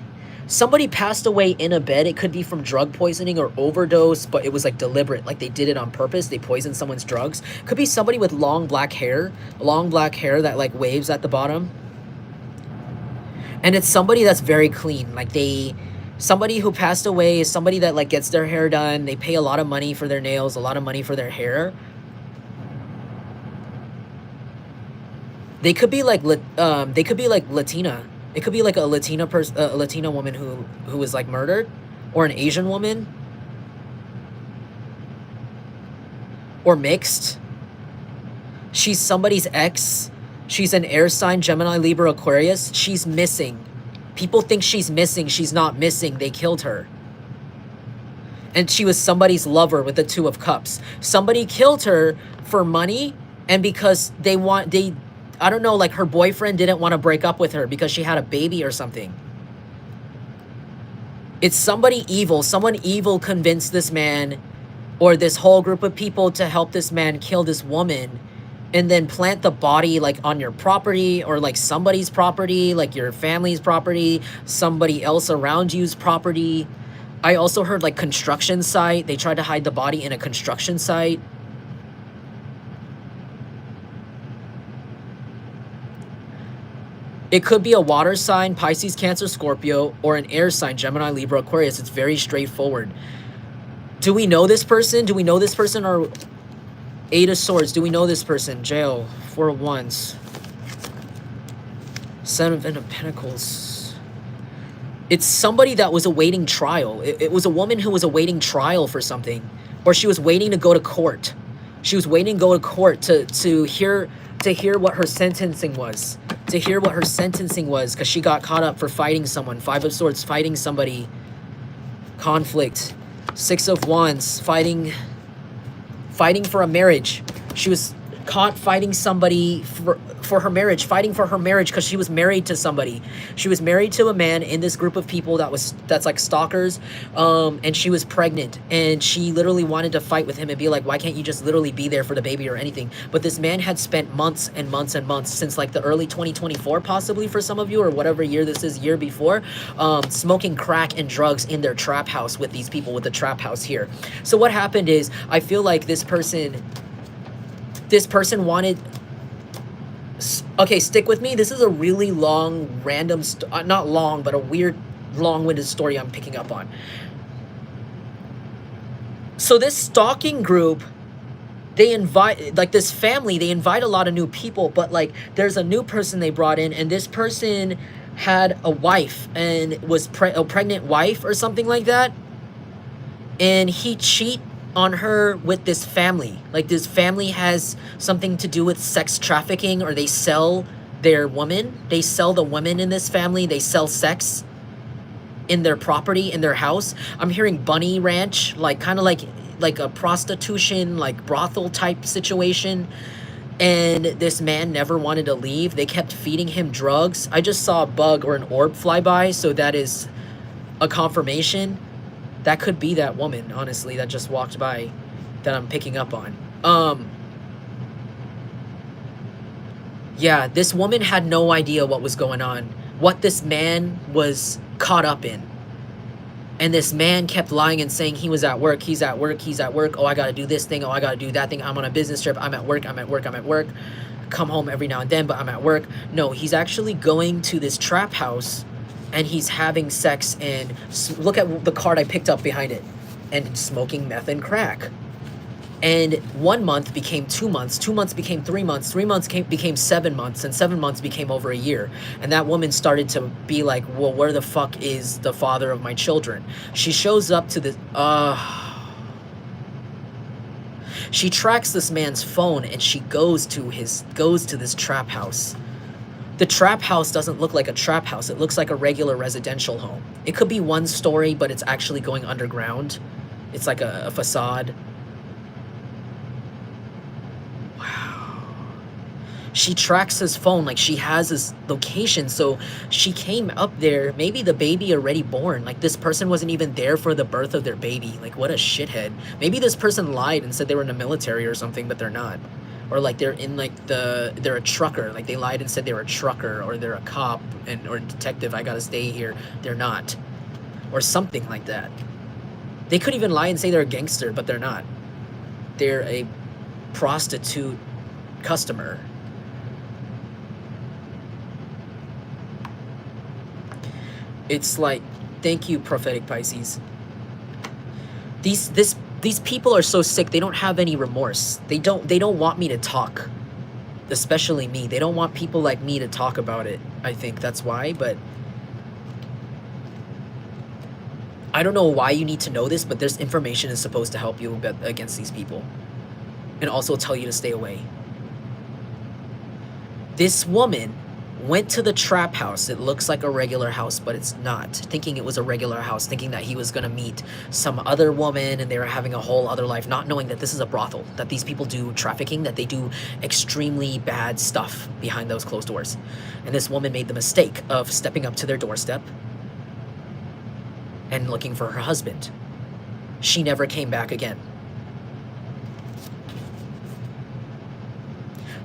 Somebody passed away in a bed. It could be from drug poisoning or overdose, but it was, like, deliberate. Like, they did it on purpose. They poisoned someone's drugs. Could be somebody with long black hair that, like, waves at the bottom. And it's somebody that's very clean. Like, somebody who passed away is somebody that, like, gets their hair done. They pay a lot of money for their nails, a lot of money for their hair. They could be like Latina. It could be like a Latina person, a Latina woman who was like murdered, or an Asian woman, or mixed. She's somebody's ex. She's an air sign, Gemini, Libra, Aquarius. She's missing. People think she's missing. She's not missing. They killed her. And she was somebody's lover with the Two of Cups. Somebody killed her for money, and because I don't know, like her boyfriend didn't want to break up with her because she had a baby or something. It's somebody evil. Someone evil convinced this man or this whole group of people to help this man kill this woman and then plant the body like on your property or like somebody's property, like your family's property, somebody else around you's property. I also heard like construction site. They tried to hide the body in a construction site. It could be a water sign, Pisces, Cancer, Scorpio, or an air sign, Gemini, Libra, Aquarius. It's very straightforward. Do we know this person? Do we know this person? Or Eight of Swords. Do we know this person? Jail. Four of Wands. Seven of Pentacles. It's somebody that was awaiting trial. It was a woman who was awaiting trial for something. Or she was waiting to go to court. She was waiting to go to court to hear what her sentencing was. To hear what her sentencing was, because she got caught up for fighting someone. Five of Swords, fighting somebody. Conflict. Six of Wands, fighting for a marriage. She was caught fighting somebody for her marriage, fighting for her marriage because she was married to somebody. She was married to a man in this group of people that's like stalkers, and she was pregnant, and she literally wanted to fight with him and be like, why can't you just literally be there for the baby or anything? But this man had spent months and months and months since like the early 2024 possibly for some of you, or whatever year this is, year before, smoking crack and drugs in their trap house with these people, with the trap house here. So what happened is, I feel like this person wanted... Okay, stick with me. This is a really long, random, not long, but a weird, long-winded story I'm picking up on. So this stalking group, they invite, like this family, they invite a lot of new people, but like there's a new person they brought in, and this person had a wife and was a pregnant wife or something like that. And he cheat on her with this family. Like this family has something to do with sex trafficking, or they sell their woman. They sell the women in this family. They sell sex in their property, in their house. I'm hearing bunny ranch, like kind of like a prostitution, like brothel type situation. And this man never wanted to leave. They kept feeding him drugs. I just saw a bug or an orb fly by, so that is a confirmation. That could be that woman, honestly, that just walked by that I'm picking up on. Yeah, this woman had no idea what was going on, what this man was caught up in. And this man kept lying and saying he was at work, he's at work, he's at work. Oh, I gotta do this thing, oh, I gotta do that thing. I'm on a business trip, I'm at work, I'm at work, I'm at work. Come home every now and then, but I'm at work. No, he's actually going to this trap house, and he's having sex, and look at the card I picked up behind it, and smoking meth and crack. And 1 month became 2 months, 2 months became 3 months, 3 months became 7 months, and 7 months became over a year. And that woman started to be like, well, where the fuck is the father of my children? She shows up to this, she tracks this man's phone, and she goes to this trap house. The trap house doesn't look like a trap house. It looks like a regular residential home. It could be one story, but it's actually going underground. It's like a facade. She tracks his phone, like she has his location. So she came up there, maybe the baby already born, like this person wasn't even there for the birth of their baby. Like, what a shithead. Maybe this person lied and said they were in the military or something, but they're not. Or like they're in like they're a trucker, like they lied and said they were a trucker, or they're a cop or a detective, I gotta stay here. They're not. Or something like that. They could even lie and say they're a gangster, but they're not. They're a prostitute customer. It's like, thank you, prophetic Pisces. These people are so sick. They don't have any remorse. They don't want me to talk, especially me. They don't want people like me to talk about it. I think that's why. But I don't know why you need to know this, but this information is supposed to help you against these people, and also tell you to stay away. This woman went to the trap house. It looks like a regular house, but it's not. Thinking it was a regular house, thinking that he was gonna meet some other woman and they were having a whole other life, not knowing that this is a brothel, that these people do trafficking, that they do extremely bad stuff behind those closed doors. And this woman made the mistake of stepping up to their doorstep and looking for her husband. She never came back again.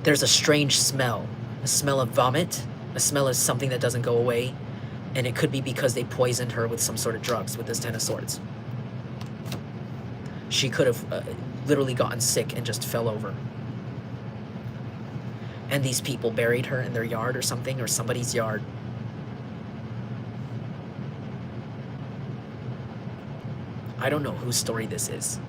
There's a strange smell. A smell of vomit, a smell of something that doesn't go away, and it could be because they poisoned her with some sort of drugs with this Ten of Swords. She could have literally gotten sick and just fell over. And these people buried her in their yard or something, or somebody's yard. I don't know whose story this is.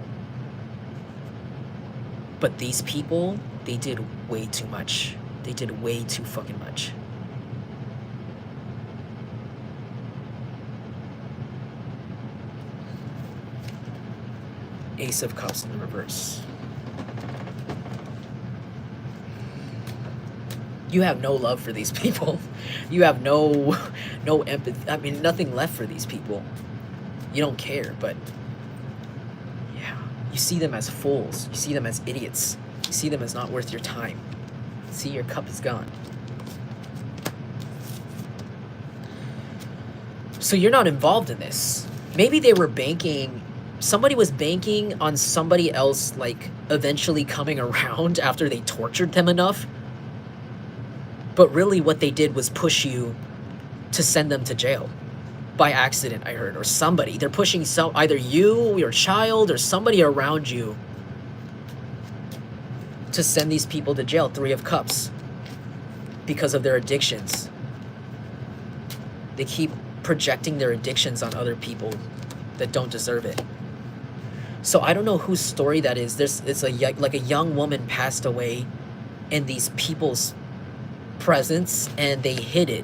But these people, they did way too much. They did way too fucking much. Ace of Cups in the reverse. You have no love for these people. You have no empathy. I mean, nothing left for these people. You don't care, but yeah. You see them as fools. You see them as idiots. You see them as not worth your time. See, your cup is gone. So you're not involved in this. Maybe they were banking, somebody was banking on somebody else like eventually coming around after they tortured them enough. But really what they did was push you to send them to jail. By accident, I heard, or somebody. They're pushing either you, your child, or somebody around you to send these people to jail. Three of Cups. Because of their addictions. They keep projecting their addictions on other people that don't deserve it. So I don't know whose story that is. It's like a young woman passed away in these people's presence and they hid it.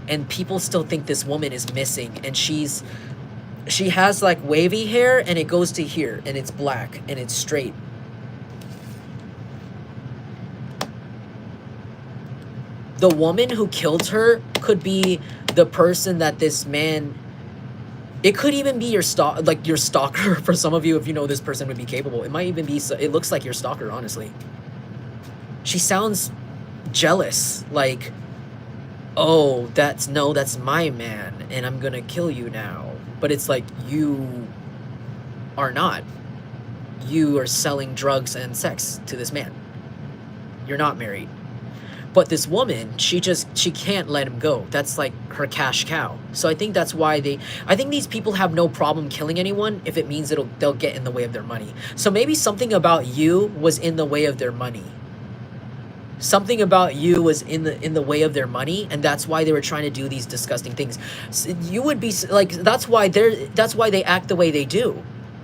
And people still think this woman is missing. And she has like wavy hair and it goes to here and it's black and it's straight. The woman who killed her could be the person that this man... It could even be your stalker. For some of you, if you know this person would be capable. It might even be... It looks like your stalker, honestly. She sounds jealous. Like, oh, that's my man. And I'm gonna kill you now. But it's like, you are not. You are selling drugs and sex to this man. You're not married. But this woman, she can't let him go. That's like her cash cow. So I think that's why I think these people have no problem killing anyone if it means they'll get in the way of their money. So maybe something about you was in the way of their money. Something about you was in the way of their money, and that's why they were trying to do these disgusting things. You would be like, that's why they act the way they do.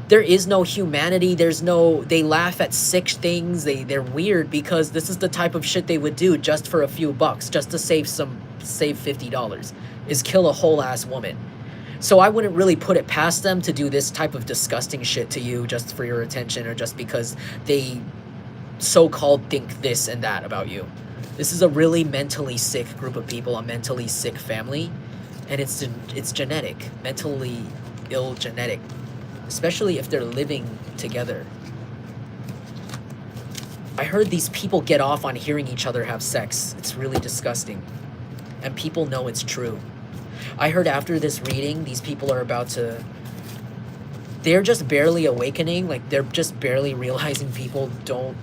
There is no humanity. They laugh at sick things. They're weird because this is the type of shit they would do just for a few bucks, just to save $50, is kill a whole ass woman. So I wouldn't really put it past them to do this type of disgusting shit to you just for your attention or just because they so-called think this and that about you. This is a really mentally sick group of people, a mentally sick family, and it's genetic, mentally ill genetic. Especially if they're living together. I heard these people get off on hearing each other have sex. It's really disgusting. And people know it's true. I heard after this reading, these people are about to... They're just barely awakening. Like, they're just barely realizing people don't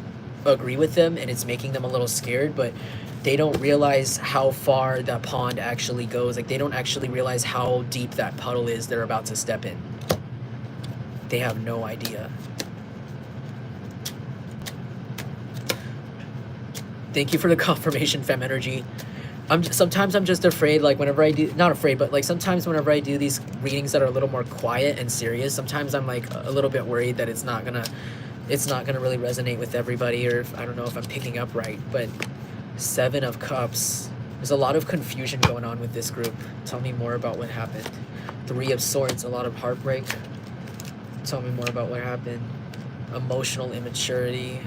agree with them, and it's making them a little scared, but they don't realize how far that pond actually goes. Like, they don't actually realize how deep that puddle is they're about to step in. They have no idea. Thank you for the confirmation, Fem Energy. Sometimes I'm just afraid, like, whenever I do, not afraid, but like sometimes whenever I do these readings that are a little more quiet and serious, sometimes I'm like a little bit worried that it's not gonna really resonate with everybody, or if, I don't know if I'm picking up right. But Seven of Cups, there's a lot of confusion going on with this group. Tell me more about what happened. Three of Swords, a lot of heartbreak. Tell me more about what happened. Emotional immaturity,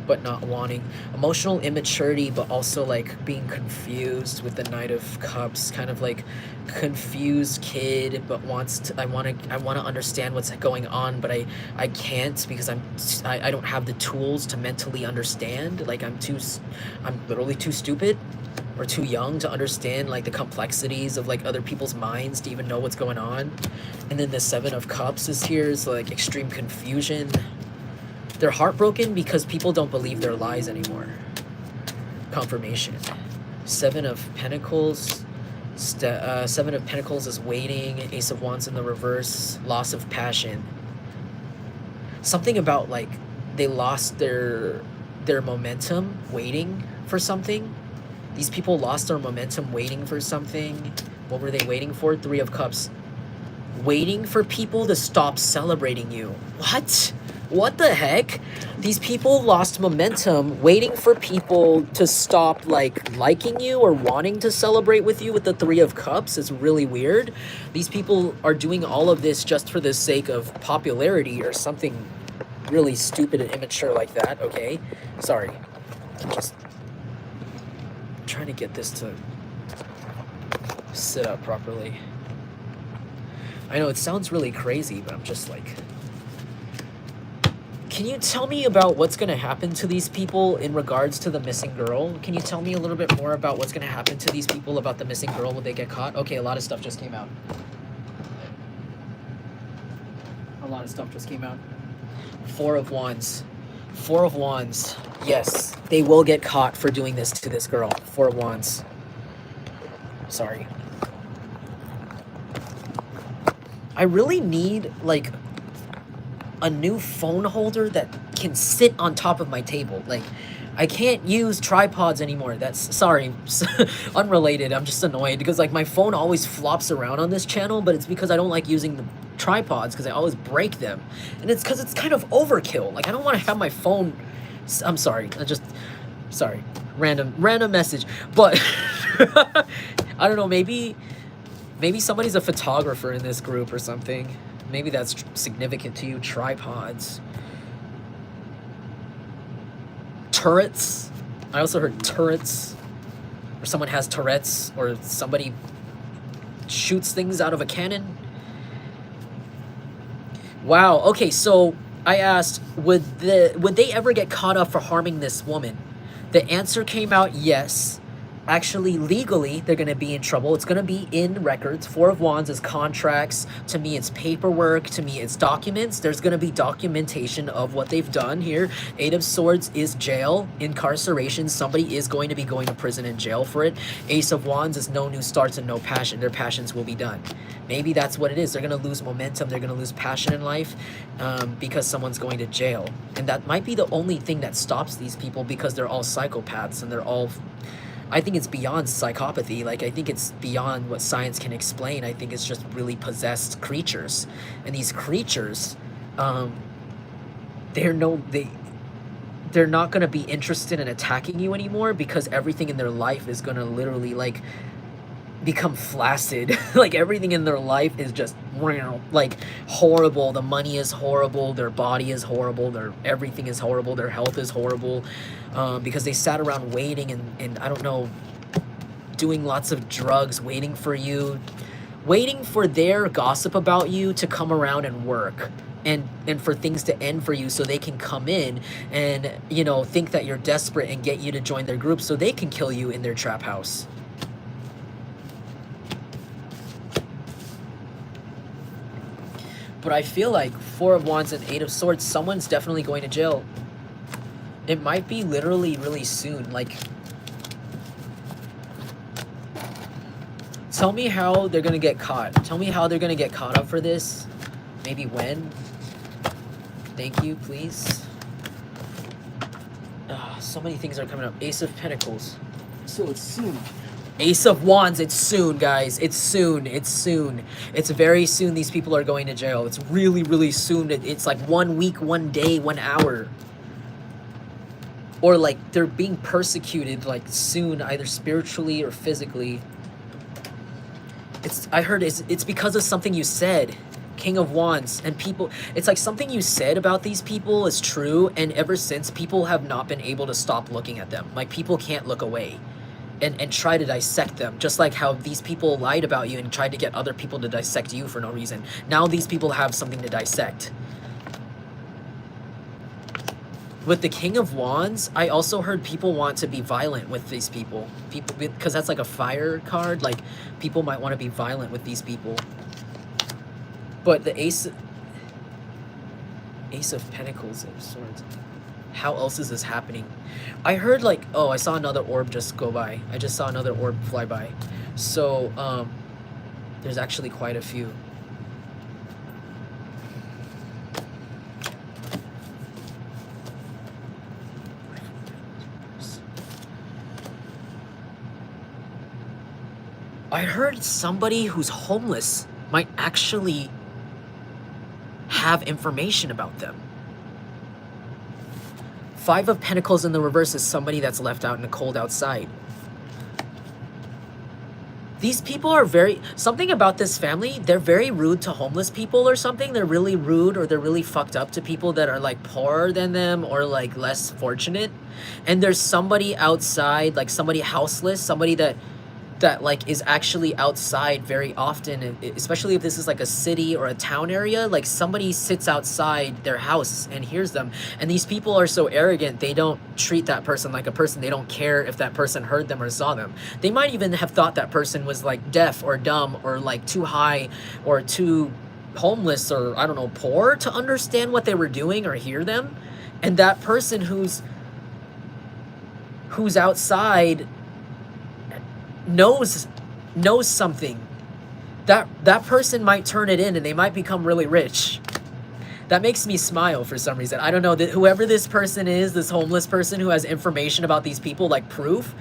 but not wanting. Emotional immaturity, but also like being confused with the Knight of Cups, kind of like confused kid, but wants to, I want to understand what's going on, but I can't, because I don't have the tools to mentally understand. Like, I'm literally too stupid or too young to understand like the complexities of like other people's minds to even know what's going on. And then the Seven of Cups is here, so like extreme confusion. They're heartbroken because people don't believe their lies anymore. Confirmation. Seven of Pentacles. Seven of Pentacles is waiting. Ace of Wands in the reverse. Loss of passion. Something about like they lost their momentum waiting for something. These people lost their momentum waiting for something. What were they waiting for? Three of Cups. Waiting for people to stop celebrating you. What? What the heck? These people lost momentum waiting for people to stop like liking you or wanting to celebrate with you with the Three of Cups. It's really weird. These people are doing all of this just for the sake of popularity or something really stupid and immature like that. Okay, sorry. I'm just trying to get this to sit up properly. I know it sounds really crazy, but I'm just like... Can you tell me about what's going to happen to these people in regards to the missing girl? Can you tell me a little bit more about what's going to happen to these people about the missing girl when they get caught? Okay, a lot of stuff just came out. A lot of stuff just came out. Four of Wands. Four of Wands. Yes, they will get caught for doing this to this girl. Four of Wands. Sorry. I really need, like, a new phone holder that can sit on top of my table. Like, I can't use tripods anymore. That's, sorry, unrelated. I'm just annoyed because like my phone always flops around on this channel, but it's because I don't like using the tripods because I always break them. And it's because it's kind of overkill. Like, I don't want to have my phone... I'm sorry. Sorry. Random message. But I don't know, maybe somebody's a photographer in this group or something. Maybe that's significant to you. Tripods. Turrets. I also heard turrets. Or someone has Tourette's. Or somebody shoots things out of a cannon. Wow. Okay, so I asked, would they ever get caught up for harming this woman? The answer came out yes. Actually, legally, they're going to be in trouble. It's going to be in records. Four of Wands is contracts. To me, it's paperwork. To me, it's documents. There's going to be documentation of what they've done here. Eight of Swords is jail, incarceration. Somebody is going to be going to prison and jail for it. Ace of Wands is no new starts and no passion. Their passions will be done. Maybe that's what it is. They're going to lose momentum. They're going to lose passion in life because someone's going to jail. And that might be the only thing that stops these people because they're all psychopaths and they're all... I think it's beyond psychopathy. Like, I think it's beyond what science can explain. I think it's just really possessed creatures. And these creatures, they're not going to be interested in attacking you anymore because everything in their life is going to literally, like, become flaccid. Like, everything in their life is just, like, horrible. The money is horrible. Their body is horrible. Everything is horrible. Their health is horrible. Because they sat around waiting and I don't know, doing lots of drugs, waiting for you, waiting for their gossip about you to come around and work. and for things to end for you so they can come in and, you know, think that you're desperate and get you to join their group so they can kill you in their trap house. But I feel like Four of Wands and Eight of Swords, someone's definitely going to jail. It might be literally really soon. Like, tell me how they're gonna get caught. Tell me how they're gonna get caught up for this. Maybe when. Thank you, please. So many things are coming up. Ace of Pentacles. So it's soon. Ace of Wands, it's soon, guys. It's soon. It's soon. It's very soon these people are going to jail. It's really, really soon. It's like 1 week, 1 day, 1 hour. Or like they're being persecuted like soon, either spiritually or physically. I heard it's because of something you said. King of Wands, and people, it's like something you said about these people is true, and ever since people have not been able to stop looking at them. Like, people can't look away and try to dissect them, just like how these people lied about you and tried to get other people to dissect you for no reason. Now these people have something to dissect. With the King of Wands, I also heard people want to be violent with these people. Because that's like a fire card, like people might want to be violent with these people. But the Ace of Pentacles and Swords. How else is this happening? I heard like, oh, I saw another orb just go by. I just saw another orb fly by. So, there's actually quite a few. I heard somebody who's homeless might actually have information about them. Five of Pentacles in the reverse is somebody that's left out in the cold outside. These people are something about this family, they're very rude to homeless people or something. They're really rude, or they're really fucked up to people that are like poorer than them or like less fortunate. And there's somebody outside, like somebody houseless, somebody that like is actually outside very often, especially if this is like a city or a town area. Like, somebody sits outside their house and hears them, and these people are so arrogant, they don't treat that person like a person. They don't care if that person heard them or saw them. They might even have thought that person was like deaf or dumb or like too high or too homeless or, I don't know, poor to understand what they were doing or hear them. And that person who's outside knows something. That person might turn it in and they might become really rich. That makes me smile for some reason. I don't know, that whoever this person is, this homeless person who has information about these people, like proof,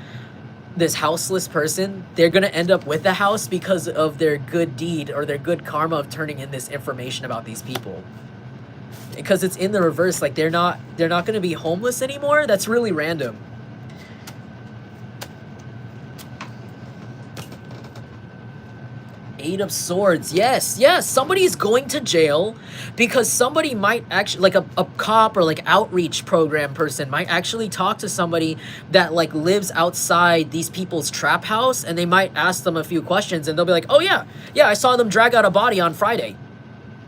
this houseless person, they're gonna end up with the house because of their good deed or their good karma of turning in this information about these people. Because it's in the reverse, like they're not gonna be homeless anymore. That's really random. Eight of Swords. Yes, somebody's going to jail because somebody might actually, like a cop or like outreach program person might actually talk to somebody that like lives outside these people's trap house, and they might ask them a few questions and they'll be like, oh yeah, I saw them drag out a body on Friday.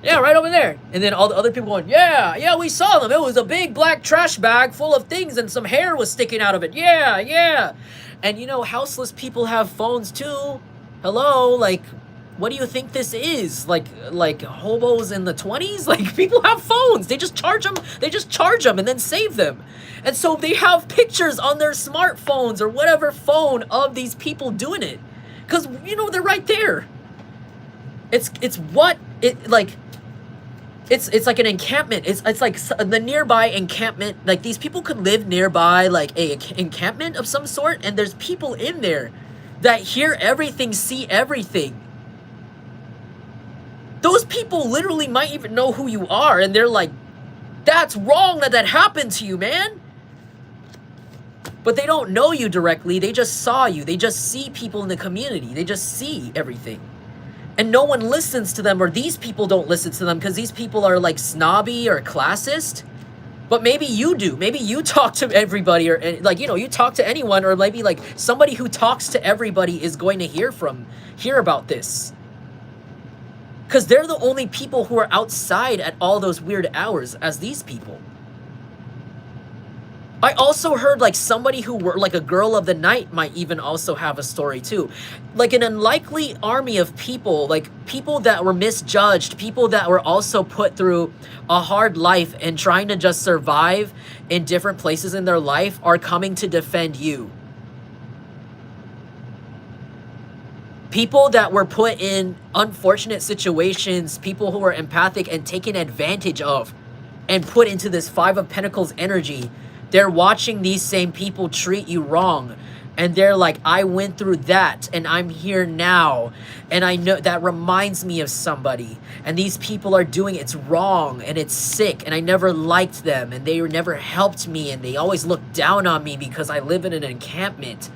Yeah, right over there. And then all the other people going, yeah, we saw them. It was a big black trash bag full of things and some hair was sticking out of it. Yeah. And you know, houseless people have phones too. Hello, like, what do you think this is? Like hobos in the 20s? Like, people have phones. They just charge them and then save them. And so they have pictures on their smartphones or whatever phone of these people doing it. Because, you know, they're right there. It's like an encampment. It's like the nearby encampment. Like, these people could live nearby like a encampment of some sort, and there's people in there that hear everything, see everything. Those people literally might even know who you are, and they're like, that's wrong that happened to you, man. But they don't know you directly. They just saw you. They just see people in the community. They just see everything. And no one listens to them, or these people don't listen to them because these people are like snobby or classist. But maybe you do. Maybe you talk to everybody, or like, you know, you talk to anyone, or maybe like somebody who talks to everybody is going to hear about this. Because they're the only people who are outside at all those weird hours as these people. I also heard like somebody who were like a girl of the night might even also have a story too. Like an unlikely army of people, like people that were misjudged, people that were also put through a hard life and trying to just survive in different places in their life are coming to defend you. People that were put in unfortunate situations, people who were empathic and taken advantage of and put into this Five of Pentacles energy, they're watching these same people treat you wrong. And they're like, I went through that and I'm here now. And I know that reminds me of somebody. And these people are doing it's wrong and it's sick. And I never liked them and they never helped me. And they always looked down on me because I live in an encampment.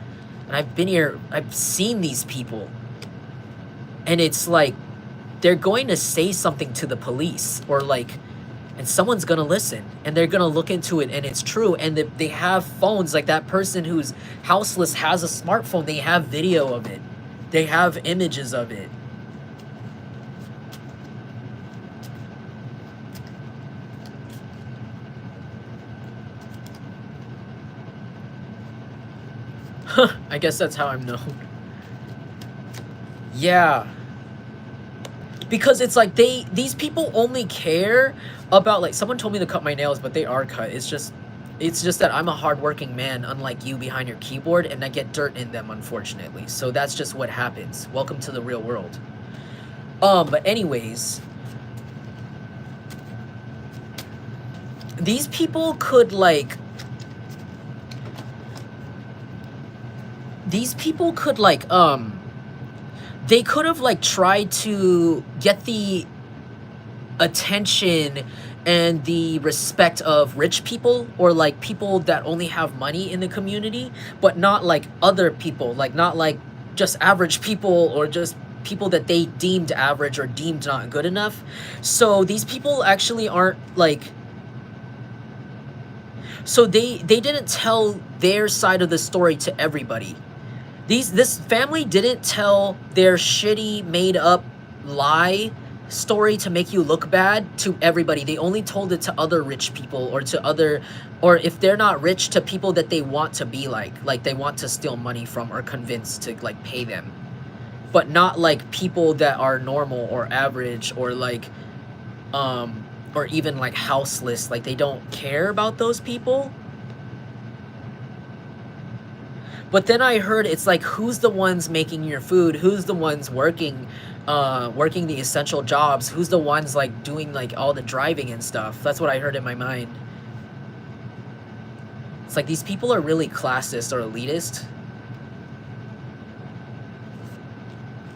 And I've been here, I've seen these people. And it's like, they're going to say something to the police or like, and someone's gonna listen and they're gonna look into it and it's true. And they have phones, like that person who's houseless has a smartphone. They have video of it. They have images of it. I guess that's how I'm known. Yeah. Because it's like these people only care about, like, someone told me to cut my nails, but they are cut. It's just that I'm a hardworking man, unlike you behind your keyboard, and I get dirt in them, unfortunately. So that's just what happens. Welcome to the real world. But anyways, these people could like, they could have like tried to get the attention and the respect of rich people or like people that only have money in the community, but not like other people, like not like just average people or just people that they deemed average or deemed not good enough. So these people actually aren't like, so they didn't tell their side of the story to everybody. This family didn't tell their shitty made up lie story to make you look bad to everybody. They only told it to other rich people or to other, or if they're not rich, to people that they want to be like they want to steal money from or convince to like pay them, but not like people that are normal or average or like or even like houseless. Like they don't care about those people. But then I heard it's like, who's the ones making your food? Who's the ones working the essential jobs? Who's the ones like doing like all the driving and stuff? That's what I heard in my mind. It's like these people are really classist or elitist.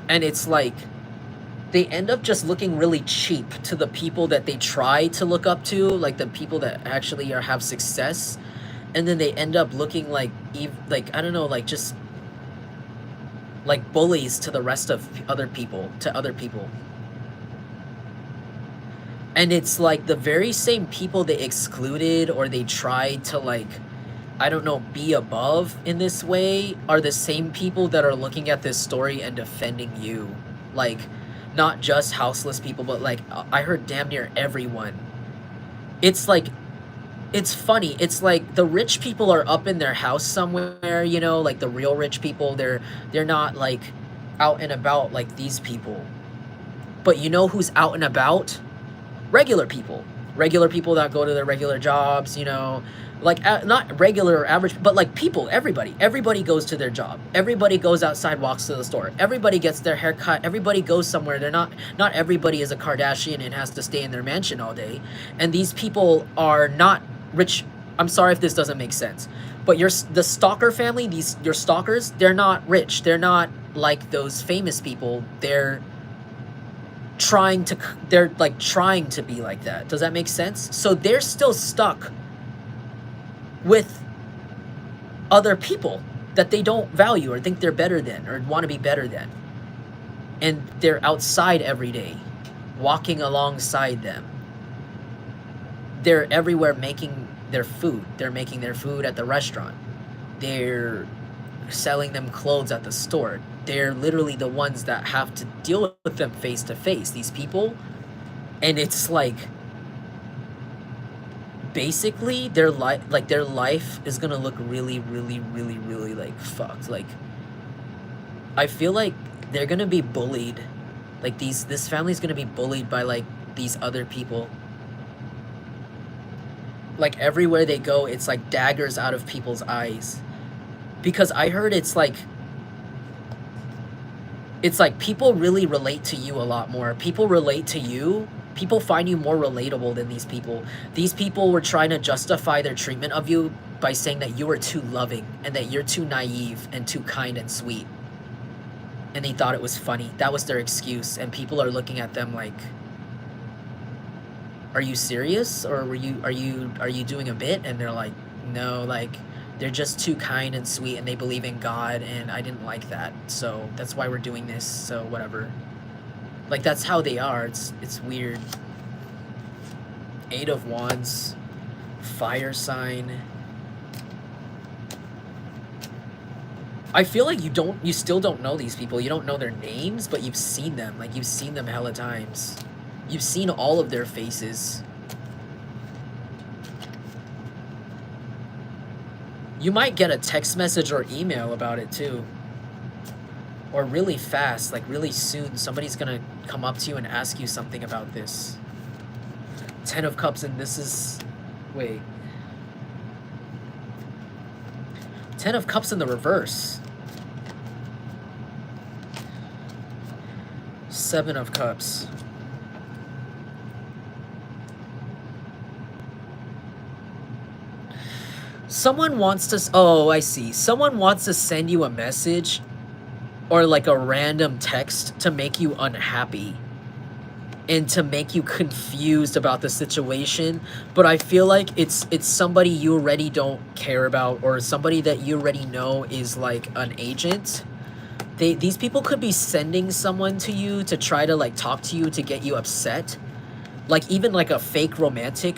And it's like they end up just looking really cheap to the people that they try to look up to, like the people that actually have success. And then they end up looking like I don't know, like just like bullies to the rest of other people, And it's like the very same people they excluded or they tried to like, I don't know, be above in this way are the same people that are looking at this story and defending you. Like, not just houseless people, but like I heard damn near everyone. It's like, it's funny. It's like the rich people are up in their house somewhere, you know, like the real rich people. They're not like out and about like these people. But you know who's out and about? Regular people that go to their regular jobs, you know, like not regular or average, but like people, everybody goes to their job. Everybody goes outside, walks to the store. Everybody gets their hair cut. Everybody goes somewhere. They're not everybody is a Kardashian and has to stay in their mansion all day. And these people are not rich. I'm sorry if this doesn't make sense, but the stalker family, your stalkers, they're not rich. They're not like those famous people. They're trying to be like that. Does that make sense? So they're still stuck with other people that they don't value or think they're better than or want to be better than. And they're outside every day, walking alongside them. They're everywhere making their food. They're making their food at the restaurant. They're selling them clothes at the store. they're literally the ones that have to deal with them face to face, these people. And it's like, basically their life is gonna look really, really, really, really like fucked. Like, I feel like they're gonna be bullied. Like, this family's gonna be bullied by like these other people. Like, everywhere they go, it's like daggers out of people's eyes. Because I heard it's like people really relate to you a lot more. People relate to you. People find you more relatable than these people. These people were trying to justify their treatment of you by saying that you were too loving and that you're too naive and too kind and sweet. And they thought it was funny. That was their excuse. And people are looking at them like, are you serious? Or are you doing a bit? And they're like, no, like, they're just too kind and sweet and they believe in God and I didn't like that. So that's why we're doing this. So whatever. Like, that's how they are. It's weird. 8 of Wands. Fire sign. I feel like you still don't know these people. You don't know their names, but you've seen them. Like, you've seen them hella times. You've seen all of their faces. You might get a text message or email about it too. Or really fast, like really soon, somebody's gonna come up to you and ask you something about this. 10 of Cups, and this is... Wait. 10 of Cups in the reverse. 7 of Cups. Someone wants to... Oh, I see. Someone wants to send you a message or like a random text to make you unhappy and to make you confused about the situation. But I feel like it's somebody you already don't care about, or somebody that you already know is like an agent. These people could be sending someone to you to try to like talk to you to get you upset. Like, even like a fake romantic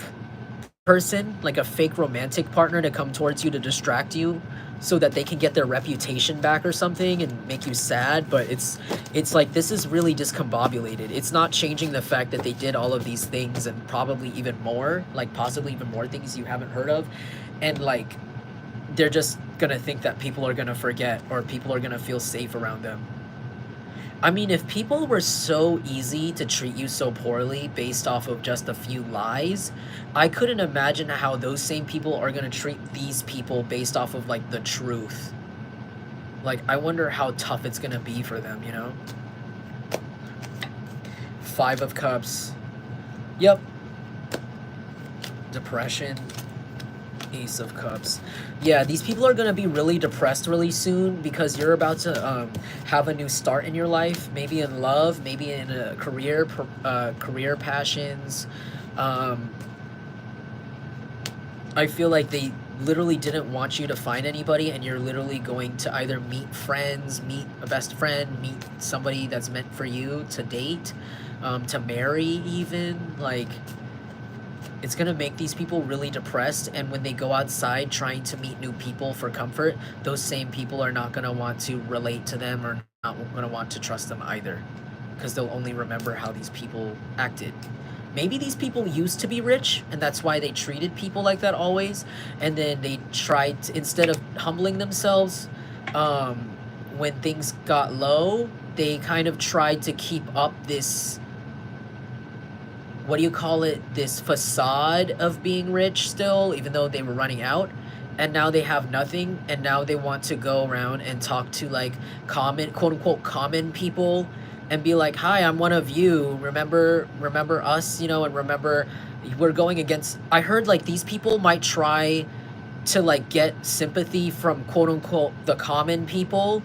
person, like a fake romantic partner to come towards you to distract you so that they can get their reputation back or something and make you sad. But it's like, this is really discombobulated. It's not changing the fact that they did all of these things and probably even more, like possibly even more things you haven't heard of. And like, they're just gonna think that people are gonna forget, or people are gonna feel safe around them. I mean, if people were so easy to treat you so poorly based off of just a few lies, I couldn't imagine how those same people are going to treat these people based off of, like, the truth. Like, I wonder how tough it's going to be for them, you know? 5 of Cups. Yep. Depression. Ace of Cups. Yeah, these people are going to be really depressed really soon because you're about to have a new start in your life, maybe in love, maybe in a career passions. I feel like they literally didn't want you to find anybody, and you're literally going to either meet friends, meet a best friend, meet somebody that's meant for you to date, to marry even. Like, it's going to make these people really depressed, and when they go outside trying to meet new people for comfort, those same people are not going to want to relate to them or not going to want to trust them either, because they'll only remember how these people acted. Maybe these people used to be rich, and that's why they treated people like that always, and then they tried to, instead of humbling themselves, when things got low, they kind of tried to keep up this... what do you call it, this facade of being rich still, even though they were running out, and now they have nothing, and now they want to go around and talk to like common, quote-unquote common people, and be like, hi, I'm one of you, remember us, you know, and remember we're going against... I heard like these people might try to like get sympathy from quote-unquote the common people,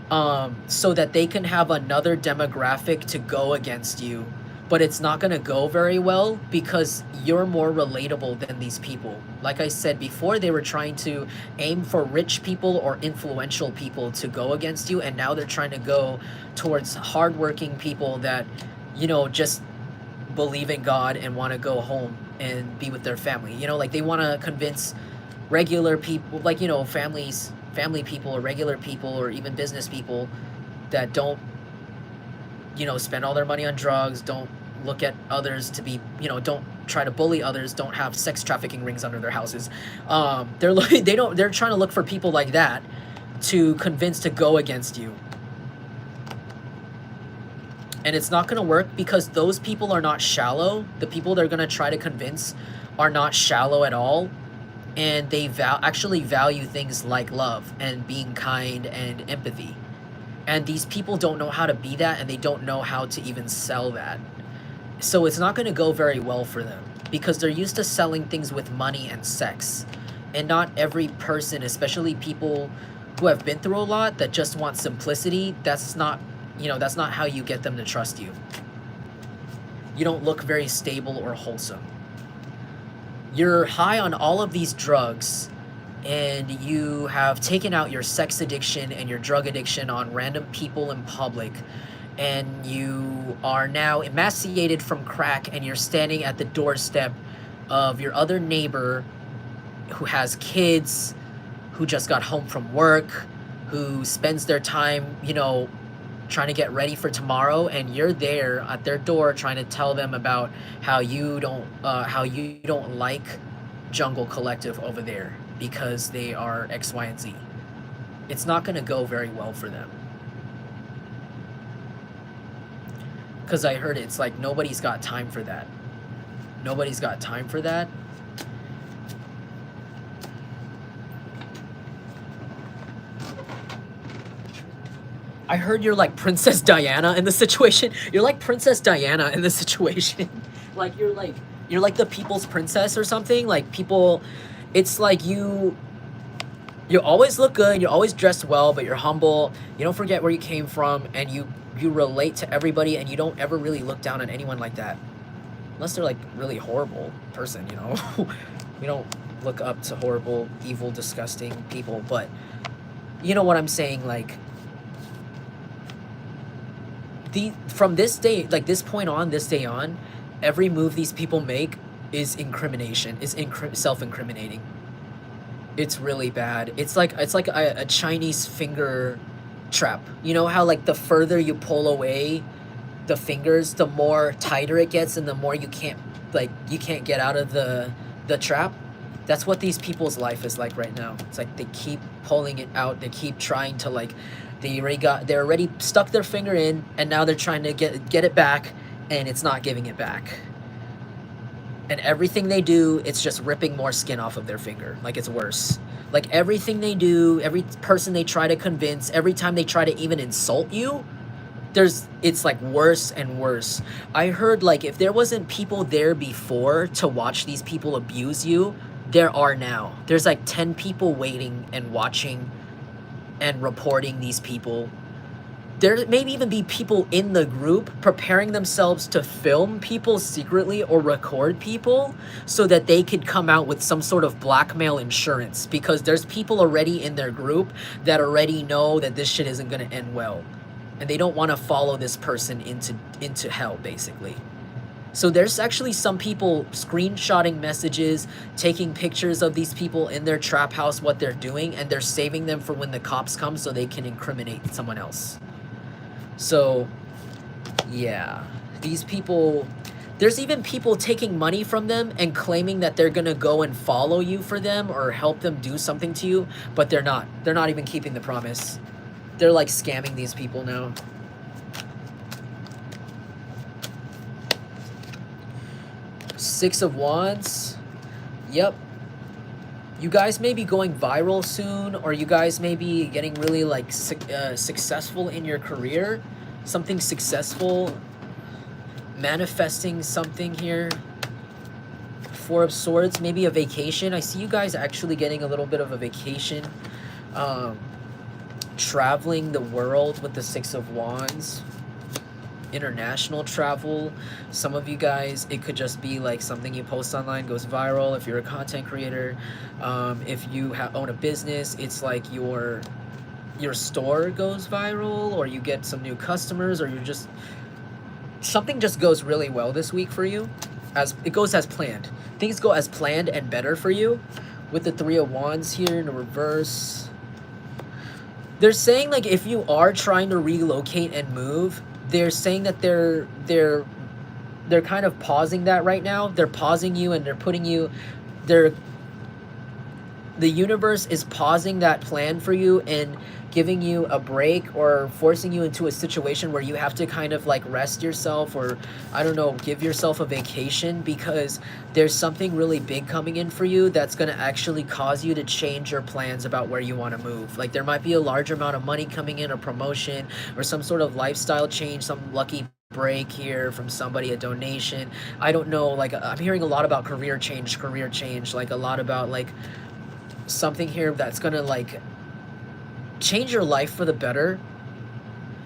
so that they can have another demographic to go against you. But it's not going to go very well because you're more relatable than these people. Like I said before, they were trying to aim for rich people or influential people to go against you, and now they're trying to go towards hardworking people that, you know, just believe in God and want to go home and be with their family. You know, like they want to convince regular people, like, you know, families family people or regular people or even business people that don't, you know, spend all their money on drugs, don't look at others to be, you know, don't try to bully others, don't have sex trafficking rings under their houses. They're trying to look for people like that to convince to go against you. And it's not going to work because those people are not shallow. The people they're going to try to convince are not shallow at all. And they actually value things like love and being kind and empathy. And these people don't know how to be that, and they don't know how to even sell that. So it's not going to go very well for them because they're used to selling things with money and sex. And not every person, especially people who have been through a lot that just want simplicity, that's not, you know, that's not how you get them to trust you. You don't look very stable or wholesome. You're high on all of these drugs, and you have taken out your sex addiction and your drug addiction on random people in public, and you are now emaciated from crack, and you're standing at the doorstep of your other neighbor who has kids, who just got home from work, who spends their time, you know, trying to get ready for tomorrow, and you're there at their door trying to tell them about how you don't like Jungle Collective over there because they are X, Y, and Z. It's not going to go very well for them. Because I heard it's like nobody's got time for that. Nobody's got time for that. I heard you're like Princess Diana in the situation. You're like Princess Diana in the situation. Like you're like the people's princess or something. Like people, it's like you always look good, you're always dressed well, but you're humble. You don't forget where you came from, and you relate to everybody, and you don't ever really look down on anyone like that. Unless they're like really horrible person, you know. We don't look up to horrible, evil, disgusting people, but you know what I'm saying, like from this day, like this point on, this day on, every move these people make is incrimination, is self-incriminating. It's really bad. It's like a Chinese finger trap. You know how like the further you pull away the fingers, the more tighter it gets, and the more you can't get out of the trap. That's what these people's life is like right now. It's like they keep pulling it out. They keep trying to like, they're already stuck their finger in, and now they're trying to get it back, and it's not giving it back. And everything they do, it's just ripping more skin off of their finger. Like it's worse. Like everything they do, every person they try to convince, every time they try to even insult you, it's like worse and worse. I heard like if there wasn't people there before to watch these people abuse you, there are now. There's like 10 people waiting and watching and reporting these people. There may even be people in the group preparing themselves to film people secretly or record people so that they could come out with some sort of blackmail insurance, because there's people already in their group that already know that this shit isn't going to end well, and they don't want to follow this person into hell, basically. So there's actually some people screenshotting messages, taking pictures of these people in their trap house, what they're doing, and they're saving them for when the cops come so they can incriminate someone else. So, yeah, these people, there's even people taking money from them and claiming that they're going to go and follow you for them or help them do something to you, but they're not. They're not even keeping the promise. They're like scamming these people now. Six of Wands. Yep. You guys may be going viral soon, or you guys may be getting really like successful in your career. Something successful. Manifesting something here. Four of Swords. Maybe a vacation. I see you guys actually getting a little bit of a vacation. Traveling the world with the Six of Wands. International travel. Some of you guys, it could just be like something you post online goes viral. If you're a content creator, if you own a business, it's like your store goes viral, or you get some new customers, or something just goes really well this week for you. As it goes as planned. Things go as planned and better for you. With the Three of Wands here in the reverse. They're saying like if you are trying to relocate and move, they're saying that they're kind of pausing that right now. They're pausing you and they're putting you they're the universe is pausing that plan for you and giving you a break or forcing you into a situation where you have to kind of like rest yourself, or I don't know, give yourself a vacation, because there's something really big coming in for you that's going to actually cause you to change your plans about where you want to move. Like there might be a large amount of money coming in, a promotion, or some sort of lifestyle change, some lucky break here from somebody, a donation. I don't know, like I'm hearing a lot about career change, like a lot about like something here that's gonna like change your life for the better.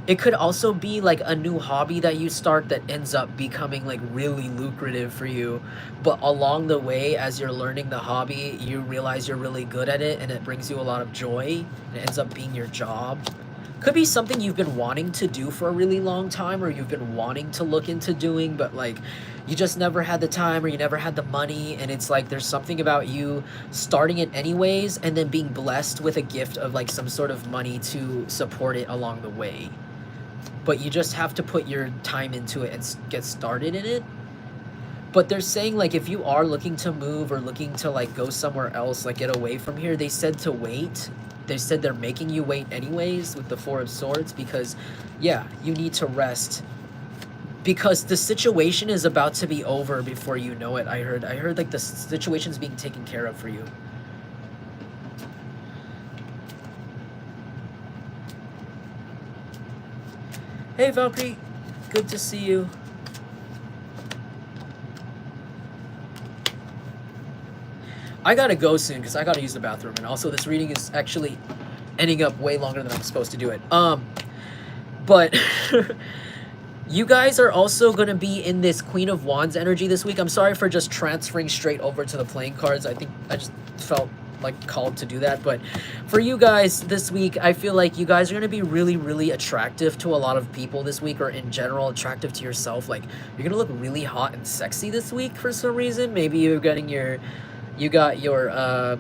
It could also be like a new hobby that you start that ends up becoming like really lucrative for you, but along the way as you're learning the hobby you realize you're really good at it and it brings you a lot of joy and it ends up being your job. Could be something you've been wanting to do for a really long time, or you've been wanting to look into doing, but like you just never had the time or you never had the money, and it's like there's something about you starting it anyways and then being blessed with a gift of like some sort of money to support it along the way. But you just have to put your time into it and get started in it. But they're saying like if you are looking to move or looking to like go somewhere else, like get away from here, they said to wait. They said they're making you wait anyways with the Four of Swords, because yeah, you need to rest, because the situation is about to be over before you know it. I heard like the situation's being taken care of for you. Hey Valkyrie, good to see you. I gotta go soon because I gotta use the bathroom, and also this reading is actually ending up way longer than I'm supposed to do it. But you guys are also gonna be in this Queen of Wands energy this week. I'm sorry for just transferring straight over to the playing cards. I think I just felt like called to do that. But for you guys this week, I feel like you guys are gonna be really, really attractive to a lot of people this week, or in general attractive to yourself. Like you're gonna look really hot and sexy this week for some reason. Maybe you're getting you got your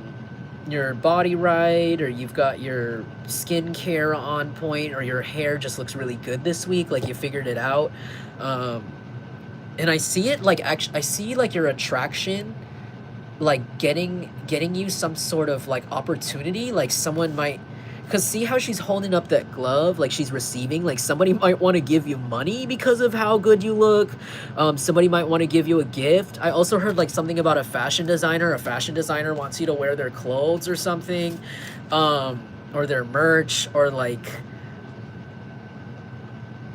body right, or you've got your skincare on point, or your hair just looks really good this week, like you figured it out. And I see it like I see like your attraction like getting you some sort of like opportunity, like someone might, because see how she's holding up that glove, like she's receiving, like somebody might want to give you money because of how good you look. Somebody might want to give you a gift. I also heard like something about a fashion designer. A fashion designer wants you to wear their clothes or something, or their merch, or like,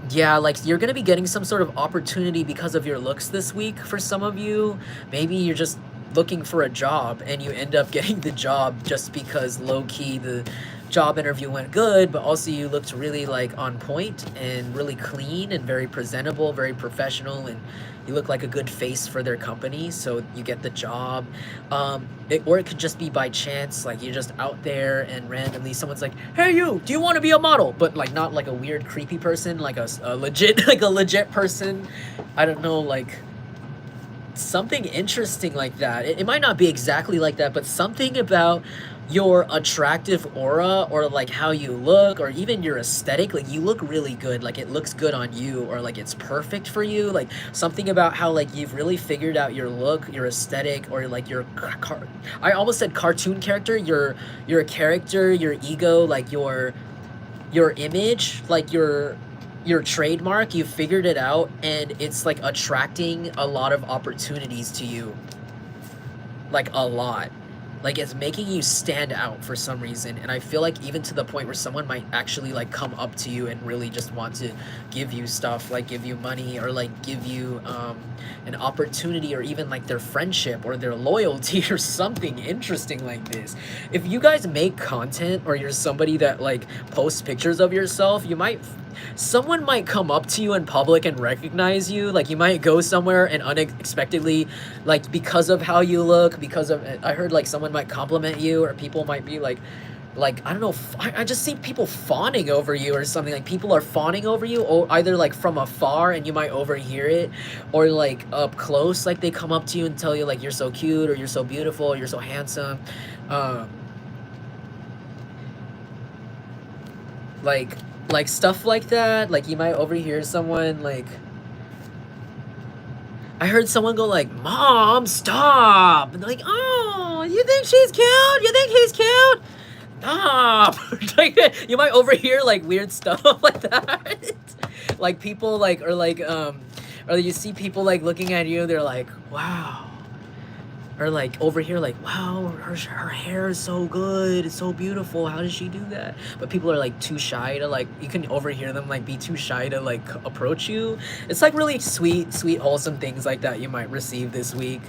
yeah, like you're gonna be getting some sort of opportunity because of your looks this week for some of you. Maybe you're just looking for a job and you end up getting the job just because low-key the job interview went good, but also you looked really like on point and really clean and very presentable, very professional, and you look like a good face for their company, so you get the job. Or it could just be by chance, like you're just out there and randomly someone's like, hey you, do you want to be a model? But like not like a weird creepy person, like a legit like a legit person. I don't know, like something interesting like that. It might not be exactly like that, but something about your attractive aura, or like how you look, or even your aesthetic, like you look really good, like it looks good on you, or like it's perfect for you, like something about how like you've really figured out your look, your aesthetic, or like your I almost said cartoon character, your character, your ego, like your image, like your trademark. You figured it out, and it's like attracting a lot of opportunities to you, like a lot. Like it's making you stand out for some reason, and I feel like even to the point where someone might actually like come up to you and really just want to give you stuff, like give you money, or like give you an opportunity, or even like their friendship or their loyalty or something interesting like this. If you guys make content, or you're somebody that like posts pictures of yourself, someone might come up to you in public and recognize you. Like you might go somewhere and unexpectedly, like because of how you look, because of, I heard like someone might compliment you, or people might be like I don't know, I just see people fawning over you or something. Like people are fawning over you, or either like from afar and you might overhear it, or like up close, like they come up to you and tell you like you're so cute, or you're so beautiful, or you're so handsome. like stuff like that. Like you might overhear someone like, I heard someone go like, "Mom, stop!" And they're like, "Oh, you think she's cute? You think he's cute? Stop!" Like you might overhear like weird stuff like that. Like people like, or you see people like looking at you. They're like, "Wow." Or like over here like, "Wow, her hair is so good, it's so beautiful, how does she do that?" But people are like too shy to like, you can overhear them like be too shy to like approach you. It's like really sweet wholesome things like that you might receive this week.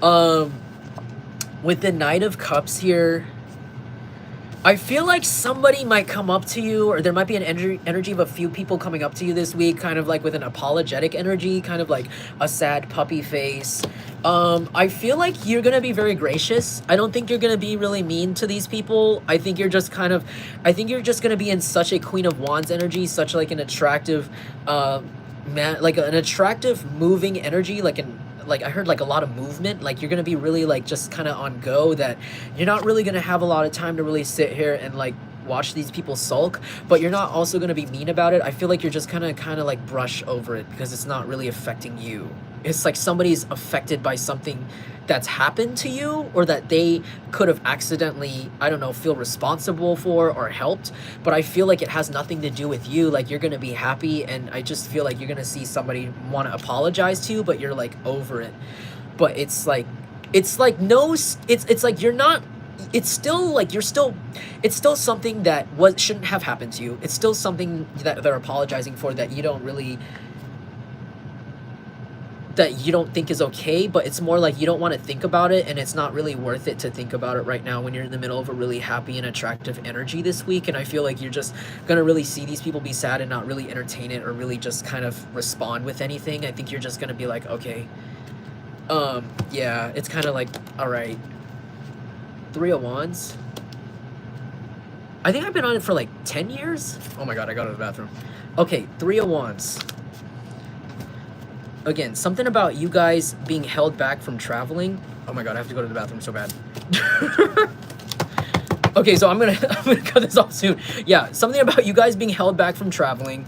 With the Knight of Cups here, I feel like somebody might come up to you, or there might be an energy of a few people coming up to you this week, kind of like with an apologetic energy, kind of like a sad puppy face. I feel like you're gonna be very gracious. I don't think you're gonna be really mean to these people. I think you're just gonna be in such a Queen of Wands energy, such like an attractive, man, like an attractive moving energy, like I heard like a lot of movement. Like you're gonna be really like just kind of on go, that you're not really gonna have a lot of time to really sit here and like watch these people sulk, but you're not also gonna be mean about it. I feel like you're just kind of like brush over it because it's not really affecting you. It's like somebody's affected by something that's happened to you, or that they could have accidentally, I don't know, feel responsible for or helped, but I feel like it has nothing to do with you. Like you're gonna be happy, and I just feel like you're gonna see somebody want to apologize to you, but you're like over it. But it's like no, it's like you're not, it's still like it's still something that shouldn't have happened to you. It's still something that they're apologizing for, that you don't think is okay, but it's more like you don't want to think about it, and it's not really worth it to think about it right now when you're in the middle of a really happy and attractive energy this week. And I feel like you're just gonna really see these people be sad and not really entertain it, or really just kind of respond with anything. I think you're just gonna be like, okay, yeah, it's kind of like, all right. Three of Wands. I think I've been on it for like 10 years. Oh my god, I got to the bathroom. Okay, Three of Wands. Again, something about you guys being held back from traveling. Oh my god, I have to go to the bathroom so bad. Okay, so I'm gonna cut this off soon. Yeah, something about you guys being held back from traveling.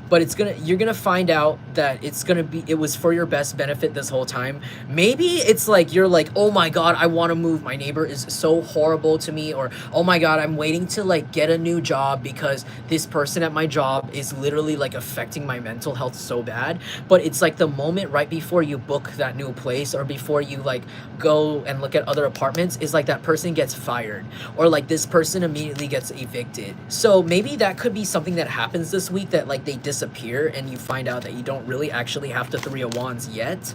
But you're gonna find out that it was for your best benefit this whole time. Maybe it's like you're like, oh my god, I want to move, my neighbor is so horrible to me, or oh my god, I'm waiting to like get a new job because this person at my job is literally like affecting my mental health so bad. But it's like the moment right before you book that new place, or before you like go and look at other apartments, is like that person gets fired, or like this person immediately gets evicted. So maybe that could be something that happens this week, that like they disappear, and you find out that you don't really actually have the Three of Wands yet.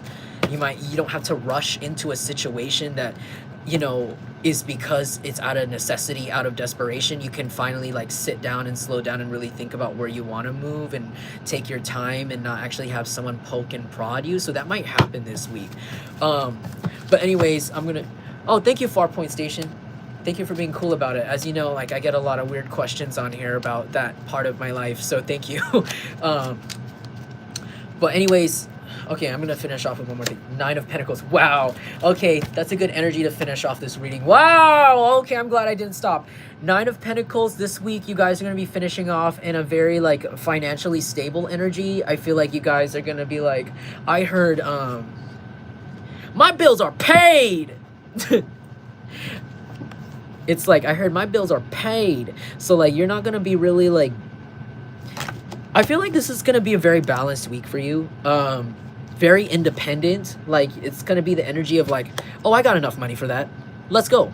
You don't have to rush into a situation that, you know, is because it's out of necessity, out of desperation. You can finally like sit down and slow down and really think about where you want to move, and take your time, and not actually have someone poke and prod you. So that might happen this week. But anyways, oh, thank you, Farpoint Station. Thank you for being cool about it. As you know, like I get a lot of weird questions on here about that part of my life, so thank you. But anyways, okay, I'm gonna finish off with one more thing. Nine of Pentacles. Wow. Okay, that's a good energy to finish off this reading. Wow. Okay, I'm glad I didn't stop. Nine of Pentacles this week. You guys are gonna be finishing off in a very like financially stable energy. I feel like you guys are gonna be like, I heard, my bills are paid. It's like, I heard my bills are paid. So like, you're not gonna be really like, I feel like this is gonna be a very balanced week for you. Very independent. Like it's gonna be the energy of like, oh, I got enough money for that, let's go.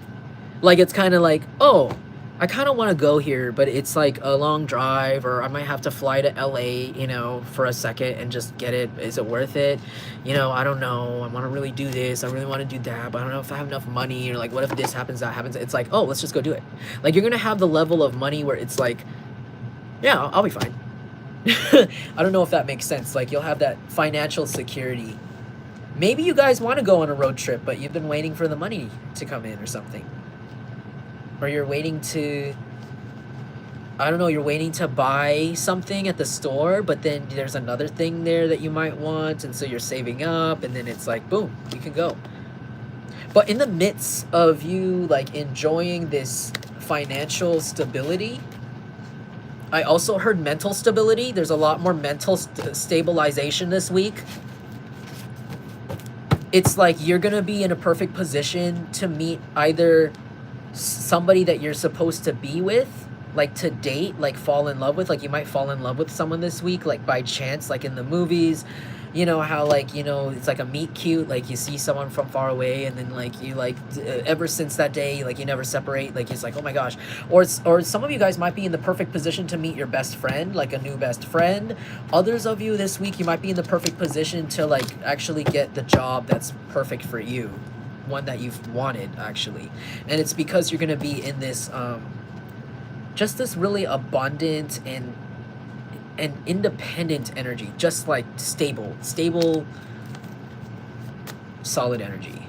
Like it's kind of like, oh, I kind of want to go here, but it's like a long drive, or I might have to fly to LA, you know, for a second and just get it. Is it worth it? You know, I don't know. I want to really do this. I really want to do that, but I don't know if I have enough money, or like, what if this happens, that happens? It's like, oh, let's just go do it. Like you're going to have the level of money where it's like, yeah, I'll be fine. I don't know if that makes sense. Like you'll have that financial security. Maybe you guys want to go on a road trip, but you've been waiting for the money to come in or something. Or you're waiting to, I don't know, you're waiting to buy something at the store, but then there's another thing there that you might want, and so you're saving up, and then it's like, boom, you can go. But in the midst of you, like, enjoying this financial stability, I also heard mental stability. There's a lot more mental stabilization this week. It's like you're going to be in a perfect position to meet either somebody that you're supposed to be with, like to date, like fall in love with. Like you might fall in love with someone this week, like by chance, like in the movies. You know how, like, you know, it's like a meet cute, like you see someone from far away and then like you like ever since that day, like you never separate, like it's like, oh my gosh. Or some of you guys might be in the perfect position to meet your best friend, like a new best friend. Others of you this week, you might be in the perfect position to like actually get the job that's perfect for you, one that you've wanted actually. And it's because you're going to be in this just this really abundant and independent energy, just like stable, solid energy.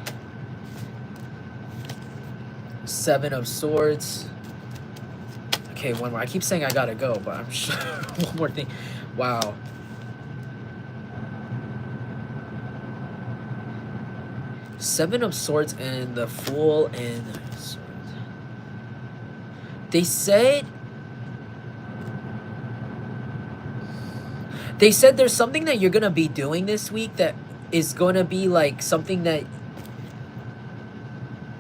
7 of Swords. Okay, one more. I keep saying I gotta go, but I'm sure. One more thing. Wow. Seven of Swords and the Fool and Swords. They said there's something that you're going to be doing this week that is going to be like something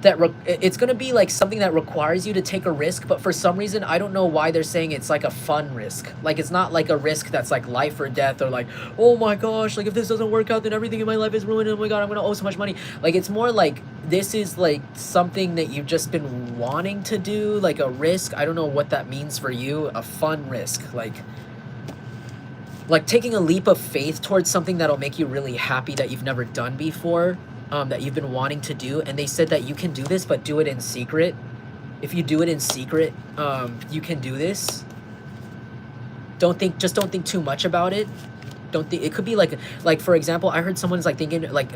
it's going to be like something that requires you to take a risk, but for some reason I don't know why they're saying it's like a fun risk. Like it's not like a risk that's like life or death, or like, oh my gosh, like if this doesn't work out then everything in my life is ruined, oh my god, I'm going to owe so much money. Like it's more like this is like something that you've just been wanting to do, like a risk. I don't know what that means for you. A fun risk, like taking a leap of faith towards something that'll make you really happy that you've never done before, that you've been wanting to do. And they said that you can do this, but do it in secret. If you do it in secret, you can do this. Just don't think too much about it. Don't think it could be like for example, I heard someone's like thinking like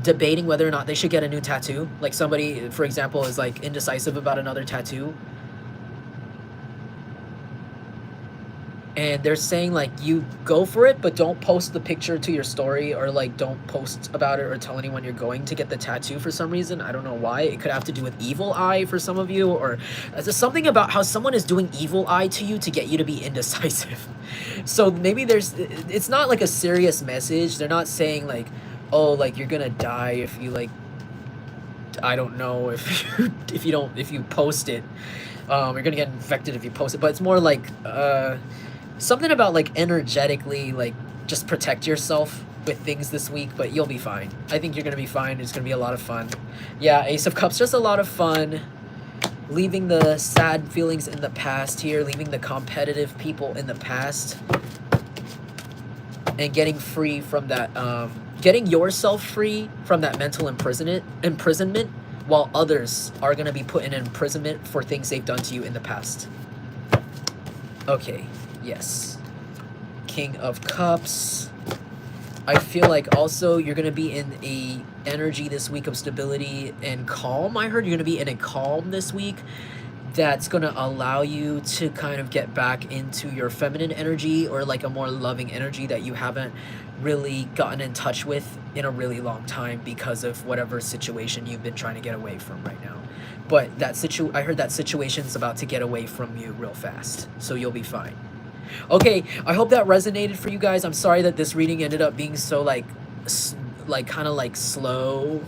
debating whether or not they should get a new tattoo. Like somebody, for example, is like indecisive about another tattoo. And they're saying like you go for it, but don't post the picture to your story, or like don't post about it or tell anyone you're going to get the tattoo for some reason. I don't know why. It could have to do with evil eye for some of you, or there's something about how someone is doing evil eye to you to get you to be indecisive. So maybe it's not like a serious message. They're not saying like, oh, like you're gonna die if you like, I don't know, if you post it. You're gonna get infected if you post it. But it's more like something about like energetically, like just protect yourself with things this week, but you'll be fine. I think you're gonna be fine. It's gonna be a lot of fun. Yeah, Ace of Cups, just a lot of fun. Leaving the sad feelings in the past here, leaving the competitive people in the past, and getting free from that, getting yourself free from that mental imprisonment, while others are gonna be put in imprisonment for things they've done to you in the past. Okay. Yes. King of Cups. I feel like also you're going to be in a energy this week of stability and calm. I heard you're going to be in a calm this week that's going to allow you to kind of get back into your feminine energy, or like a more loving energy that you haven't really gotten in touch with in a really long time because of whatever situation you've been trying to get away from right now. But I heard that situation's about to get away from you real fast, so you'll be fine. Okay, I hope that resonated for you guys. I'm sorry that this reading ended up being so like kind of like slow,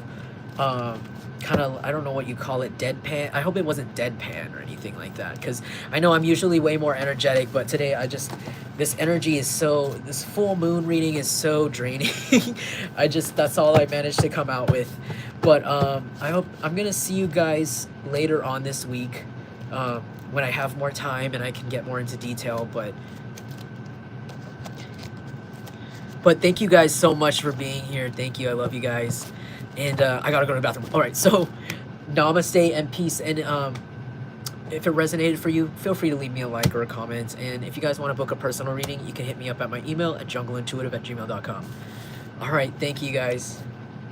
kind of, I don't know what you call it, deadpan. I hope it wasn't deadpan or anything like that, because I know I'm usually way more energetic, but today this energy is this full moon reading is so draining. That's all I managed to come out with. But I hope I'm gonna see you guys later on this week, when I have more time and I can get more into detail. But thank you guys so much for being here. Thank you. I love you guys. And I gotta go to the bathroom. All right, so namaste and peace. And if it resonated for you, feel free to leave me a like or a comment. And if you guys want to book a personal reading, you can hit me up at my email at jungleintuitive@gmail.com. All right, thank you guys.